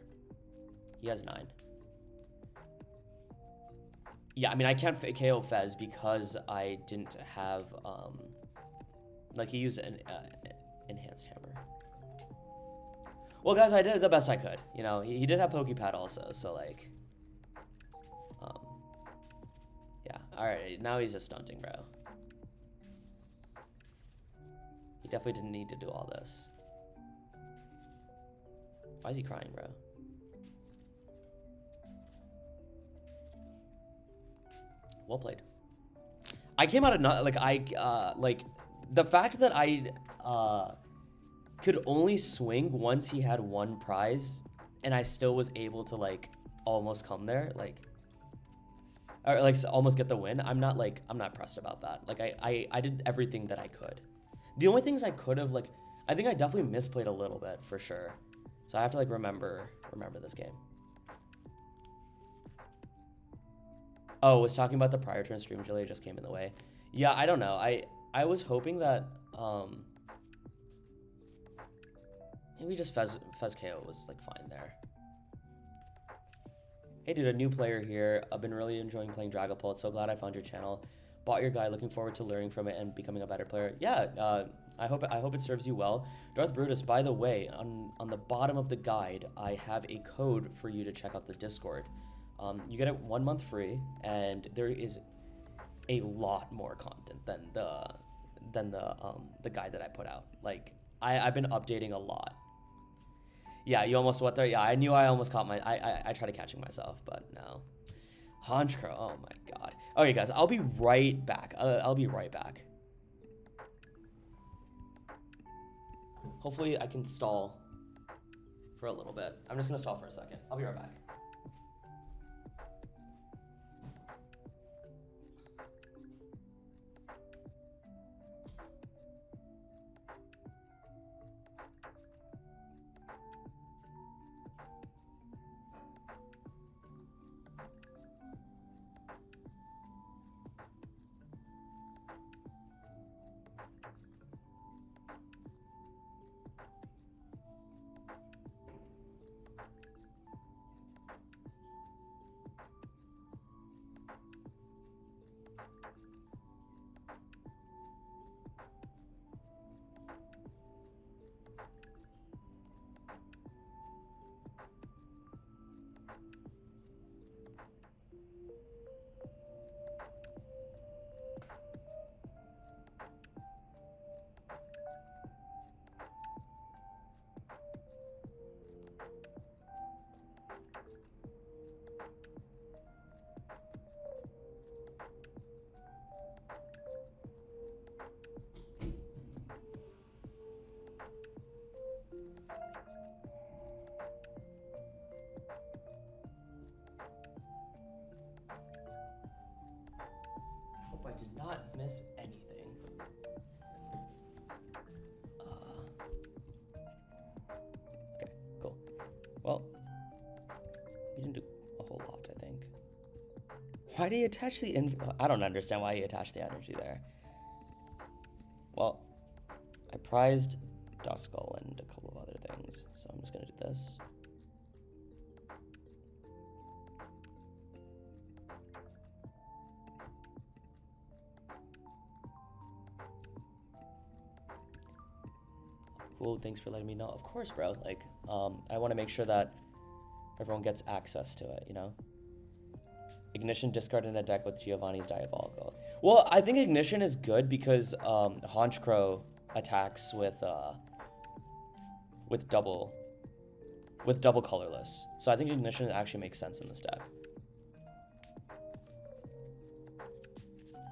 Speaker 1: He has 9. Yeah, I mean, I can't KO Fez because I didn't have, like, he used an enhanced hammer. Well, guys, I did the best I could. You know, he did have Pokepad also, so, like, yeah. All right, now he's just stunting, bro. He definitely didn't need to do all this. Why is he crying, bro? Well played. I came out of not like like the fact that I could only swing once he had 1 prize, and I still was able to like almost come there, like, or like almost get the win. I'm not pressed about that. Like I did everything that I could. The only things I could have, like, I think I definitely misplayed a little bit for sure. So I have to like remember this game. Oh, was talking about the prior turn stream delay just came in the way. Yeah, I don't know. I was hoping that maybe just Fez KO was like fine there. Hey dude, a new player here. I've been really enjoying playing Dragapult. So glad I found your channel. Bought your guide. Looking forward to learning from it and becoming a better player. Yeah, I hope it serves you well. Darth Brutus, by the way, on the bottom of the guide, I have a code for you to check out the Discord. You get it 1 month free, and there is a lot more content than the guide that I put out. Like I've been updating a lot. Yeah, you almost what there? Yeah, I knew I almost caught my. I tried catching myself, but no. Honchkrow, oh my god. Okay, guys, I'll be right back. I'll be right back. Hopefully, I can stall for a little bit. I'm just gonna stall for a second. I'll be right back. I did not miss anything. Okay, cool. Well, we didn't do a whole lot, I think. Why do you attach the I don't understand why you attach the energy there. Well, I prized Duskull and a couple of other things, so I'm just gonna do this. Cool, thanks for letting me know. Of course, bro. Like, I want to make sure that everyone gets access to it, you know? Ignition discard in a deck with Giovanni's Diabolical. Well, I think Ignition is good because Honchkrow attacks with double colorless. So I think Ignition actually makes sense in this deck.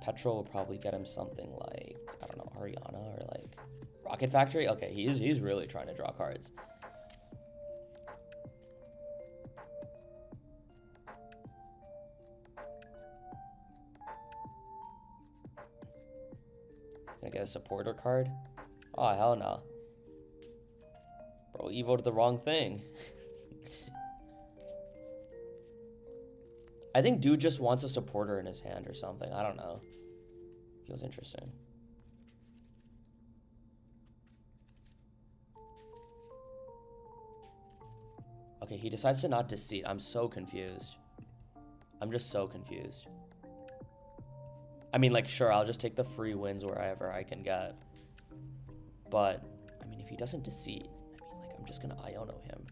Speaker 1: Petrol will probably get him something like, I don't know, Ariana or like Rocket Factory? Okay, he's really trying to draw cards. Can I get a supporter card? Oh, hell no. Bro, evoed the wrong thing. I think dude just wants a supporter in his hand or something. I don't know. Feels interesting. Okay, he decides to not deceit. I'm so confused. I'm just so confused. I mean, like, sure, I'll just take the free wins wherever I can get. But, I mean, if he doesn't deceit, I mean, like, I'm just gonna Iono him.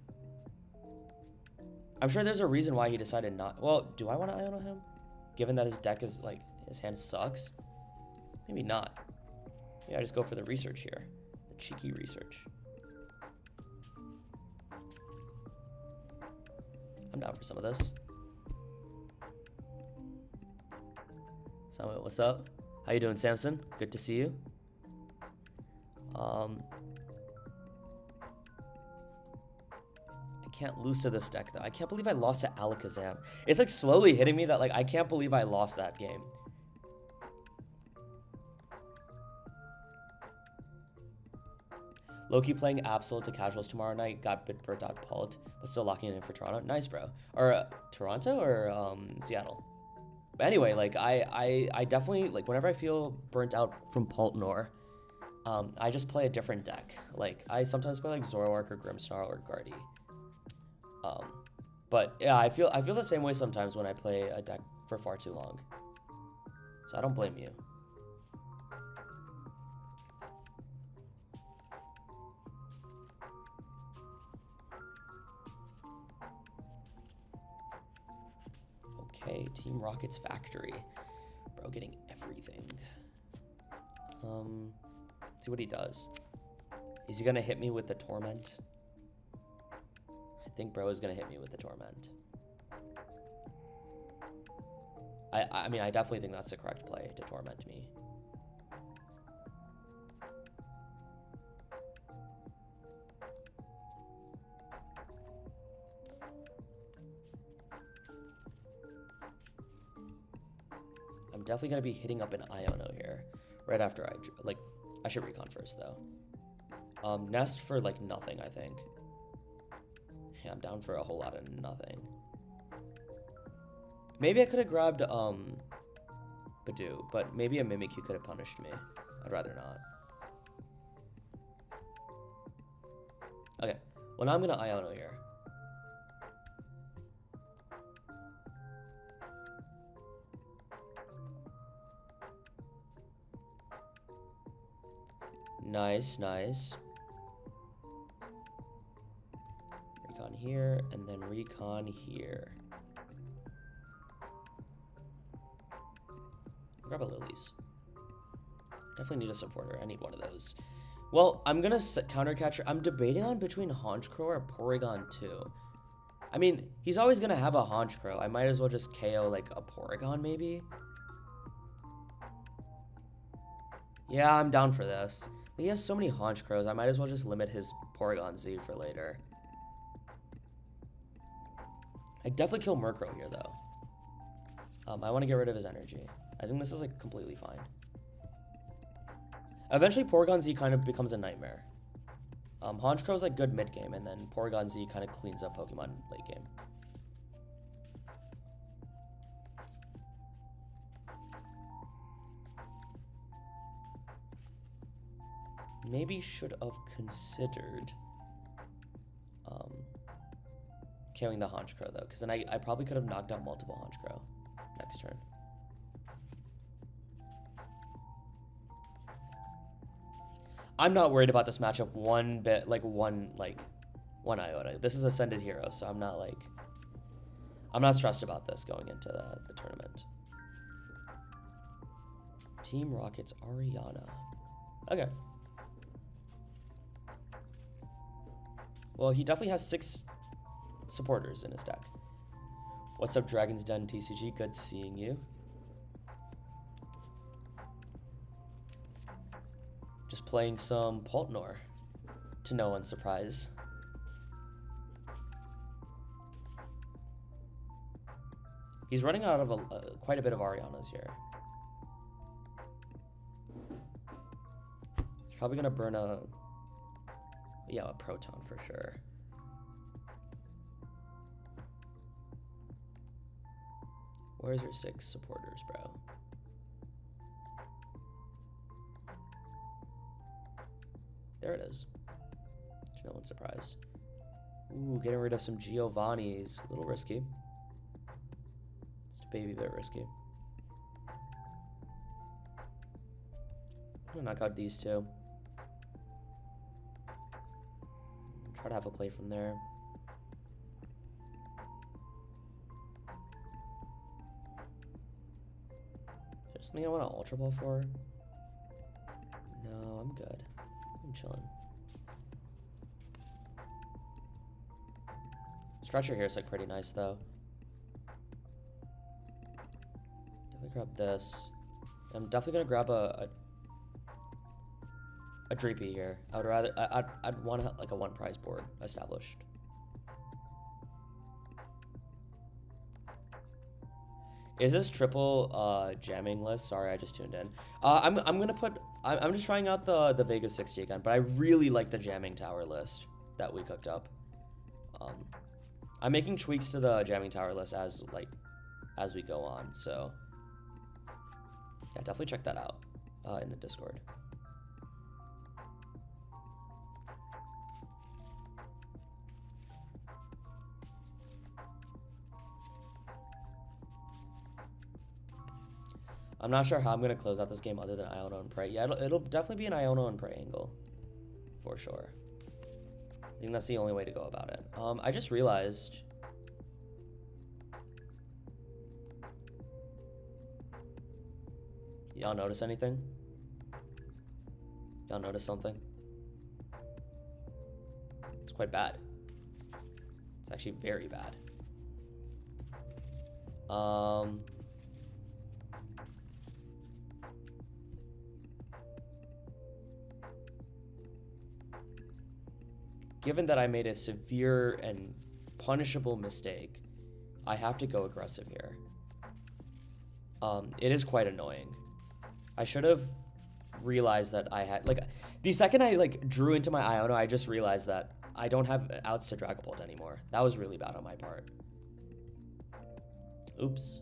Speaker 1: I'm sure there's a reason why he decided not... Well, do I want to Iono him? Given that his deck is, like, his hand sucks? Maybe not. Maybe I just go for the research here. The cheeky research. I'm down for some of this. So, what's up? How you doing, Samson? Good to see you. I can't lose to this deck, though. I can't believe I lost to Alakazam. It's, like, slowly hitting me that, like, I can't believe I lost that game. Loki playing Absol to casuals tomorrow night. Got bit for Dragapult, but still locking it in for Toronto. Nice, bro. Or Toronto or Seattle. But anyway, like I definitely, like, whenever I feel burnt out from Pultnor, I just play a different deck. Like I sometimes play like Zoroark or Grimmsnarl or Guardy. But yeah, I feel the same way sometimes when I play a deck for far too long. So I don't blame you. Okay, Team Rocket's Factory. Bro getting everything. Let's see what he does. Is he gonna hit me with the Torment? I think bro is gonna hit me with the Torment. I mean, I definitely think that's the correct play, to Torment me. I'm definitely going to be hitting up an Iono here right after I should recon first though. Nest for like nothing, I think. Yeah, I'm down for a whole lot of nothing. Maybe I could have grabbed Badoo, but maybe a Mimikyu could have punished me. I'd rather not. Okay, well now I'm going to Iono here. Nice, nice. Recon here, and then recon here. Grab a Lilies. Definitely need a supporter. I need one of those. Well, I'm gonna counter catcher. I'm debating on between Honchkrow or Porygon 2. I mean, he's always gonna have a Honchkrow. I might as well just KO like a Porygon maybe. Yeah, I'm down for this. He has so many Honchkrows, I might as well just limit his Porygon Z for later. I definitely kill Murkrow here, though. I want to get rid of his energy. I think this is, like, completely fine. Eventually, Porygon Z kind of becomes a nightmare. Honchkrow's, like, good mid-game, and then Porygon Z kind of cleans up Pokemon late-game. Maybe should have considered killing the Honchkrow though, because then I probably could have knocked out multiple Honchkrow next turn. I'm not worried about this matchup one bit, one iota. This is Ascended Hero, so I'm not stressed about this going into the tournament. Team Rocket's Ariana. Okay. Well, he definitely has 6 supporters in his deck. What's up, Dragon's Den TCG? Good seeing you. Just playing some Pultnor, to no one's surprise. He's running out of quite a bit of Arianas here. He's probably gonna burn a Proton for sure. Where's your 6 supporters, bro? There it is. To no one's surprise. Ooh, getting rid of some Giovanni's. A little risky. Just a baby bit risky. I'm gonna knock out these 2. Try to have a play from there. Is there something I want to Ultra Ball for? No, I'm good. I'm chilling. Stretcher here is like pretty nice though. Definitely grab this. I'm definitely gonna grab a Dreepy here. I would rather I'd want like a 1 prize board established. Is this triple jamming list? Sorry, I just tuned in. I'm gonna put I'm just trying out the Vegas 60 again, but I really like the jamming tower list that we cooked up. I'm making tweaks to the jamming tower list as we go on, so yeah, definitely check that out in the Discord. I'm not sure how I'm going to close out this game other than Iono and Prey. Yeah, it'll definitely be an Iono and Prey angle. For sure. I think that's the only way to go about it. I just realized... Y'all notice anything? Y'all notice something? It's quite bad. It's actually very bad. Given that I made a severe and punishable mistake, I have to go aggressive here. It is quite annoying. I should have realized that I had, like, the second I, like, drew into my Iono, I just realized that I don't have outs to Dragapult anymore. That was really bad on my part. Oops.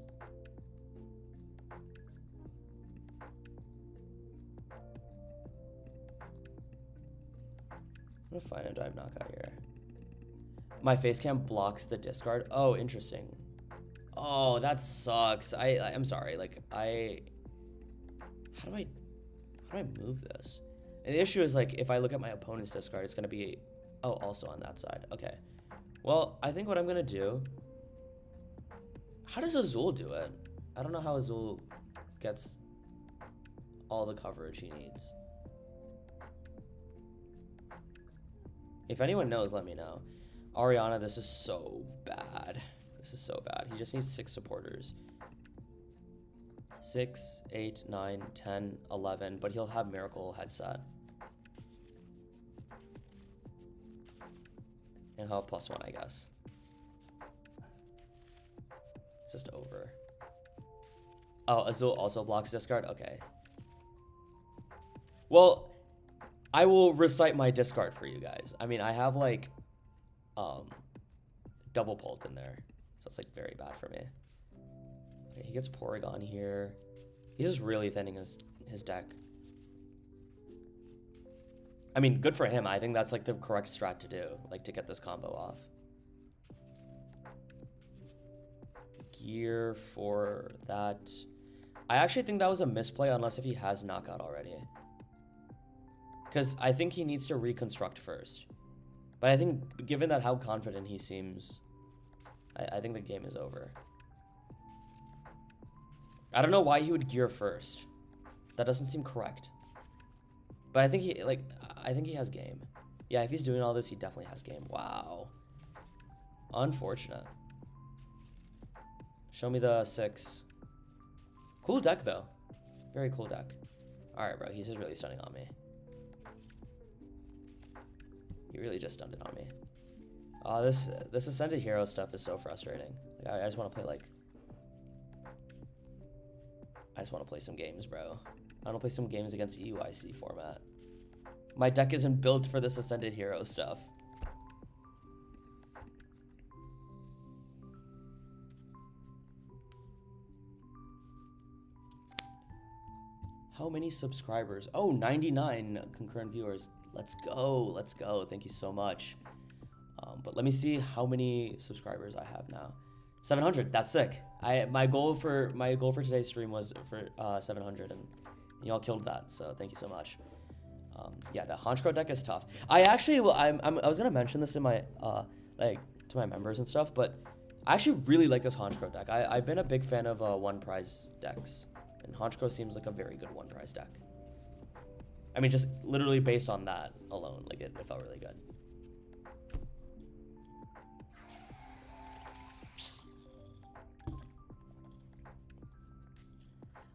Speaker 1: I'm gonna find a dive knockout here. My face cam blocks the discard. Oh, interesting. Oh, that sucks. I'm sorry. Like how do I move this? And the issue is, like, if I look at my opponent's discard, it's gonna be also on that side. Okay. Well, I think what I'm gonna do. How does Azul do it? I don't know how Azul gets all the coverage he needs. If anyone knows, let me know. Ariana, this is so bad. This is so bad. He just needs 6 supporters. 6, 8, 9, 10, 11, but he'll have Miracle Headset. And he'll have +1, I guess. It's just over. Oh, Azul also blocks discard? Okay. Well, I will recite my discard for you guys. I mean, I have, like, double Pult in there. So it's, like, very bad for me. Okay, he gets Porygon here. He's just really thinning his deck. I mean, good for him. I think that's, like, the correct strat to do, like, to get this combo off. Gear for that. I actually think that was a misplay, unless if he has knockout already. Because I think he needs to reconstruct first. But I think, given that how confident he seems, I think the game is over. I don't know why he would gear first. That doesn't seem correct. But I think he has game. Yeah, if he's doing all this, he definitely has game. Wow. Unfortunate. Show me the 6. Cool deck, though. Very cool deck. Alright, bro. He's just really stunning on me. He really just stunned it on me. Oh, this Ascended Hero stuff is so frustrating. Like, I just want to play, like... I just want to play some games, bro. I want to play some games against EUIC format. My deck isn't built for this Ascended Hero stuff. How many subscribers? Oh, 99 concurrent viewers. Let's go. Let's go. Thank you so much. But let me see how many subscribers I have now. 700. That's sick. My goal for today's stream was for 700, and y'all killed that. So thank you so much. Yeah, the Honchkrow deck is tough. I actually, I was gonna mention this in my like to my members and stuff, but I actually really like this Honchkrow deck. I've been a big fan of one prize decks, and Honchkrow seems like a very good one prize deck. I mean, just literally based on that alone, like it felt really good.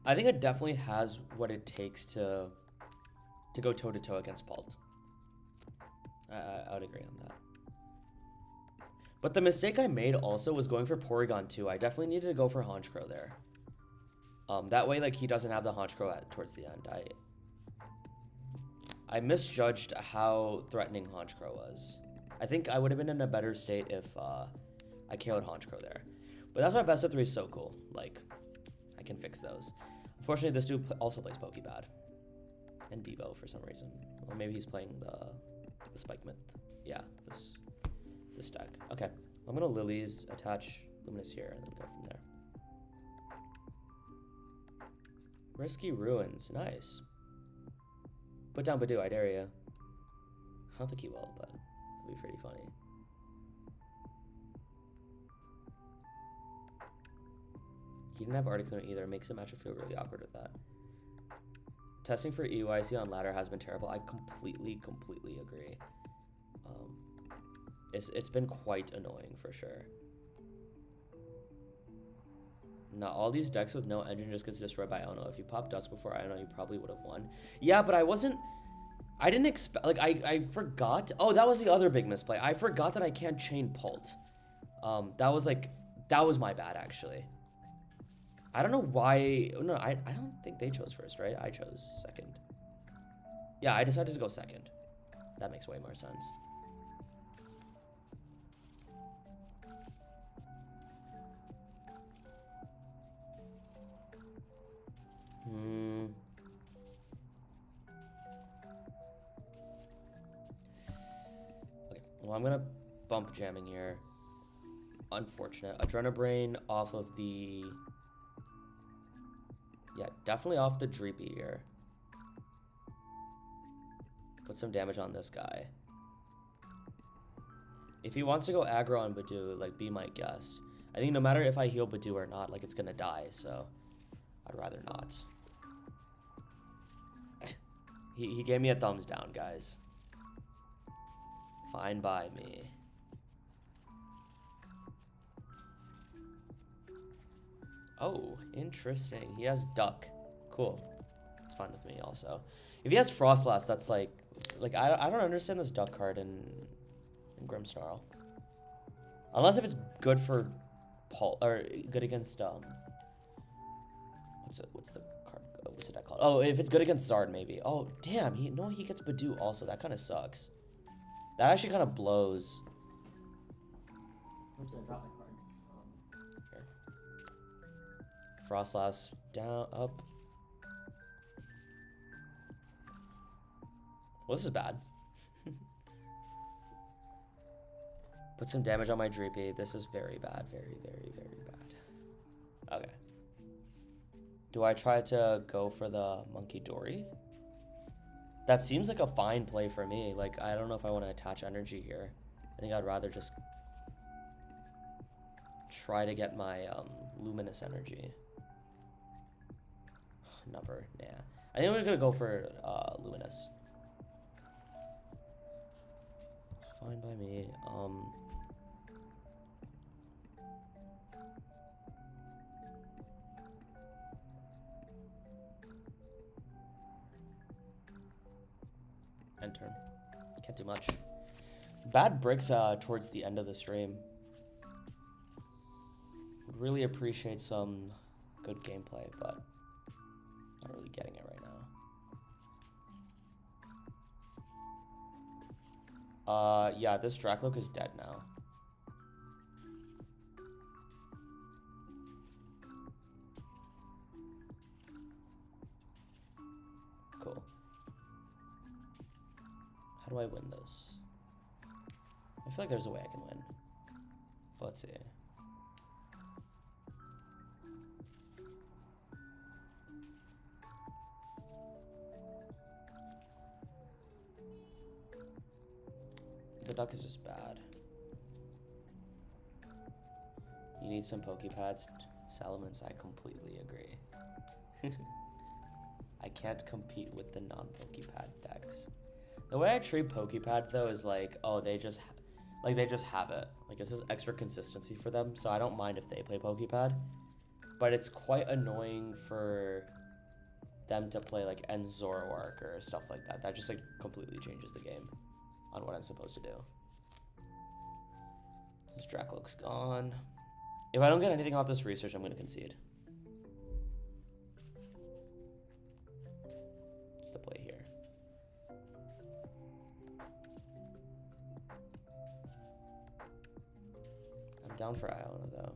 Speaker 1: I think it definitely has what it takes to go toe-to-toe against Pult. I would agree on that. But the mistake I made also was going for Porygon 2. I definitely needed to go for Honchkrow there. That way, like, he doesn't have the Honchkrow towards the end. I misjudged how threatening Honchkrow was. I think I would have been in a better state if I KO'd Honchkrow there. But that's why best of 3 is so cool. Like, I can fix those. Unfortunately, this dude also plays Pokebad. And Devo for some reason. Or maybe he's playing the Spike Myth. Yeah, this deck. Okay, I'm gonna Lilies, attach Luminous here, and then go from there. Risky Ruins, nice. Put down Badoo, I dare you. I don't think he will, but it'll be pretty funny. He didn't have Articuno either. Makes the matchup feel really awkward with that. Testing for EUIC on ladder has been terrible. I completely agree. It's been quite annoying for sure. Now all these decks with no engine just gets destroyed by Iono. If you popped Dusk before Iono, you probably would have won. Yeah, but I didn't expect, like, I forgot. Oh, that was the other big misplay. I forgot that I can't chain Pult. That was my bad, actually. I don't know why. No, I don't think they chose first, right? I chose second. Yeah, I decided to go second. That makes way more sense. Okay, well, I'm gonna bump jamming here. Unfortunate. Adrenabrain off of the... Yeah, definitely off the Dreepy here. Put some damage on this guy. If he wants to go aggro on Badoo, like, be my guest. I think no matter if I heal Badoo or not, like, it's gonna die, so I'd rather not. He gave me a thumbs down, guys. Fine by me. Oh, interesting. He has Duck. Cool. It's fine with me also. If he has Frostlass, that's like I don't understand this Duck card in Grimmsnarl. Unless if it's good for or good against what's the card? What's the deck called? Oh, if it's good against Zard, maybe. Oh, damn. He gets Badoo also. That kind of sucks. That actually kind of blows.
Speaker 2: Oops, I dropped my cards.
Speaker 1: Here. Frostlass down, up. Well, this is bad. Put some damage on my Dreepy. This is very bad. Very bad. Okay. Do I try to go for the Monkey Dory? That seems like a fine play for me. Like, I don't know if I want to attach energy here. I think I'd rather just try to get my luminous energy. Number, nah. I think we're gonna go for luminous. Fine by me. End turn. Can't do much. Bad bricks towards the end of the stream. Would really appreciate some good gameplay, but not really getting it right now. Yeah, this Dracloak is dead now. do I win this? I feel like there's a way I can win. But let's see. The duck is just bad. You need some Pokepads. Salamence, I completely agree. I can't compete with the non-Pokepad decks. The way I treat Pokepad though is like, oh, they just have it. Like this is extra consistency for them, so I don't mind if they play Pokepad. But it's quite annoying for them to play like Zoroark or stuff like that. That just like completely changes the game on what I'm supposed to do. This Dracloak's gone. If I don't get anything off this research, I'm going to concede. What's the play here? I'm down for Iona though.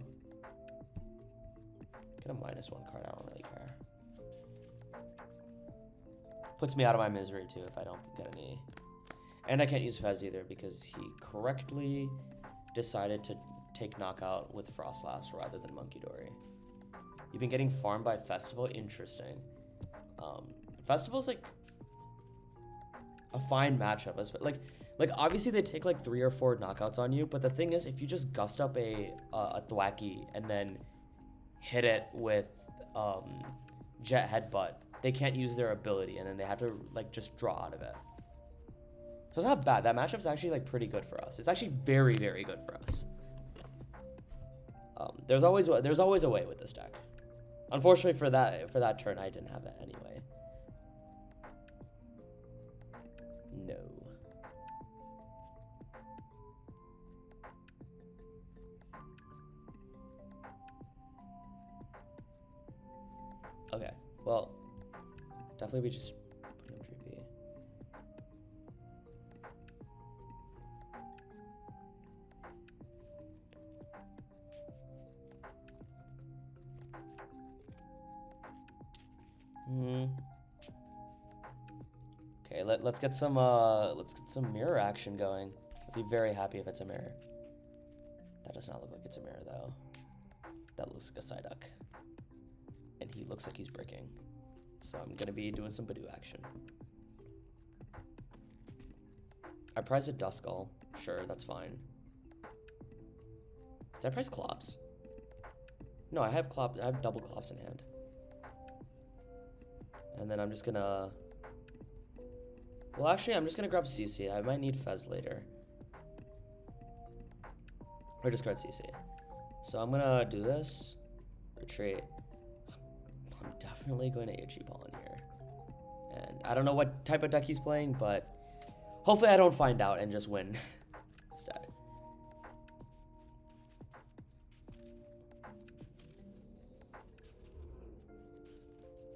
Speaker 1: Get a -1 card, I don't really care. Puts me out of my misery too if I don't get any. And I can't use Fez either because he correctly decided to take knockout with Frostlass rather than Monkey Dory. You've been getting farmed by Festival? Interesting. Festival's like a fine matchup. Like obviously they take like 3 or 4 knockouts on you, but the thing is if you just gust up a Thwackey and then hit it with Jet Headbutt, they can't use their ability and then they have to like just draw out of it. So it's not bad. That matchup's actually like pretty good for us. It's actually very, very good for us. There's always a way with this deck. Unfortunately for that turn, I didn't have it anyway. No. Okay. Well, definitely we just put him 3P. Okay, let's get some mirror action going. I'd be very happy if it's a mirror. That does not look like it's a mirror though. That looks like a Psyduck. And he looks like he's breaking. So I'm gonna be doing some Badoo action. I priced a Duskull. Sure, that's fine. Did I price Clops? No, I have double Clops in hand. And then I'm just gonna... Well, actually, I'm just gonna grab CC. I might need Fez later. Or discard CC. So I'm gonna do this. Retreat. I'm definitely going to Itchy Ball in here. And I don't know what type of deck he's playing, but hopefully I don't find out and just win instead.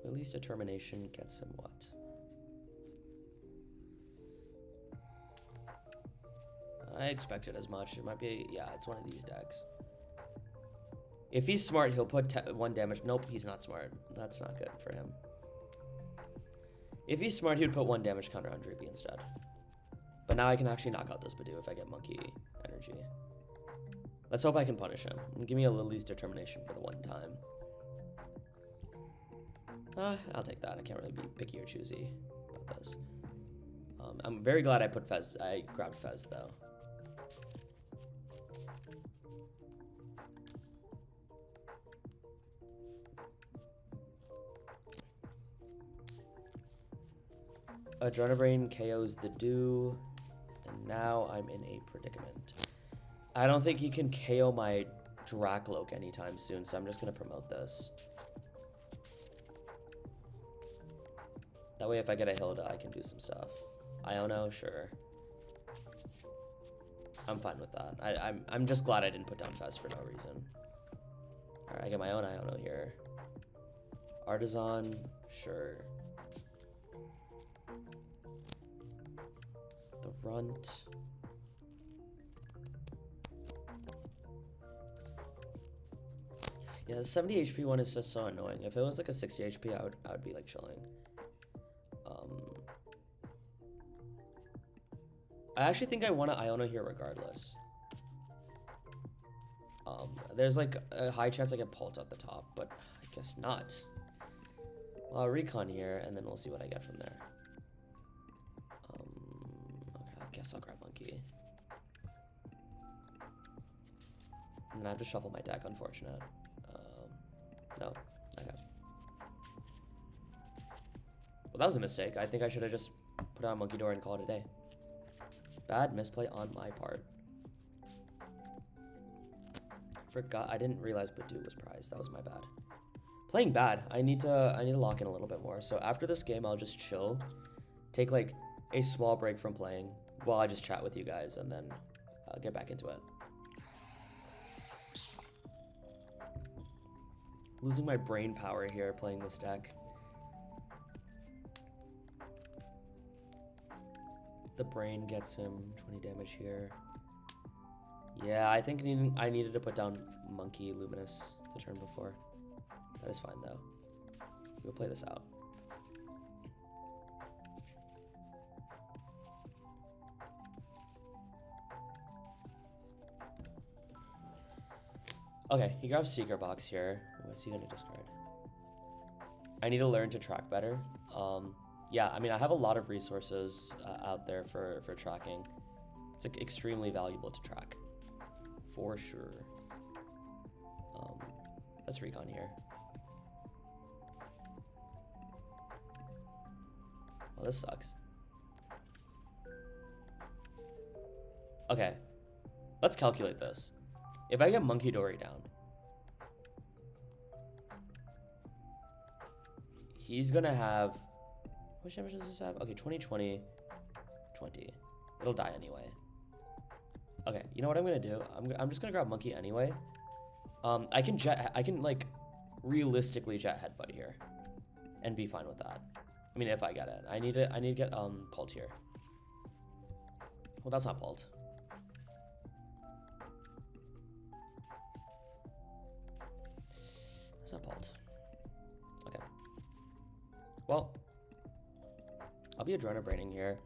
Speaker 1: Release Determination gets him what? I expected as much. It might be, yeah, it's one of these decks. If he's smart, he'll put 1 damage. Nope, he's not smart. That's not good for him. If he's smart, he would put 1 damage counter on Dreepy instead. But now I can actually knock out this Badoo if I get Monkey Energy. Let's hope I can punish him. And give me a Lily's Determination for the 1 time. I'll take that. I can't really be picky or choosy about this. I'm very glad I put Fez. I grabbed Fez though. Adrenabrain KOs the Dew, and now I'm in a predicament. I don't think he can KO my Dracloak anytime soon, so I'm just gonna promote this. That way if I get a Hilda, I can do some stuff. Iono, sure. I'm fine with that. I'm just glad I didn't put down Fez for no reason. Alright, I get my own Iono here. Artisan, sure. The Runt. Yeah, the 70 HP one is just so annoying. If it was like a 60 HP, I would be like chilling. I actually think I want to Iona here regardless. There's like a high chance I get Pult at the top, but I guess not. Well, I'll Recon here, and then we'll see what I get from there. Okay, I guess I'll grab Monkey. And then I have to shuffle my deck, unfortunate. No, okay. Well, that was a mistake. I think I should have just put on Monkey Door and called it a day. Bad misplay on my part. Forgot, I didn't realize Badoo was prized. That was my bad. Playing bad. I need to lock in a little bit more. So after this game, I'll just chill, take like a small break from playing while I just chat with you guys, and then get back into it. Losing my brain power here playing this deck. The brain gets him 20 damage here. Yeah, I think I needed to put down Monkey Luminous the turn before. That is fine though. We'll play this out. Okay, he grabs Secret Box here. What's he gonna discard? I need to learn to track better. Yeah, I mean, I have a lot of resources out there for tracking. It's like extremely valuable to track, for sure. Let's Recon here. Well, this sucks. Okay, let's calculate this. If I get Monkey Dory down, he's gonna have, how much damage does this have? Okay, 20, 20, 20. It'll die anyway. Okay, you know what I'm gonna do? I'm just gonna grab Monkey anyway. I can like realistically jet Headbutt here and be fine with that. I mean, if I get it. I need to get Pult here. Well, that's not Pult. That's not Pult. Okay. Well, I'll be Adrena Braining here.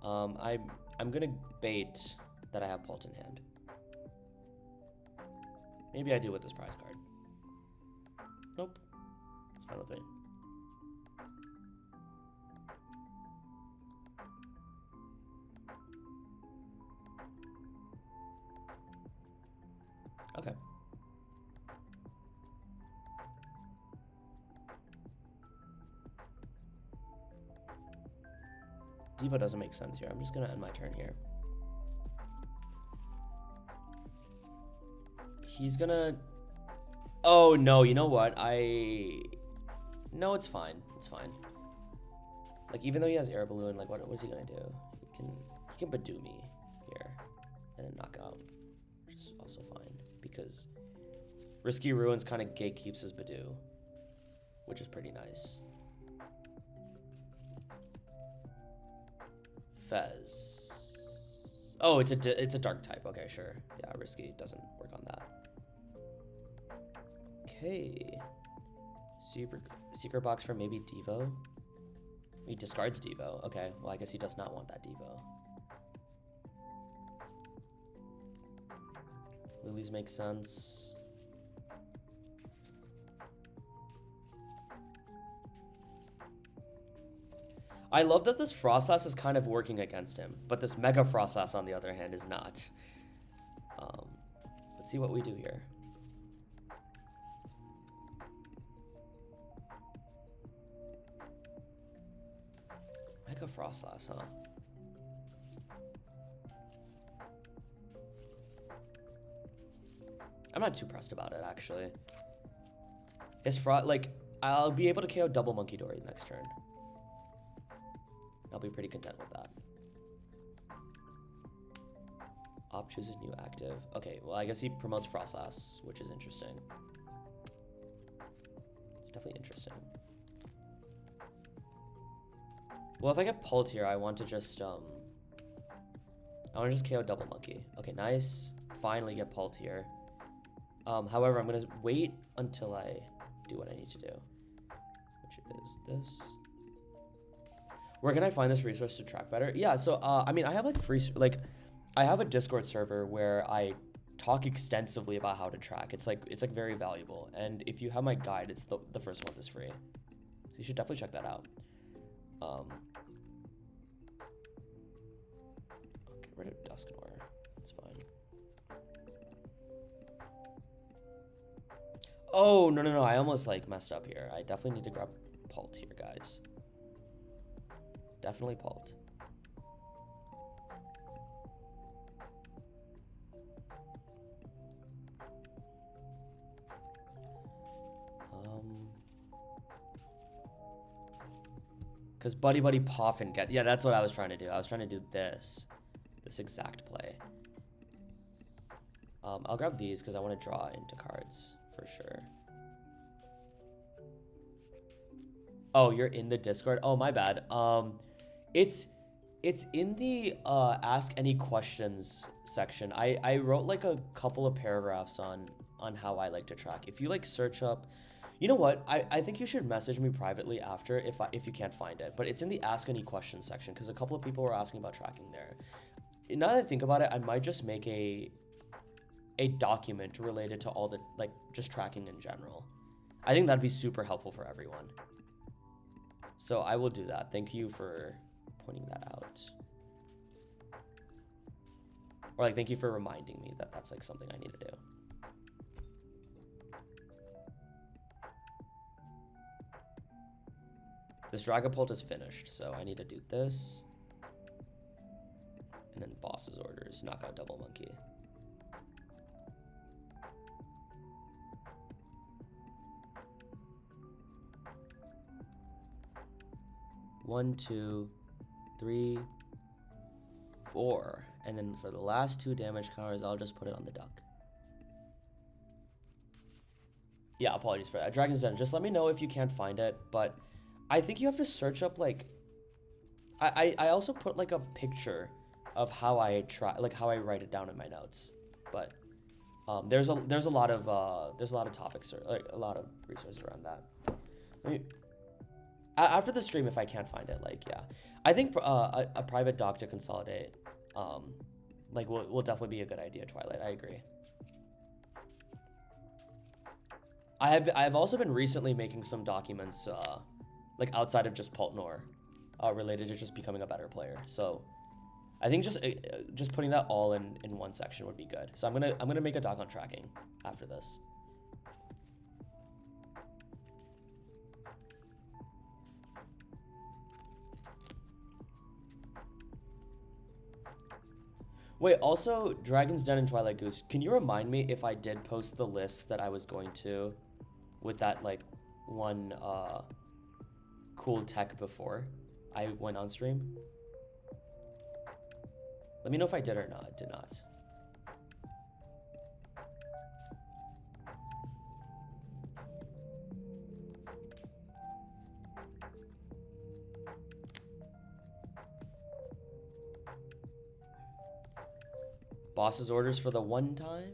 Speaker 1: I'm gonna bait that I have Pult in hand. Maybe I do with this prize card. Nope. It's fine with me. Okay. Devo doesn't make sense here. I'm just gonna end my turn here. He's gonna... Oh, no, you know what? No, it's fine. It's fine. Like, even though he has Air Balloon, like, what is he gonna do? He can Badoo me here and then knock out, which is also fine, because Risky Ruins kind of gatekeeps his Badoo, which is pretty nice. Fez. Oh, it's a dark type. Okay, sure. Yeah, Risky doesn't work on that. Okay. Secret Box for maybe Devo. He discards Devo. Okay, well, I guess he does not want that Devo. Lilies make sense. I love that this Frostlass is kind of working against him, but this Mega Frostlass, on the other hand, is not. Let's see what we do here. Mega Frostlass, huh? I'm not too pressed about it, actually. His I'll be able to KO double Monkey Dory next turn. I'll be pretty content with that. Op chooses new active. Okay, well, I guess he promotes Frostlass, which is interesting. It's definitely interesting. Well, if I get Pult here, I want to just KO double Monkey. Okay, nice. Finally get Pult here. However, I'm gonna wait until I do what I need to do, which is this. Where can I find this resource to track better? Yeah, so I mean, I have like I have a Discord server where I talk extensively about how to track. It's like very valuable. And if you have my guide, it's the first month is free. So you should definitely check that out. Get rid of Dusknoir. It's fine. Oh, no. I almost like messed up here. I definitely need to grab Pult here, guys. Definitely Pult. Because Buddy Poffin get... Yeah, that's what I was trying to do. I was trying to do this exact play. I'll grab these because I want to draw into cards for sure. Oh, you're in the Discord? Oh, my bad. It's in the ask any questions section. I wrote like a couple of paragraphs on how I like to track. If you like search up, you know what? I think you should message me privately after if you can't find it. But it's in the ask any questions section because a couple of people were asking about tracking there. Now that I think about it, I might just make a document related to all the like just tracking in general. I think that'd be super helpful for everyone. So I will do that. Thank you for pointing that out. Or like, thank you for reminding me that that's like something I need to do. This Dragapult is finished, so I need to do this. And then boss's orders, knock out double monkey. One, two, three, four. And then for the last 2 damage counters, I'll just put it on the duck. Yeah, apologies for that. Dragon's Den, just let me know if you can't find it, but I think you have to search up like I also put like a picture of how I try, like how I write it down in my notes. But there's a lot of topics or like a lot of resources around that. I mean, after the stream, if I can't find it, like yeah, I think a private doc to consolidate, like will definitely be a good idea. Twilight, I agree. I've also been recently making some documents, like outside of just Pultnor, related to just becoming a better player. So I think just putting that all in one section would be good. So I'm gonna make a doc on tracking after this. Wait, also Dragon's Den and Twilight Goose, can you remind me if I did post the list that I was going to with that like one cool tech before I went on stream? Let me know if I did or not. Did not. Boss's orders for the one time?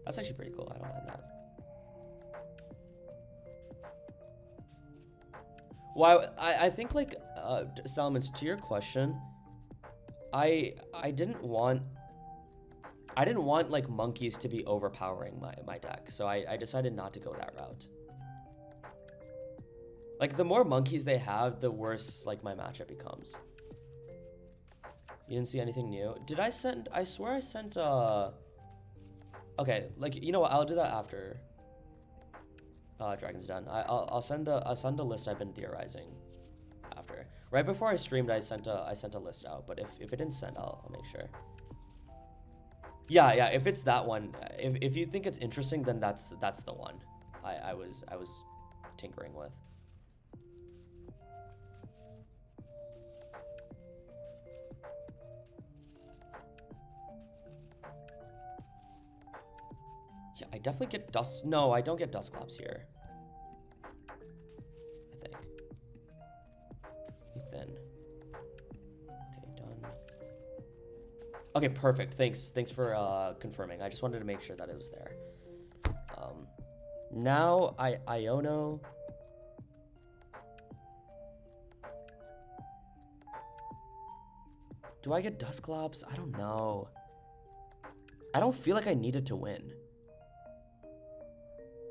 Speaker 1: That's actually pretty cool. I don't mind that. Well, I think like Salmons, to your question, I didn't want like monkeys to be overpowering my deck, so I decided not to go that route. Like the more monkeys they have, the worse like my matchup becomes. You didn't see anything new? Did I send? I swear I sent. Okay, like you know what? I'll do that after. Dragon's Den. I'll send a list I've been theorizing after. Right before I streamed, I sent a list out. But if it didn't send, I'll make sure. Yeah. If it's that one, if you think it's interesting, then that's the one. I was tinkering with. Yeah, I definitely get dust. No, I don't get Dustclops here. I think. Ethan. Okay, done. Okay, perfect. Thanks for confirming. I just wanted to make sure that it was there. Now Iono. Do I get Dusclops? I don't know. I don't feel like I needed to win.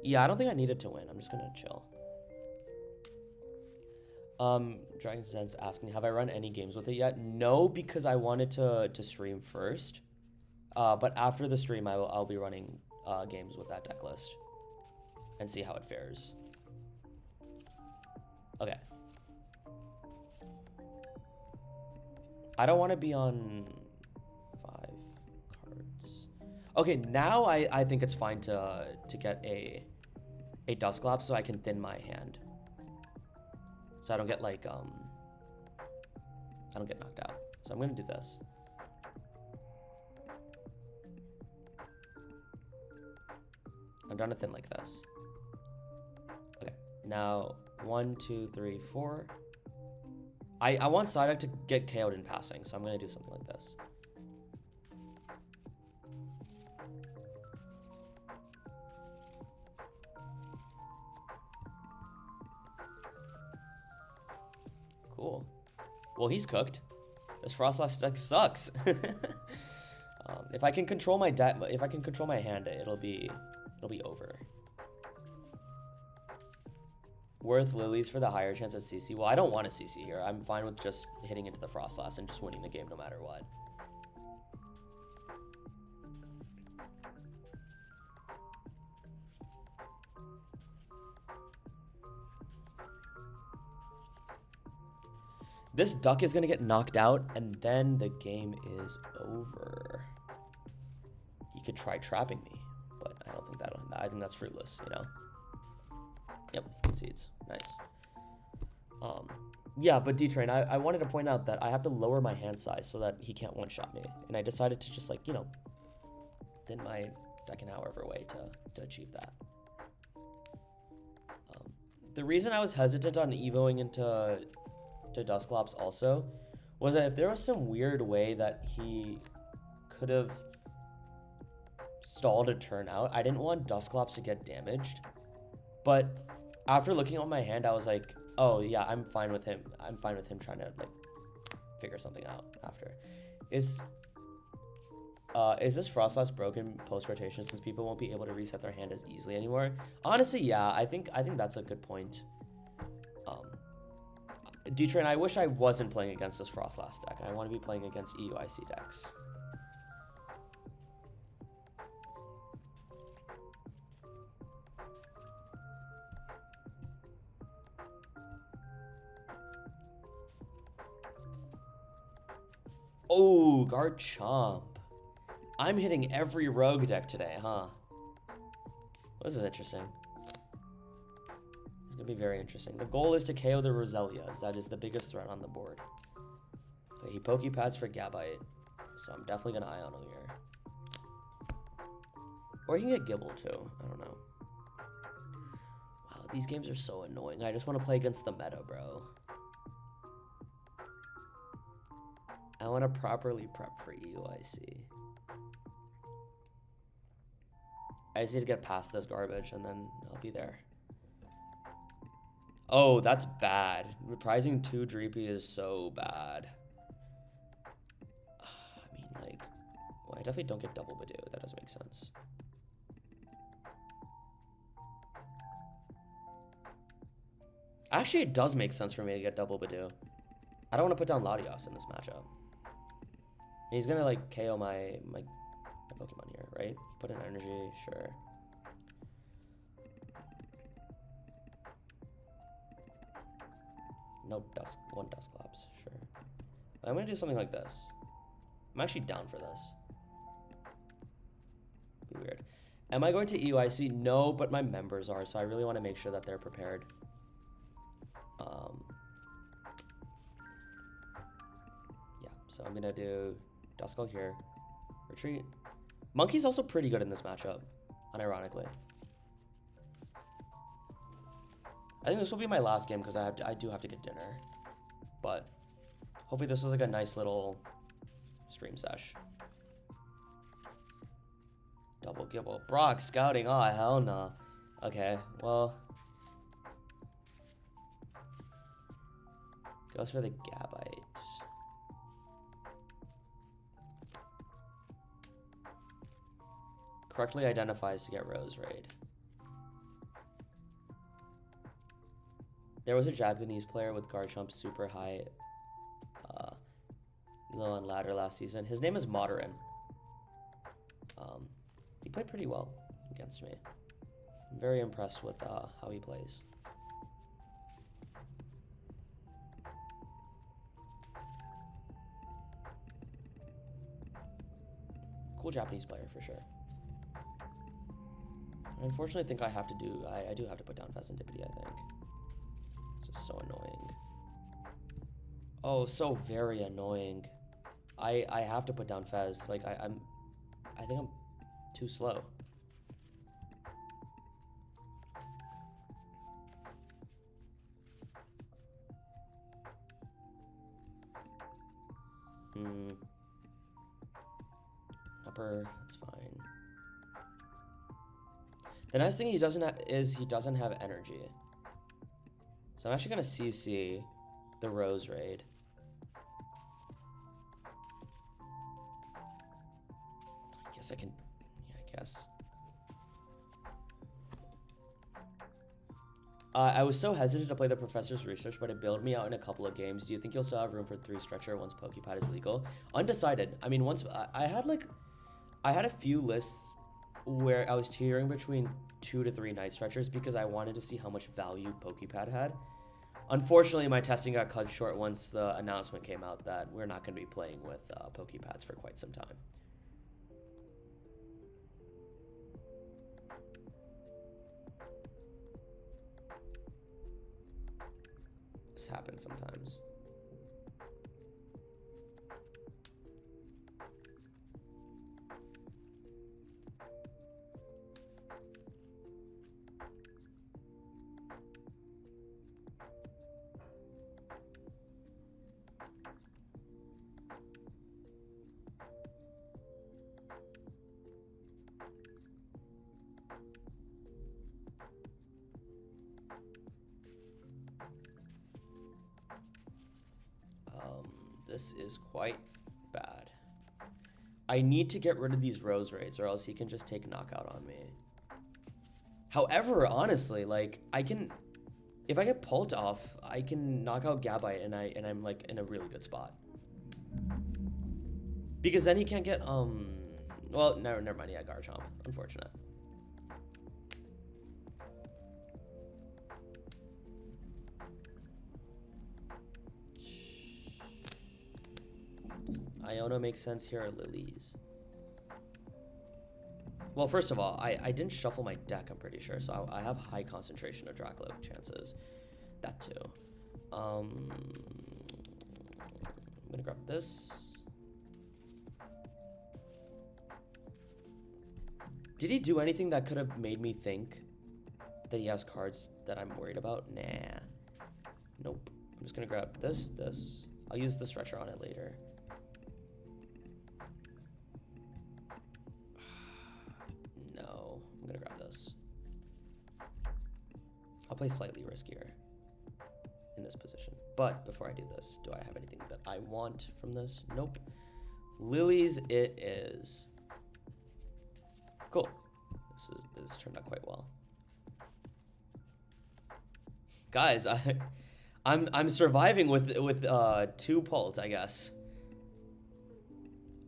Speaker 1: Yeah, I don't think I needed to win. I'm just gonna chill. Dragon's Den's asking, have I run any games with it yet? No, because I wanted to stream first. But after the stream, I'll be running games with that deck list and see how it fares. Okay. I don't want to be on 5 cards. Okay, now I think it's fine to get a Dusclops so I can thin my hand. So I don't get like I don't get knocked out. So I'm gonna do this. I'm trying to thin like this. Okay, now 1, 2, 3, 4. I want side deck to get KO'd in passing, so I'm gonna do something like this. Cool. Well, he's cooked. This Frostlass deck sucks. If I can control my hand, it'll be over. Worth lilies for the higher chance at CC. Well, I don't want a CC here. I'm fine with just hitting into the Frostlass and just winning the game no matter what. This duck is gonna get knocked out, and then the game is over. He could try trapping me, but I don't think I think that's fruitless, you know? Yep, concedes. Nice. Yeah, but D-Train, I wanted to point out that I have to lower my hand size so that he can't one-shot me. And I decided to just, like, you know, thin my deck in however way to achieve that. The reason I was hesitant on evoing into Dusclops also was that if there was some weird way that he could have stalled a turn out, I didn't want Dusclops to get damaged. But after looking at my hand, I was like, oh yeah, I'm fine with him. I'm fine with him trying to like figure something out after. Is this Frostlass broken post rotation since people won't be able to reset their hand as easily anymore? Honestly, yeah, I think that's a good point. D-Train, I wish I wasn't playing against this Frostlass deck. I want to be playing against EUIC decks. Oh, Garchomp. I'm hitting every rogue deck today, huh? This is interesting. It's gonna be very interesting. The goal is to KO the Roselias. That is the biggest threat on the board. Okay, he Pokepads for Gabite, so I'm definitely gonna Iono here. Or he can get Gibble too. I don't know. Wow, these games are so annoying. I just want to play against the meta, bro. I want to properly prep for EUIC. I just need to get past this garbage and then I'll be there. Oh, that's bad. Reprising 2 Dreepy is so bad. I mean, like, well, I definitely don't get double Badoo. That doesn't make sense. Actually, it does make sense for me to get double Badoo. I don't want to put down Latios in this matchup. He's gonna like KO my Pokemon here, right? Put in energy, sure. No one Dusclops, sure. I'm gonna do something like this. I'm actually down for this. Be weird. Am I going to EUIC? No, but my members are, so I really want to make sure that they're prepared. Yeah, so I'm gonna do Duskull here. Retreat. Monkey's also pretty good in this matchup, unironically. I think this will be my last game because I do have to get dinner. But hopefully this was like a nice little stream sesh. Double Gibble. Brock scouting. Oh, hell no. Okay, well. Goes for the Gabite. Correctly identifies to get Rose Raid. There was a Japanese player with Garchomp super high ELO on ladder last season. His name is Moderin. He played pretty well against me. I'm very impressed with how he plays. Cool Japanese player for sure. I unfortunately think I have to do, I do have to put down Fezandipity, I think. It's just so annoying. Oh, so very annoying. I have to put down Fez. Like I think I'm too slow. Upper, that's fine. The nice thing he doesn't have energy. So I'm actually gonna CC the Rose Raid. I guess I can, yeah, I guess. I was so hesitant to play the Professor's Research, but it bailed me out in a couple of games. Do you think you'll still have room for 3 Stretcher once Pokepad is legal? Undecided. I mean, once I had a few lists where I was teetering between 2 to 3 Night Stretchers because I wanted to see how much value Pokepad had. Unfortunately, my testing got cut short once the announcement came out that we're not going to be playing with Pokepads for quite some time. This happens sometimes. This is quite bad. I need to get rid of these Rose Raids or else he can just take knockout on me. However, honestly, like I can, if I get Pult off, I can knock out Gabite and I'm like in a really good spot. Because then he can't get well, never mind, yeah, Garchomp. Unfortunate. Iona makes sense here, or Lilies? Well, first of all, I didn't shuffle my deck, I'm pretty sure, so I have high concentration of Dracula chances. That too. I'm gonna grab this. Did he do anything that could have made me think that he has cards that I'm worried about? Nah. Nope. I'm just gonna grab this. I'll use the Stretcher on it later. I'm gonna grab this. I'll play slightly riskier in this position. But before I do this, do I have anything that I want from this? Nope. Lilies it is. Cool. This turned out quite well. Guys, I'm surviving with 2 Pult, I guess.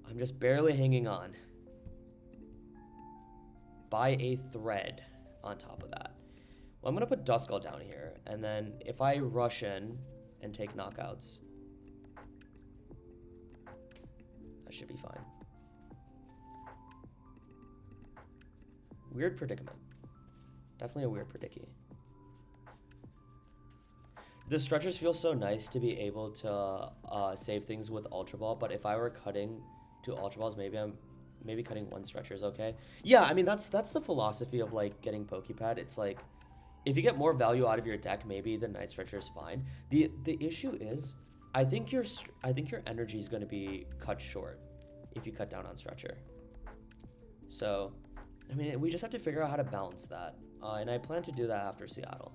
Speaker 1: I'm just barely hanging on. By a thread on top of that. Well, I'm gonna put Duskull down here, and then if I rush in and take knockouts, that should be fine. Weird predicament. Definitely a weird predicky. The Stretchers feel so nice to be able to save things with Ultra Ball, but if I were cutting 2 Ultra Balls, maybe cutting 1 Stretcher is okay. Yeah, I mean, that's the philosophy of, like, getting Pokepad. It's like, if you get more value out of your deck, maybe the Night Stretcher is fine. The issue is, I think your energy is going to be cut short if you cut down on Stretcher. So, I mean, we just have to figure out how to balance that. And I plan to do that after Seattle.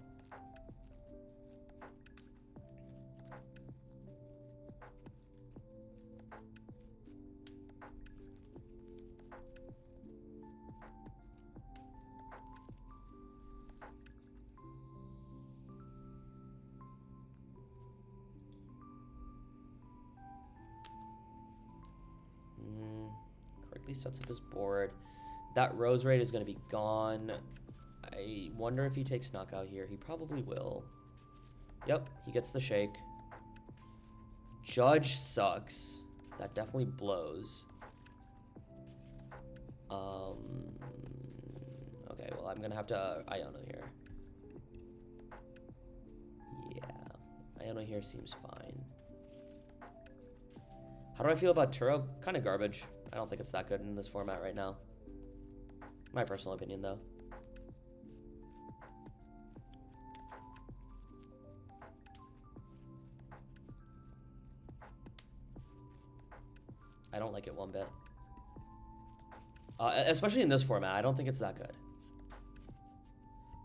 Speaker 1: Quickly sets up his board. That Rose Raid is going to be gone. I wonder if he takes knockout here. He probably will. Yep, he gets the shake. Judge sucks. That definitely blows. Okay, well, I'm gonna have to Iono here. Yeah, Iono here seems fine. How do I feel about Turo? Kind of garbage. I don't think it's that good in this format right now. My personal opinion, though. I don't like it one bit. Especially in this format, I don't think it's that good.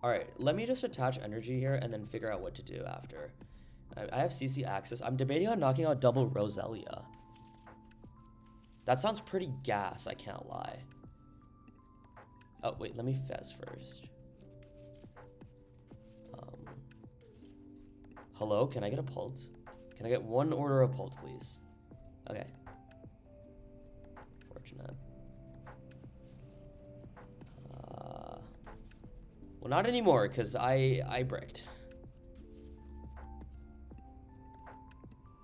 Speaker 1: Alright, let me just attach energy here and then figure out what to do after. I have CC access. I'm debating on knocking out double Roselia. That sounds pretty gas, I can't lie. Oh, wait, let me fez first. Hello, can I get a Pult? Can I get one order of Pult, please? Okay. Fortunate. Well, not anymore, because I bricked.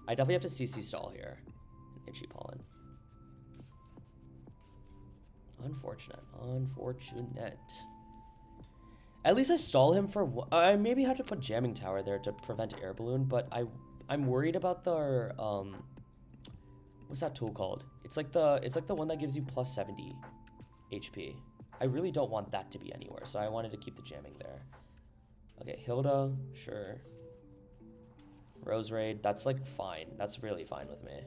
Speaker 1: I definitely have to CC stall here. Itchy Pollen. Unfortunate. Unfortunate. At least I stall him for one. I maybe had to put Jamming Tower there to prevent Air Balloon, but I'm worried about the what's that tool called? It's like the one that gives you plus 70 HP. I really don't want that to be anywhere, so I wanted to keep the jamming there. Okay, Hilda, sure. Rose Raid, that's like fine. That's really fine with me.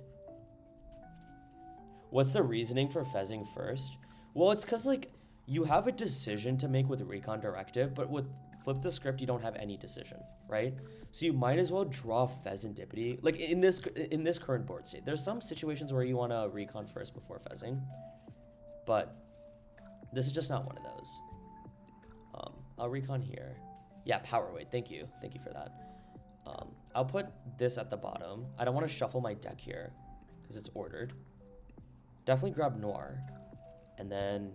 Speaker 1: What's the reasoning for fezzing first? Well, it's because like you have a decision to make with Recon Directive, but with Flip the Script, you don't have any decision, right? So you might as well draw Fezzendipity. Like in this current board state, there's some situations where you want to Recon first before fezzing, but this is just not one of those. I'll Recon here. Yeah, Power Weight. Thank you for that. I'll put this at the bottom. I don't want to shuffle my deck here because it's ordered. Definitely grab Noir, and then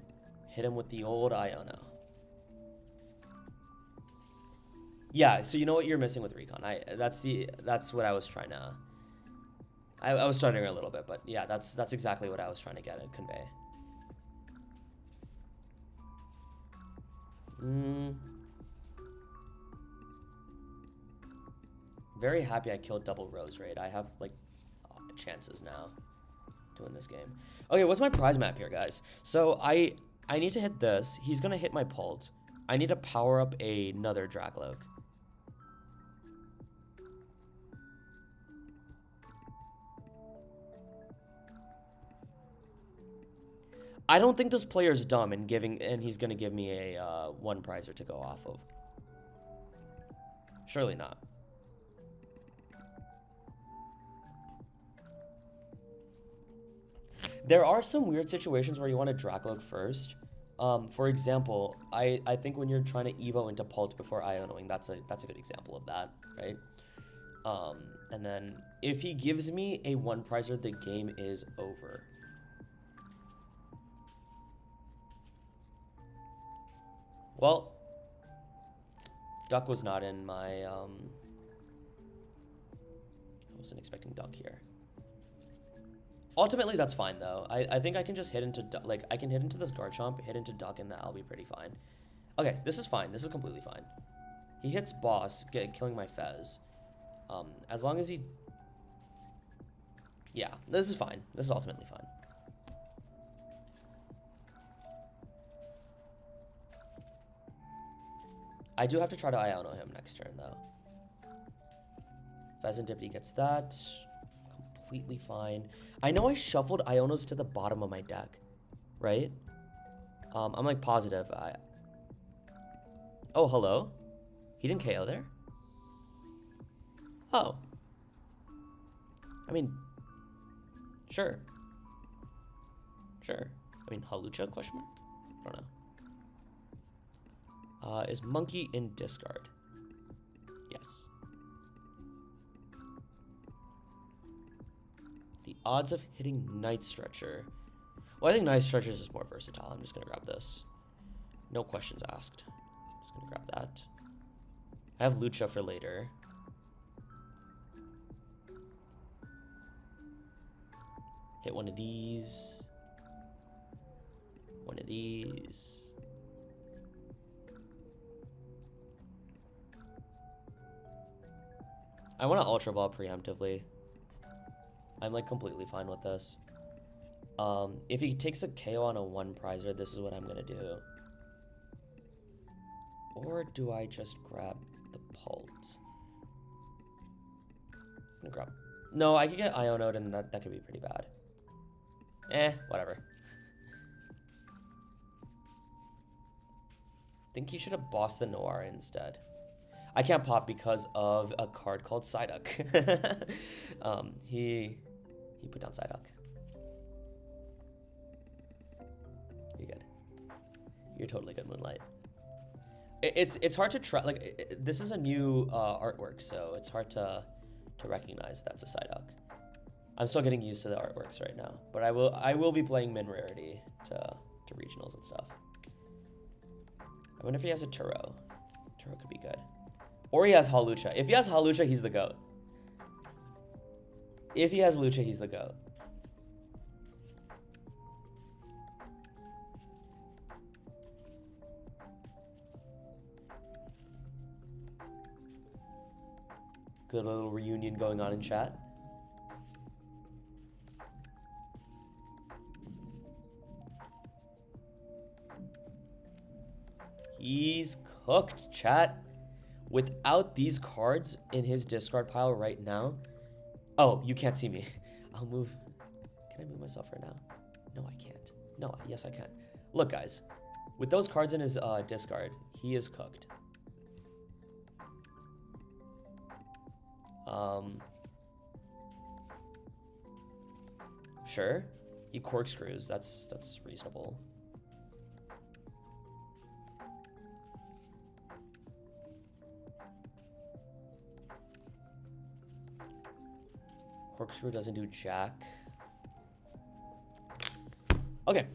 Speaker 1: hit him with the old Iono. Yeah, so you know what you're missing with Recon. That's what I was trying to. I was stuttering a little bit, but yeah, that's exactly what I was trying to get and convey. Very happy I killed double Rose Raid. I have like chances now to win this game. Okay, what's my prize map here, guys? So I need to hit this. He's gonna hit my Pult. I need to power up another Dragloak. I don't think this player is dumb and he's gonna give me a one prizer to go off of. Surely not. There are some weird situations where you want to Dragloak first. For example, I think when you're trying to Evo into Pult before Ionoing, that's a good example of that, right? And then if he gives me a one prizer, the game is over. Well, Duck was not in my, I wasn't expecting Duck here. Ultimately, that's fine, though. I think I can just hit into, like, I can hit into this Garchomp, hit into Duck, and that'll be pretty fine. Okay, this is fine. This is completely fine. He hits Boss, killing my Fez. As long as he... Yeah, this is fine. This is ultimately fine. I do have to try to Iono him next turn, though. Fezzendipity gets that. Completely fine. I know I shuffled Ionos to the bottom of my deck, right? I'm like positive. Oh, hello? He didn't KO there? Oh. I mean, sure. Sure. I mean, Halucha, question mark? I don't know. Is Monkey in discard? Yes. The odds of hitting Night Stretcher. Well, I think Nice Treasures is more versatile. I'm just gonna grab this. No questions asked. Just gonna grab that. I have Lucha for later. Hit one of these. One of these. I want to Ultra Ball preemptively. I'm like completely fine with this. If he takes a KO on a 1 prizer, this is what I'm gonna do. Or do I just grab the Pult? I'm gonna grab. No, I could get Ionode and that could be pretty bad. Whatever. I think he should have bossed the Noir instead. I can't pop because of a card called Psyduck. He put down Psyduck. You're good. You're totally good, Moonlight. It's hard to try. Like this is a new artwork, so it's hard to recognize that's a Psyduck. I'm still getting used to the artworks right now, but I will be playing min rarity to regionals and stuff. I wonder if he has a Turo. Turo could be good. Or he has Halucha. If he has Halucha, he's the GOAT. If he has Lucha, he's the GOAT. Good little reunion going on in chat. He's cooked, chat. Without these cards in his discard pile right now. Oh, you can't see me. I'll move. Can I move myself right now? No, I can't. No, yes, I can. Look, guys. With those cards in his discard, he is cooked. Sure. He corkscrews. That's reasonable. Corkscrew doesn't do jack. Okay.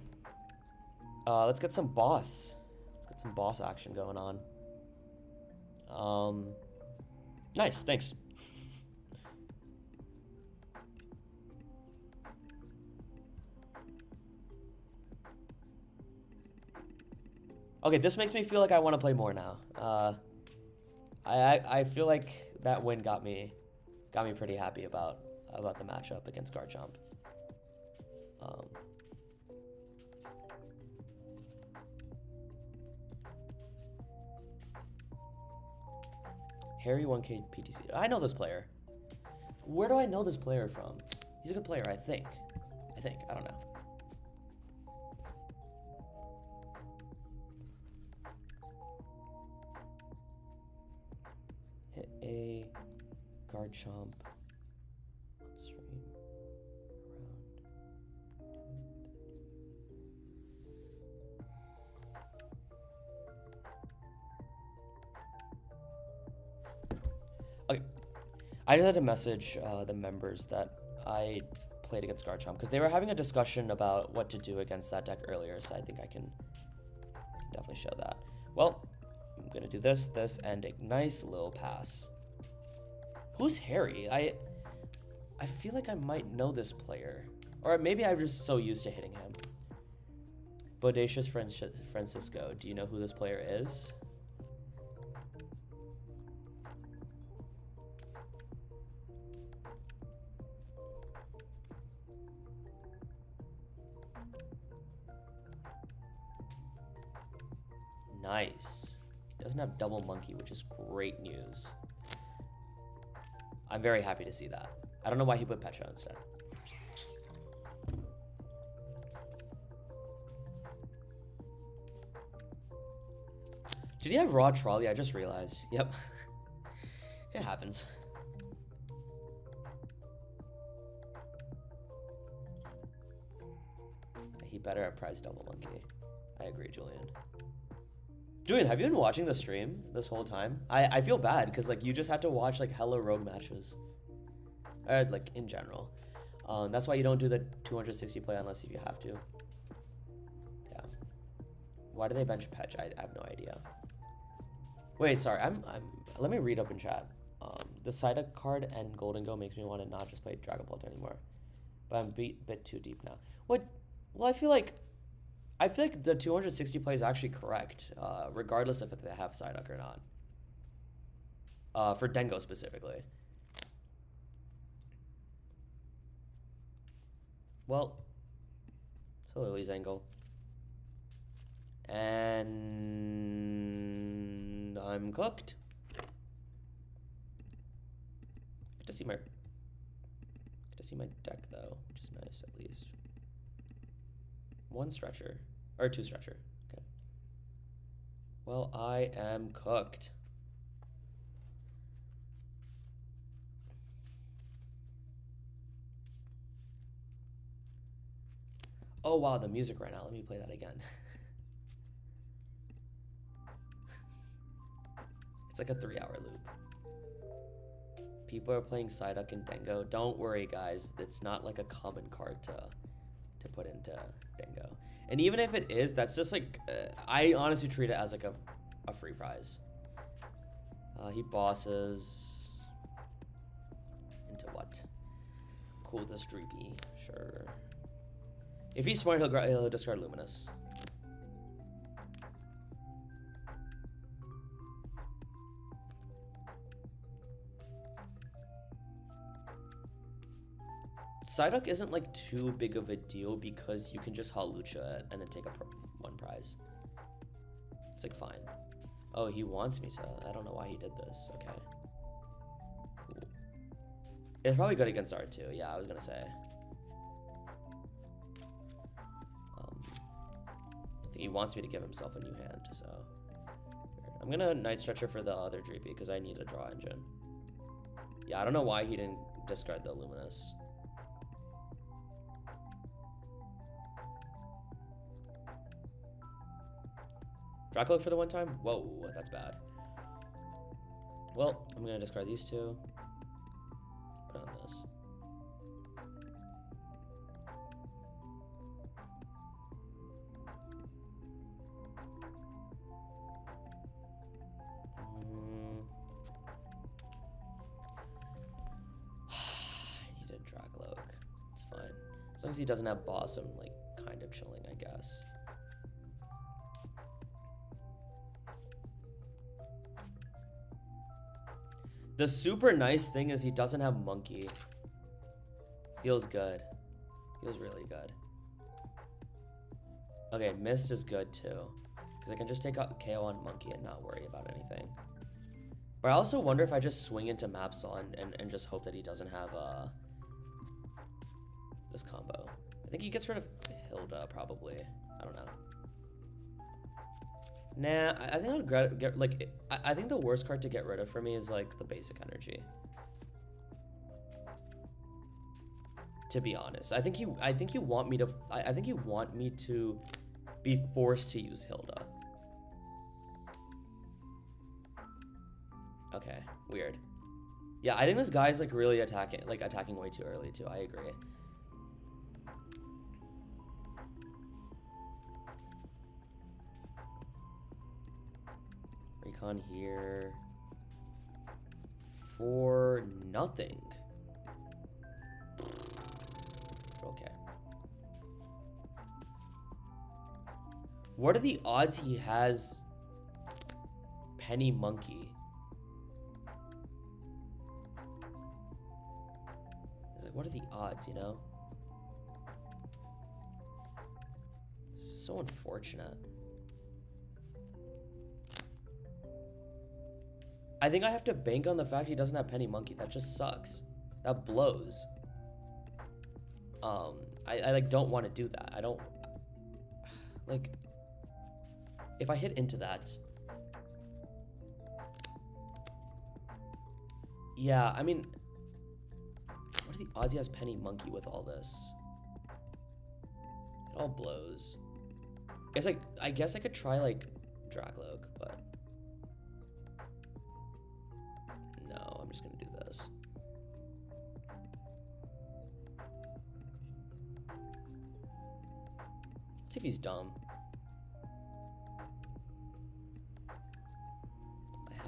Speaker 1: Let's get some boss. Let's get some boss action going on. Nice, thanks. Okay, this makes me feel like I want to play more now. I feel like that win got me pretty happy about the matchup against Garchomp. Harry 1K PTC. I know this player. Where do I know this player from? He's a good player, I think. I don't know. Hit a Garchomp. Stream around. Okay, I just had to message the members that I played against Garchomp because they were having a discussion about what to do against that deck earlier, so I think I can definitely show that. Well, I'm gonna do this, and a nice little pass. Who's Harry? I feel like I might know this player. Or maybe I'm just so used to hitting him. Bodacious Francisco. Do you know who this player is? Nice. He doesn't have double monkey, which is great news. I'm very happy to see that. I don't know why he put Petra instead. Did he have raw trolley? I just realized. Yep. It happens. He better have prize double monkey. I agree, Julian. Julian, have you been watching the stream this whole time? I feel bad because like you just have to watch like hella rogue matches. Like in general. That's why you don't do the 260 play unless if you have to. Why do they bench Petch? I have no idea. Wait, sorry. Let me read up in chat. The Psyduck card and Golden Go makes me want to not just play Dragapult anymore. But I'm a bit too deep now. What? Well, I feel like the 260 play is actually correct, regardless of if they have Psyduck or not. For Dengo specifically. Well, so Lily's angle. And I'm cooked. Get to see my deck though, which is nice at least. One stretcher or two stretcher. Okay. Well, I am cooked. Oh wow, the music right now. Let me play that again. It's like a 3-hour loop. People are playing Psyduck and Dengo. Don't worry, guys. It's not like a common card to put into Dengo. And even if it is, that's just like I honestly treat it as like a free prize. He bosses into what? Cool, this Dreepy. Sure. If he's smart, he'll discard Luminous. Psyduck isn't like too big of a deal because you can just Hawlucha it and then take one prize. It's like fine. Oh, he wants me to. I don't know why he did this. Okay. Cool. It's probably good against R2. Yeah, I was gonna say. I think he wants me to give himself a new hand, so. Weird. I'm gonna Night Stretcher for the other Dreepy because I need a draw engine. Yeah, I don't know why he didn't discard the Luminous. Dracloak for the one time? Whoa, that's bad. Well, I'm gonna discard these two. Put on this. I need a Dracloak. It's fine. As long as he doesn't have boss, I'm like kind of chilling, I guess. The super nice thing is he doesn't have Monkey. Feels good. Feels really good. Okay, Mist is good too. Because I can just take out KO on Monkey and not worry about anything. But I also wonder if I just swing into Mapsaw and just hope that he doesn't have this combo. I think he gets rid of Hilda, probably. I don't know. Nah, I think I would get like I think the worst card to get rid of for me is like the basic energy. To be honest, I think you want me to be forced to use Hilda. Okay, weird. Yeah, I think this guy's like really attacking way too early too. I agree. Recon here for nothing. Okay. What are the odds he has Penny Monkey? It's like, what are the odds, you know? So unfortunate. I think I have to bank on the fact he doesn't have Penny Monkey. That just sucks. That blows. I like don't want to do that. I don't like if I hit into that. Yeah, I mean, what are the odds he has Penny Monkey with all this? It all blows. I guess I could try like Dracloak, but no, I'm just gonna do this. Let's see if he's dumb.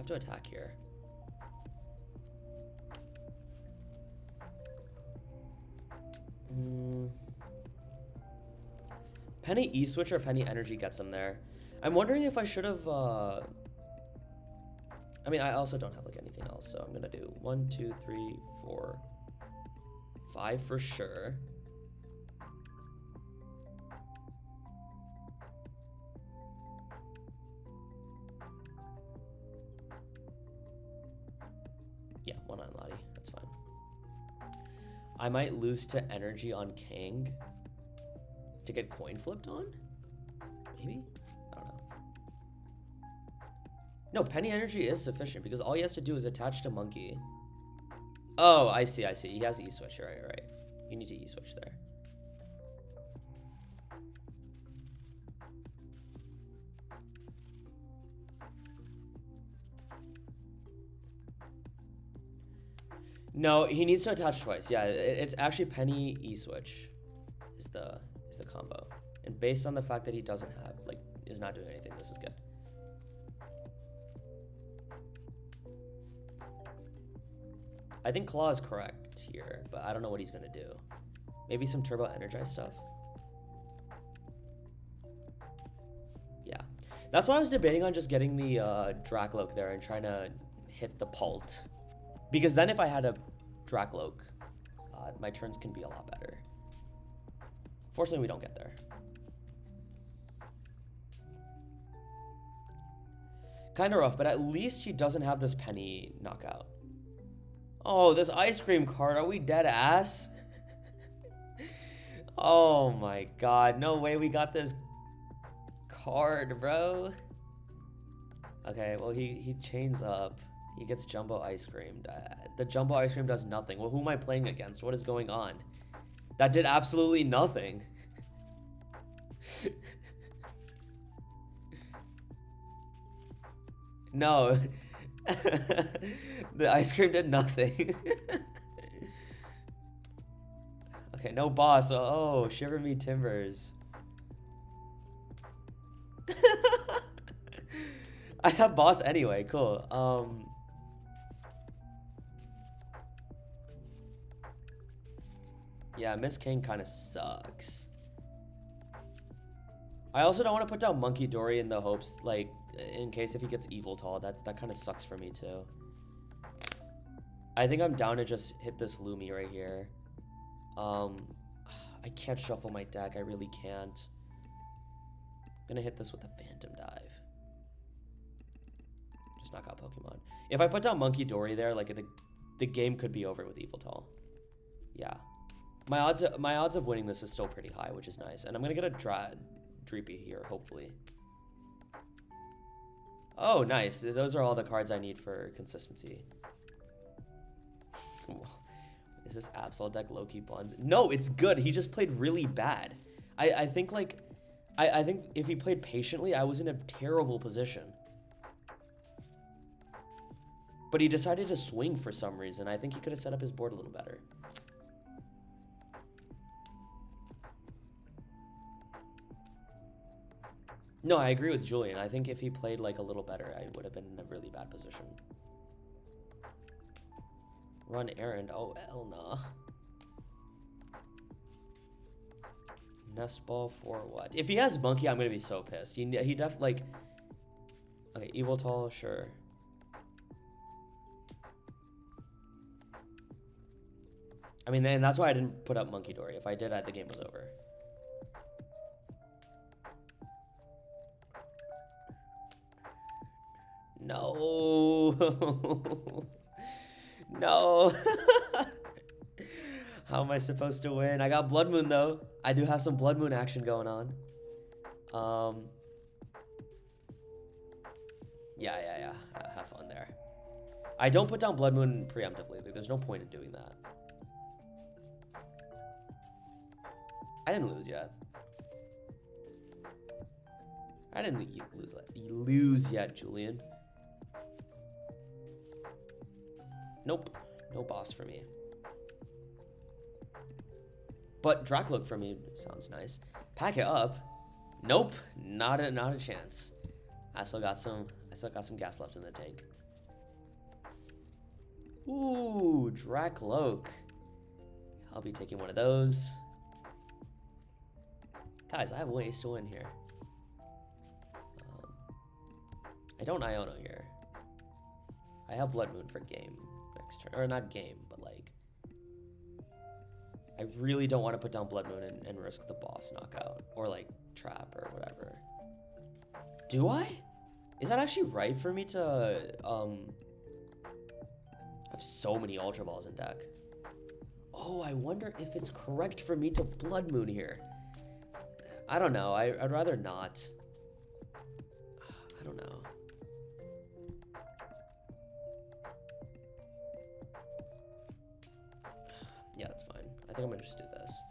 Speaker 1: to attack here. Penny E-Switch or Penny Energy gets him there. I'm wondering if I should have... I mean, I also don't have like anything else, so I'm gonna do 1, 2, 3, 4, 5 for sure. Yeah, 1 on Lottie. That's fine. I might lose to Energy on King to get coin flipped on? Maybe? I don't know. No, Penny Energy is sufficient because all he has to do is attach to Monkey. Oh, I see, I see. He has E-Switch. Right, right. You need to E-Switch there. No, he needs to attach twice. Yeah, it's actually Penny E-Switch is the combo. And based on the fact that he doesn't have, like, is not doing anything, this is good. I think Claw is correct here, but I don't know what he's gonna do. Maybe some Turbo Energize stuff. Yeah. That's why I was debating on just getting the Dracloak there and trying to hit the Pult. Because then if I had a Dracloak, my turns can be a lot better. Fortunately, we don't get there. Kind of rough, but at least he doesn't have this Penny knockout. Oh, this ice cream card. Are we dead ass? Oh my god. No way we got this card, bro. Okay, well, he chains up. He gets Jumbo Ice Cream. The Jumbo Ice Cream does nothing. Well, who am I playing against? What is going on? That did absolutely nothing. No. The ice cream did nothing. Okay, no boss. Oh, shiver me timbers. I have boss anyway. Cool. Yeah, Miss King kind of sucks. I also don't want to put down Monkey Dory in the hopes, like, in case if he gets Evil Tall. That kind of sucks for me, too. I think I'm down to just hit this Lumi right here. I can't shuffle my deck. I really can't. I'm gonna hit this with a Phantom Dive. Just knock out Pokemon. If I put down Monkey Dory there, like, the game could be over with Evil Tall. Yeah. My odds of winning this is still pretty high, which is nice. And I'm gonna get a Dreepy here, hopefully. Oh, nice. Those are all the cards I need for consistency. Is this Absol deck low-key buns? No, it's good. He just played really bad. I think, like, I think if he played patiently, I was in a terrible position. But he decided to swing for some reason. I think he could have set up his board a little better. No, I agree with Julian. I think if he played, like, a little better, I would have been in a really bad position. Run errand. Oh, hell nah. Nest ball for what? If he has Monkey, I'm gonna be so pissed. He like... Okay, Evil Tall, sure. I mean, and that's why I didn't put up Monkey Dory. If I did, the game was over. No. No. How am I supposed to win? I got Blood Moon, though. I do have some Blood Moon action going on. Yeah. Have fun there. I don't put down Blood Moon preemptively. Like, there's no point in doing that. I didn't lose yet. I didn't lose yet, Julian. Nope. No boss for me. But Dracloak for me sounds nice. Pack it up. Nope. Not a chance. I still got some gas left in the tank. Ooh, Dracloak. I'll be taking one of those. Guys, I have ways to win here. I don't Iono here. I have Blood Moon for game next turn. Or not game, but like... I really don't want to put down Blood Moon and risk the boss knockout. Or like trap or whatever. Do I? Is that actually right for me to... I have so many Ultra Balls in deck. Oh, I wonder if it's correct for me to Blood Moon here. I don't know. I'd rather not. I don't know. Yeah, that's fine. I think I'm gonna just do this.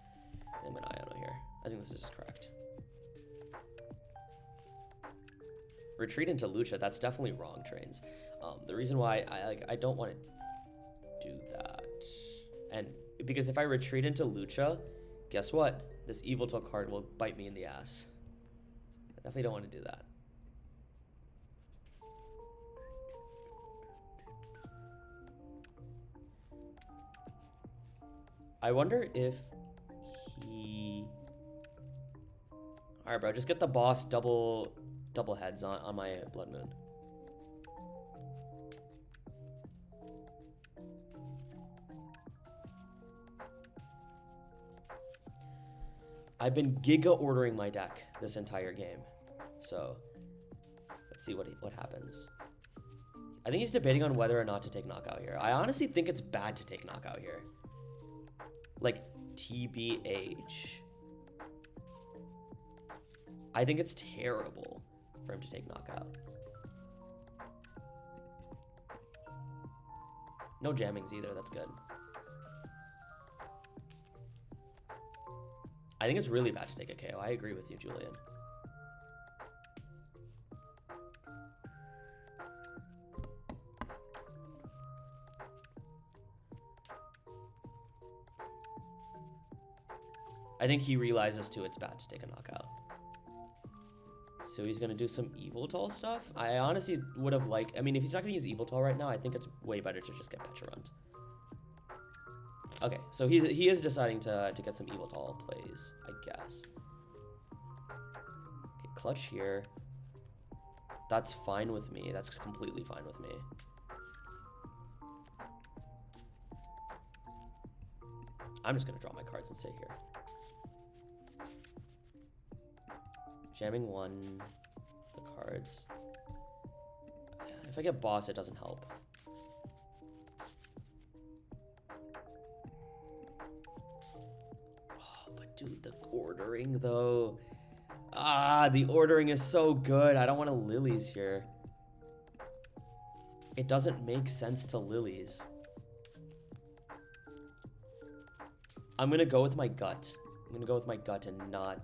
Speaker 1: I'm gonna Iono here. I think this is just correct. Retreat into Lucha. That's definitely wrong, Trains. The reason why I don't want to do that, and because if I retreat into Lucha, guess what? This Evil Toll card will bite me in the ass. I definitely don't want to do that. I wonder if he... Alright, bro, just get the boss double heads on my Blood Moon. I've been giga ordering my deck this entire game. So, let's see what happens. I think he's debating on whether or not to take knockout here. I honestly think it's bad to take knockout here. Like, TBH. I think it's terrible for him to take knockout. No jammings either, that's good. I think it's really bad to take a KO. I agree with you, Julian. I think he realizes too it's bad to take a knockout. So he's gonna do some Evil Toll stuff. I honestly would have liked, I mean, if he's not gonna use Evil Toll right now, I think it's way better to just get Pecharunt. Okay, so he is deciding to get some Evil Toll plays, I guess. Okay, clutch here. That's fine with me. That's completely fine with me. I'm just gonna draw my cards and sit here. Jamming one, the cards. If I get boss, it doesn't help. Oh, but dude, the ordering though. Ah, the ordering is so good. I don't want to Lilies here. It doesn't make sense to Lilies. I'm gonna go with my gut. I'm gonna go with my gut and not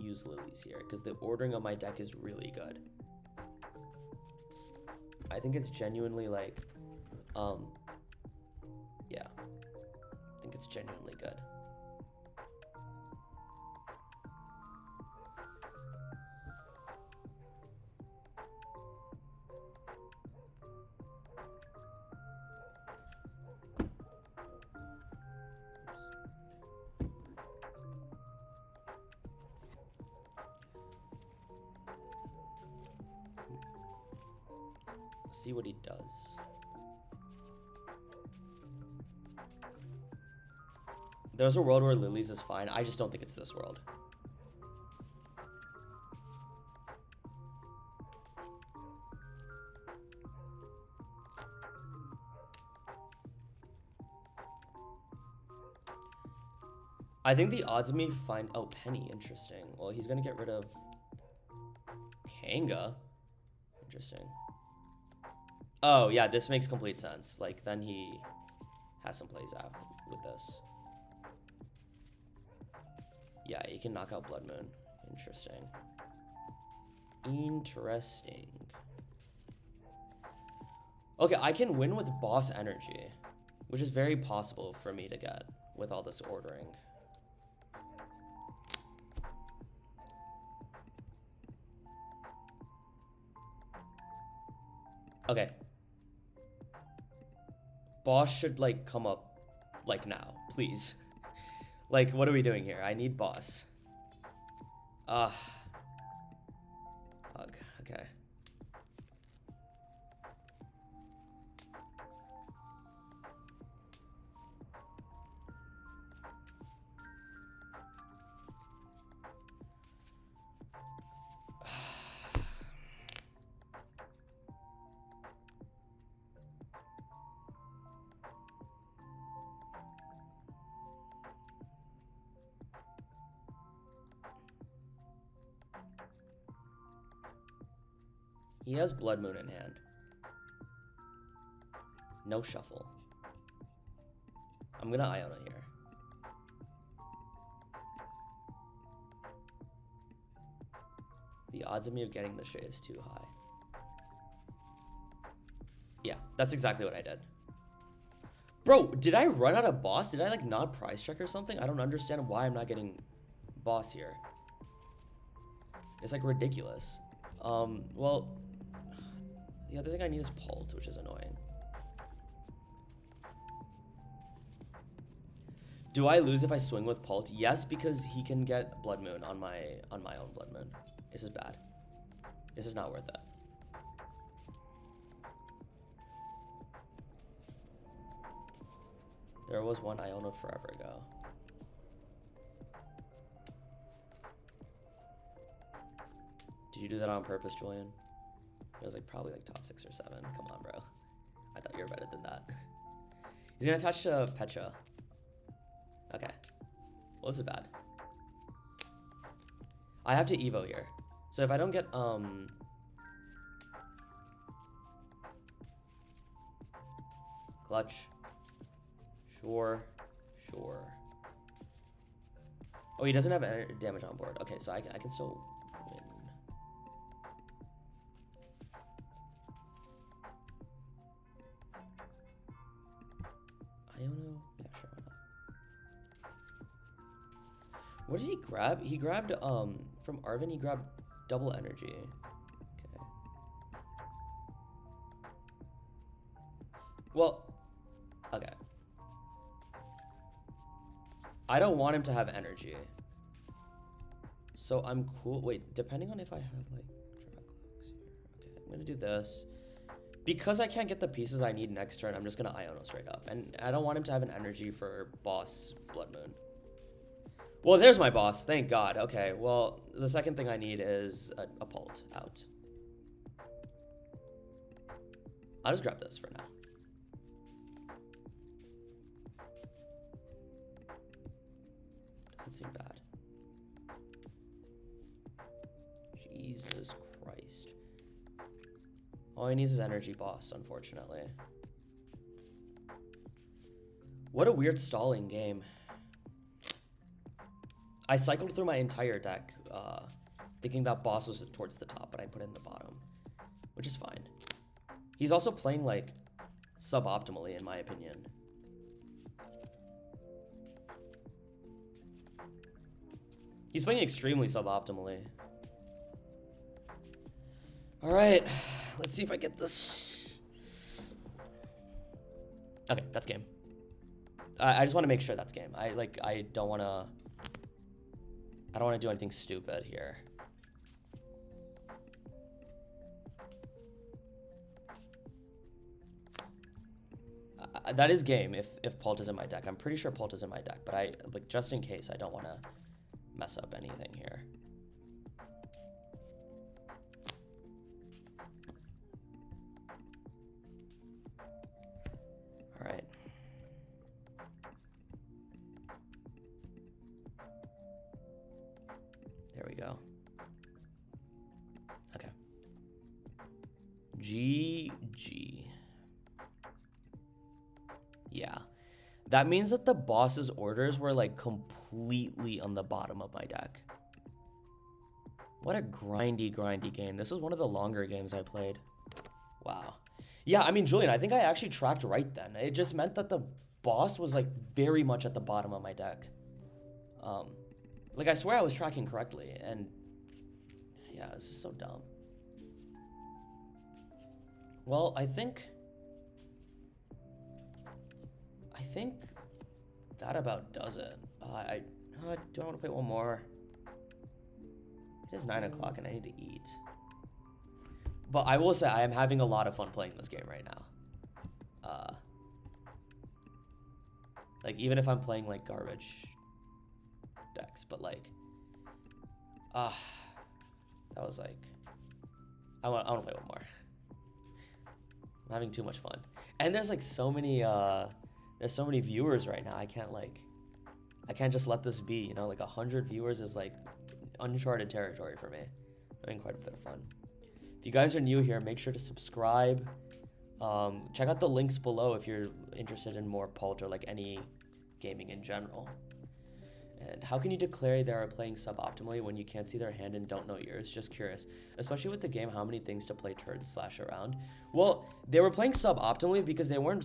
Speaker 1: use Lilies here because the ordering on my deck is really good. I think it's genuinely like, yeah, I think it's genuinely good. See what he does. There's a world where Lilies is fine. I just don't think it's this world. I think the odds of me find... Oh, Penny. Interesting. Well, he's going to get rid of Kanga. Interesting. Oh, yeah, this makes complete sense. Like, then he has some plays out with this. Yeah, he can knock out Blood Moon. Interesting. Interesting. Okay, I can win with boss energy, which is very possible for me to get with all this ordering. Okay. Boss should, like, come up, like, now. Please. Like, what are we doing here? I need boss. Ugh. Okay. He has Blood Moon in hand. No shuffle. I'm gonna Iona here. The odds of me of getting the shade is too high. Yeah, that's exactly what I did. Bro, did I run out of boss? Did I, like, not prize check or something? I don't understand why I'm not getting boss here. It's, like, ridiculous. Well, the other thing I need is Pult, which is annoying. Do I lose if I swing with Pult? Yes, because he can get Blood Moon on my own Blood Moon. This is bad. This is not worth it. There was one Iona forever ago. Did you do that on purpose, Julian? It was like probably like top 6 or 7. Come on, bro. I thought you were better than that. He's gonna attach to Petra. Okay. Well, this is bad. I have to Evo here. So if I don't get clutch. Sure. Oh, he doesn't have damage on board. Okay, so I can still win. Iono? Yeah, sure, why not? What did he grab? He grabbed, from Arvin, he grabbed double energy. Okay. Well, okay. I don't want him to have energy. So I'm cool. Wait, depending on if I have, like, Dragapult here. Okay, I'm gonna do this. Because I can't get the pieces I need next turn, I'm just gonna Iono straight up. And I don't want him to have an energy for boss Blood Moon. Well, there's my boss. Thank God. Okay, well, the second thing I need is a Pult out. I'll just grab this for now. Doesn't seem bad. Jesus Christ. All he needs is energy boss, unfortunately. What a weird stalling game. I cycled through my entire deck thinking that boss was towards the top, but I put it in the bottom, which is fine. He's also playing, like, suboptimally, in my opinion. He's playing extremely suboptimally. All right, let's see if I get this. Okay, that's game. I just want to make sure that's game. I don't want to do anything stupid here. That is game if Pult is in my deck. I'm pretty sure Pult is in my deck, but like, just in case, I don't want to mess up anything here. All right. There we go. Okay. GG. Yeah. That means that the boss's orders were, like, completely on the bottom of my deck. What a grindy game. This was one of the longer games I played. Wow. Yeah, I mean, Julian, I think I actually tracked right then. It just meant that the boss was, like, very much at the bottom of my deck. Like, I swear I was tracking correctly, and yeah, this is so dumb. Well, I think I think that about does it. Do I want to play one more? It is 9 o'clock and I need to eat. But I will say I am having a lot of fun playing this game right now. Like, even if I'm playing, like, garbage decks, but, like, that was, like, I want to play one more. I'm having too much fun. And there's, like, so many viewers right now. I can't just let this be, you know? Like, 100 viewers is, like, uncharted territory for me. I'm having quite a bit of fun. If you guys are new here, make sure to subscribe. Check out the links below if you're interested in more Pult or like any gaming in general. And how can you declare they are playing suboptimally when you can't see their hand and don't know yours? Just curious. Especially with the game, how many things to play turns slash around? Well, they were playing suboptimally because they weren't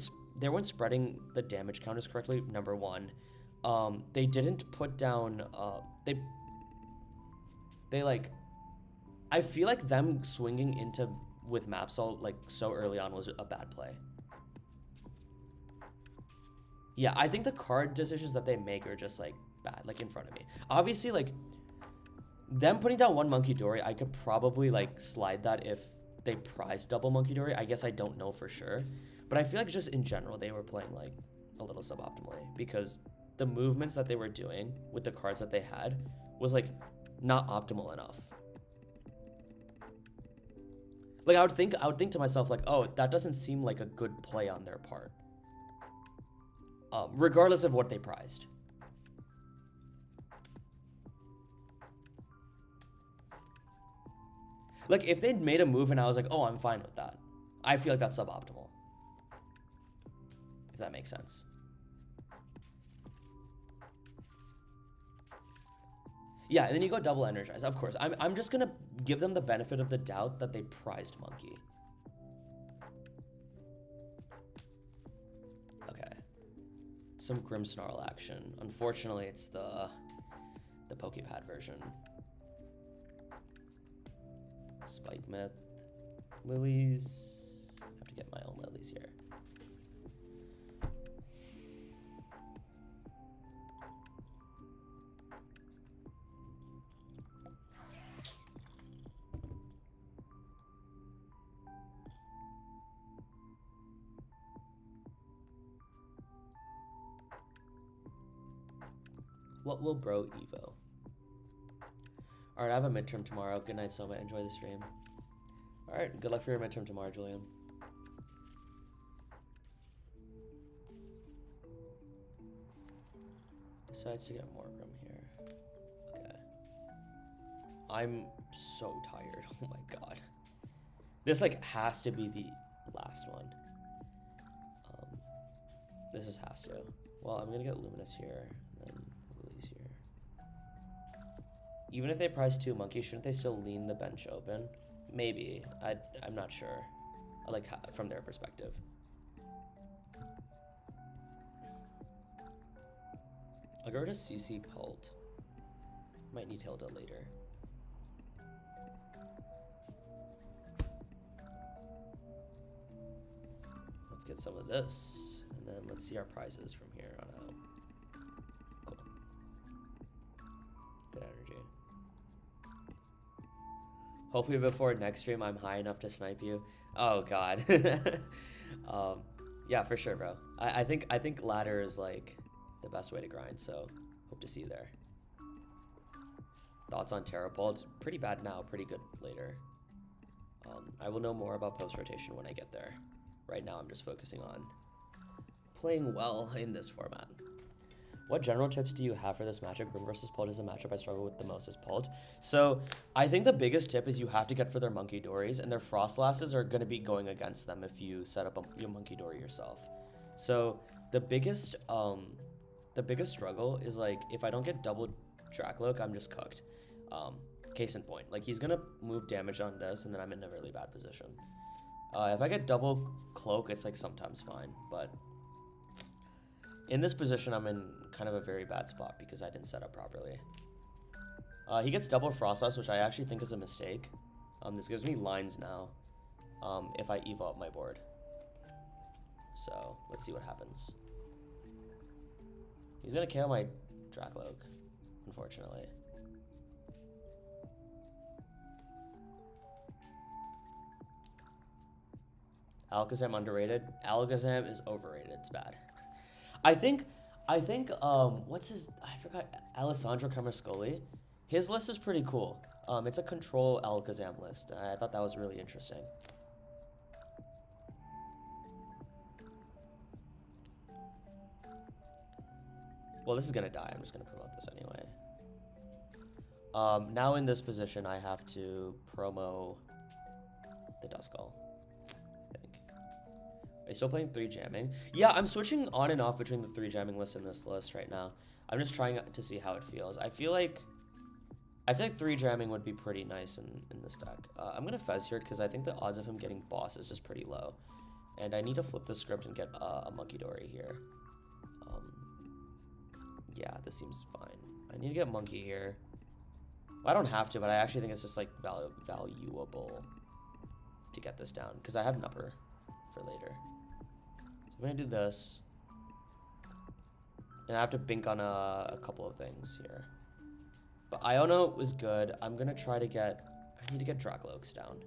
Speaker 1: spreading the damage counters correctly, number one. They didn't put down, they like, I feel like them swinging into with map salt like so early on was a bad play. Yeah, I think the card decisions that they make are just like bad, like in front of me. Obviously, like them putting down one Monkey Dory, I could probably like slide that if they prize double Monkey Dory. I guess I don't know for sure, but I feel like just in general they were playing like a little suboptimally because the movements that they were doing with the cards that they had was like not optimal enough. Like I would think to myself like, oh, that doesn't seem like a good play on their part. Regardless of what they prized. Like if they'd made a move and I was like, oh, I'm fine with that, I feel like that's suboptimal. If that makes sense. Yeah, and then you go double energize. Of course, I'm just gonna give them the benefit of the doubt that they prized monkey. Okay, some Grimmsnarl action. Unfortunately, it's the Pokepad version. Spike Myth, lilies. I have to get my own lilies here. What will bro Evo? Alright, I have a midterm tomorrow. Good night, Soma. Enjoy the stream. Alright, good luck for your midterm tomorrow, Julian. Decides to get more Grim here. Okay. I'm so tired. Oh my god. This like has to be the last one. This has to. Well, I'm gonna get Luminous here, and then Lily's here. Even if they prize 2 monkeys, shouldn't they still lean the bench open? Maybe. I'm not sure. I like from their perspective. I'll go to CC Pult. Might need Hilda later. Let's get some of this, and then let's see our prizes from here on out. Cool. Good energy. Hopefully before next stream I'm high enough to snipe you. Oh god. Yeah, for sure, bro. I think ladder is like the best way to grind, so hope to see you there. Thoughts on Dragapult? It's pretty bad now, pretty good later. I will know more about post rotation when I get there. Right now I'm just focusing on playing well in this format. What general tips do you have for this matchup? Grim versus Pult is a matchup I struggle with the most is Pult. So I think the biggest tip is you have to get for their Monkey Dories, and their Frostlasses are going to be going against them if you set up your Monkey Dory yourself. So the biggest struggle is like if I don't get double Dracloak, I'm just cooked. Case in point, like he's gonna move damage on this, and then I'm in a really bad position. If I get double Cloak, it's like sometimes fine, but in this position, I'm in kind of a very bad spot because I didn't set up properly. He gets double Frostlass, which I actually think is a mistake. This gives me lines now if I evo up my board. So let's see what happens. He's gonna KO my Dragapult, unfortunately. Alakazam underrated. Alakazam is overrated. It's bad. I think, what's his, I forgot, Alessandro Camerscoli. His list is pretty cool. It's a control Alakazam list. I thought that was really interesting. Well, this is gonna die. I'm just gonna promote this anyway. Now in this position, I have to promo the Duskull. Are you still playing 3 jamming? Yeah, I'm switching on and off between the 3 jamming list and this list right now. I'm just trying to see how it feels. I feel like 3 jamming would be pretty nice in this deck. I'm gonna Fez here because I think the odds of him getting boss is just pretty low. And I need to flip the script and get a Monkey Dory here. Yeah, this seems fine. I need to get Monkey here. Well, I don't have to, but I actually think it's just like valuable to get this down because I have Nupper for later. I'm gonna do this, and I have to bink on a couple of things here. But Iono was good. I'm gonna try to get. I need to get Dragapult down.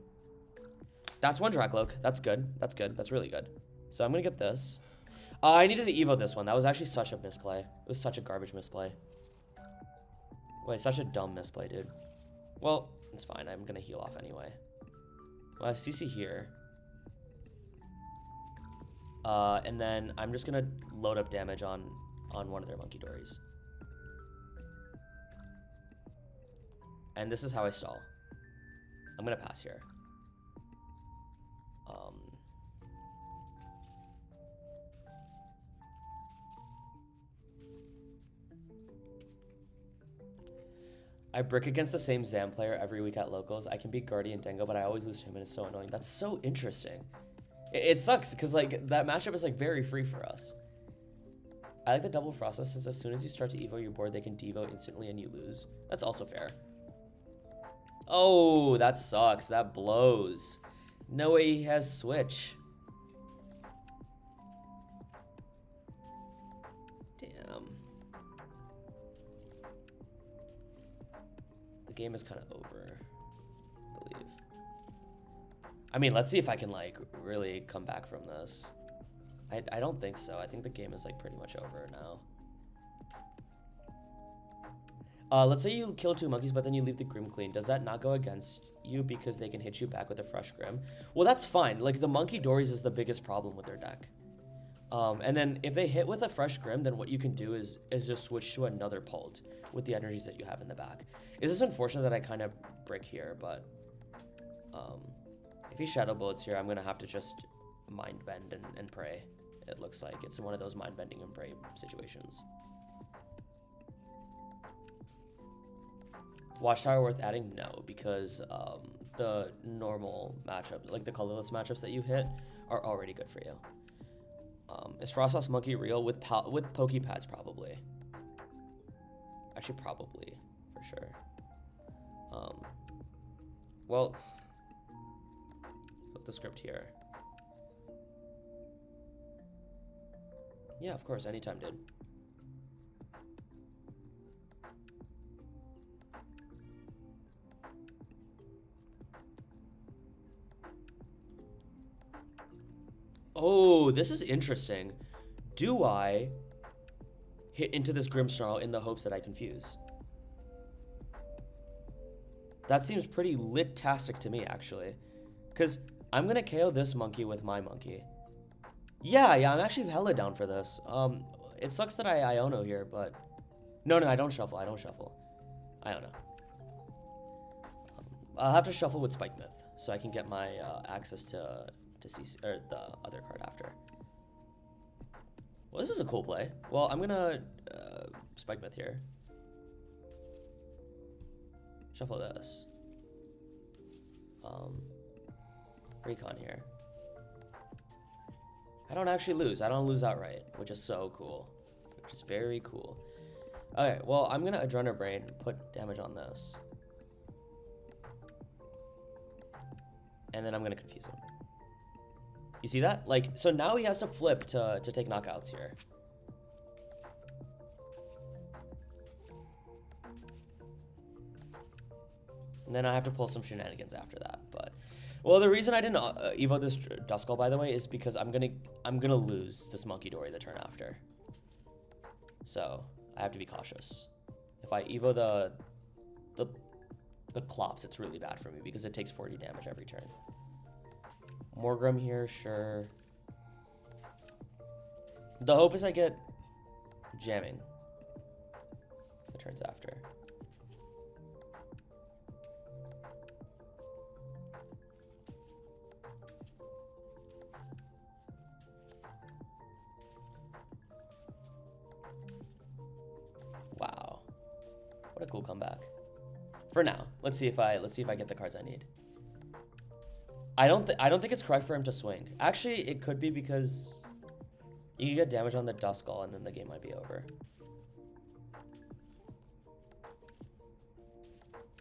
Speaker 1: That's one Dragapult. That's good. That's good. That's really good. So I'm gonna get this. I needed to evo this one. That was actually such a misplay. It was such a garbage misplay. Wait, such a dumb misplay, dude. Well, it's fine. I'm gonna heal off anyway. Well, I have CC here. And then I'm just gonna load up damage on one of their Monkey Dories. And this is how I stall. I'm gonna pass here. I brick against the same Zam player every week at locals. I can beat Guardian Dengo, but I always lose to him and it's so annoying. That's so interesting. It sucks because like that matchup is like very free for us. I like the double Frosta since as soon as you start to evo your board, they can devo instantly and you lose. That's also fair. Oh, that sucks. That blows. No way he has switch. Damn. The game is kind of over, I believe. I mean, let's see if I can like really come back from this. I don't think so. I think the game is like pretty much over now. Let's say you kill 2 monkeys, but then you leave the Grim clean. Does that not go against you because they can hit you back with a fresh Grim? Well, that's fine. Like the Monkey Dories is the biggest problem with their deck. And then if they hit with a fresh Grim, then what you can do is just switch to another Pult with the energies that you have in the back. It's just unfortunate that I kind of brick here, but if he Shadow Bullets here, I'm going to have to just Mind Bend and pray. It looks like it's one of those Mind Bending and pray situations. Watchtower worth adding? No, because the normal matchup, like the colorless matchups that you hit, are already good for you. Is Frostos Monkey real? With Pokepads, probably. Actually, probably, for sure. Well, put the script here. Yeah, of course, anytime, dude. Oh, this is interesting. Do I hit into this Grimmsnarl in the hopes that I confuse? That seems pretty lit-tastic to me, actually. Because I'm going to KO this monkey with my monkey. Yeah, I'm actually hella down for this. It sucks that I Iono here, but... No, I don't shuffle. Iono. I'll have to shuffle with Spike Myth, so I can get my access to CC, or the other card after. Well, this is a cool play. Well, I'm gonna Spike Myth here. Shuffle this. Recon here. I don't actually lose. I don't lose outright, which is so cool. Which is very cool. Okay, well, I'm gonna Adrenal Brain, put damage on this. And then I'm gonna confuse him. You see that? Like, so now he has to flip to take knockouts here. And then I have to pull some shenanigans after that. But, well, the reason I didn't evo this Duskull, by the way, is because I'm gonna lose this Monkey Dory the turn after. So I have to be cautious. If I evo the Clops, it's really bad for me because it takes 40 damage every turn. Morgrim here, sure. The hope is I get jamming the turns after. Wow, what a cool comeback. For now, let's see if I get the cards I need. I don't think it's correct for him to swing. Actually, it could be because you can get damage on the Duskull and then the game might be over.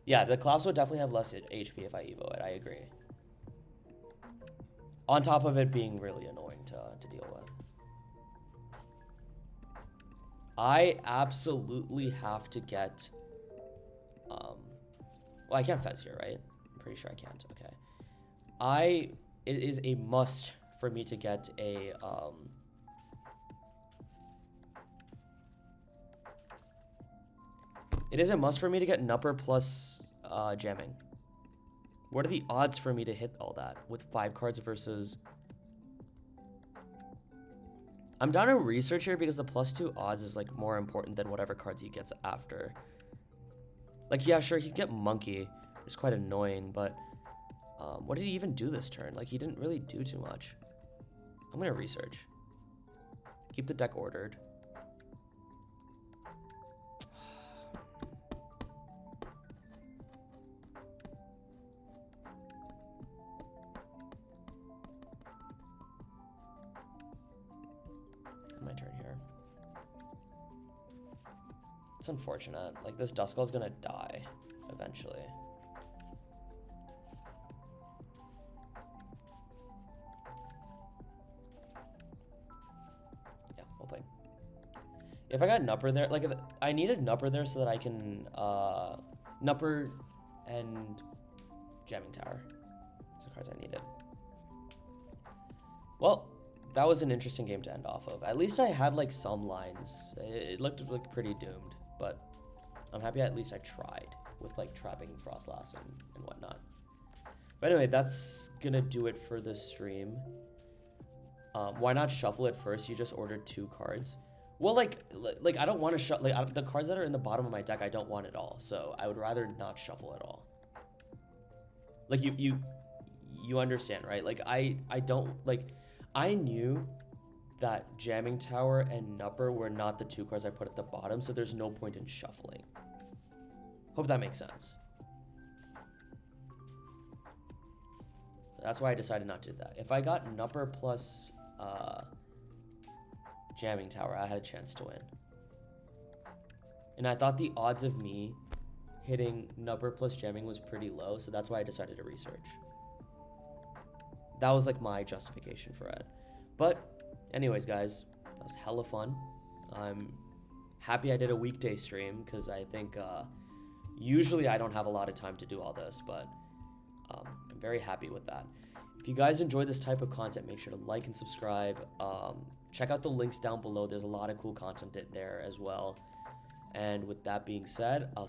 Speaker 1: Yeah, the Clops would definitely have less HP if I evo it. I agree. On top of it being really annoying to deal with. I absolutely have to get... well, I can't fez here, right? I'm pretty sure I can't. Okay. It is a must for me to get a... It is a must for me to get Nupper plus jamming. What are the odds for me to hit all that with 5 cards versus... I'm down to research here because the +2 odds is like more important than whatever cards he gets after. Like, yeah, sure, he'd get Monkey, which is quite annoying, but what did he even do this turn? Like, he didn't really do too much. I'm gonna research. Keep the deck ordered. My turn here. It's unfortunate. Like, this Duskull's gonna die eventually. Yeah, we'll play. If I got Nupper there, like, I needed Nupper there so that I can Nupper and Jamming Tower. That's the cards I needed. Well, that was an interesting game to end off of. At least I had like some lines. It looked like pretty doomed, but I'm happy at least I tried with like trapping Frostlass and whatnot. But anyway, that's gonna do it for this stream. Why not shuffle it first? You just ordered 2 cards. Well, like I don't want to shuffle. Like, the cards that are in the bottom of my deck, I don't want at all. So I would rather not shuffle at all. Like you understand, right? Like I don't like. I knew that Jamming Tower and Nupper were not the 2 cards I put at the bottom, so there's no point in shuffling. Hope that makes sense. That's why I decided not to do that. If I got Nupper plus Jamming Tower, I had a chance to win. And I thought the odds of me hitting Nupper plus Jamming was pretty low, so that's why I decided to research. That was like my justification for it. But anyways, guys, that was hella fun. I'm happy I did a weekday stream because I think usually I don't have a lot of time to do all this, but I'm very happy with that. If you guys enjoy this type of content, make sure to like and subscribe. Check out the links down below. There's a lot of cool content there as well. And with that being said, I'll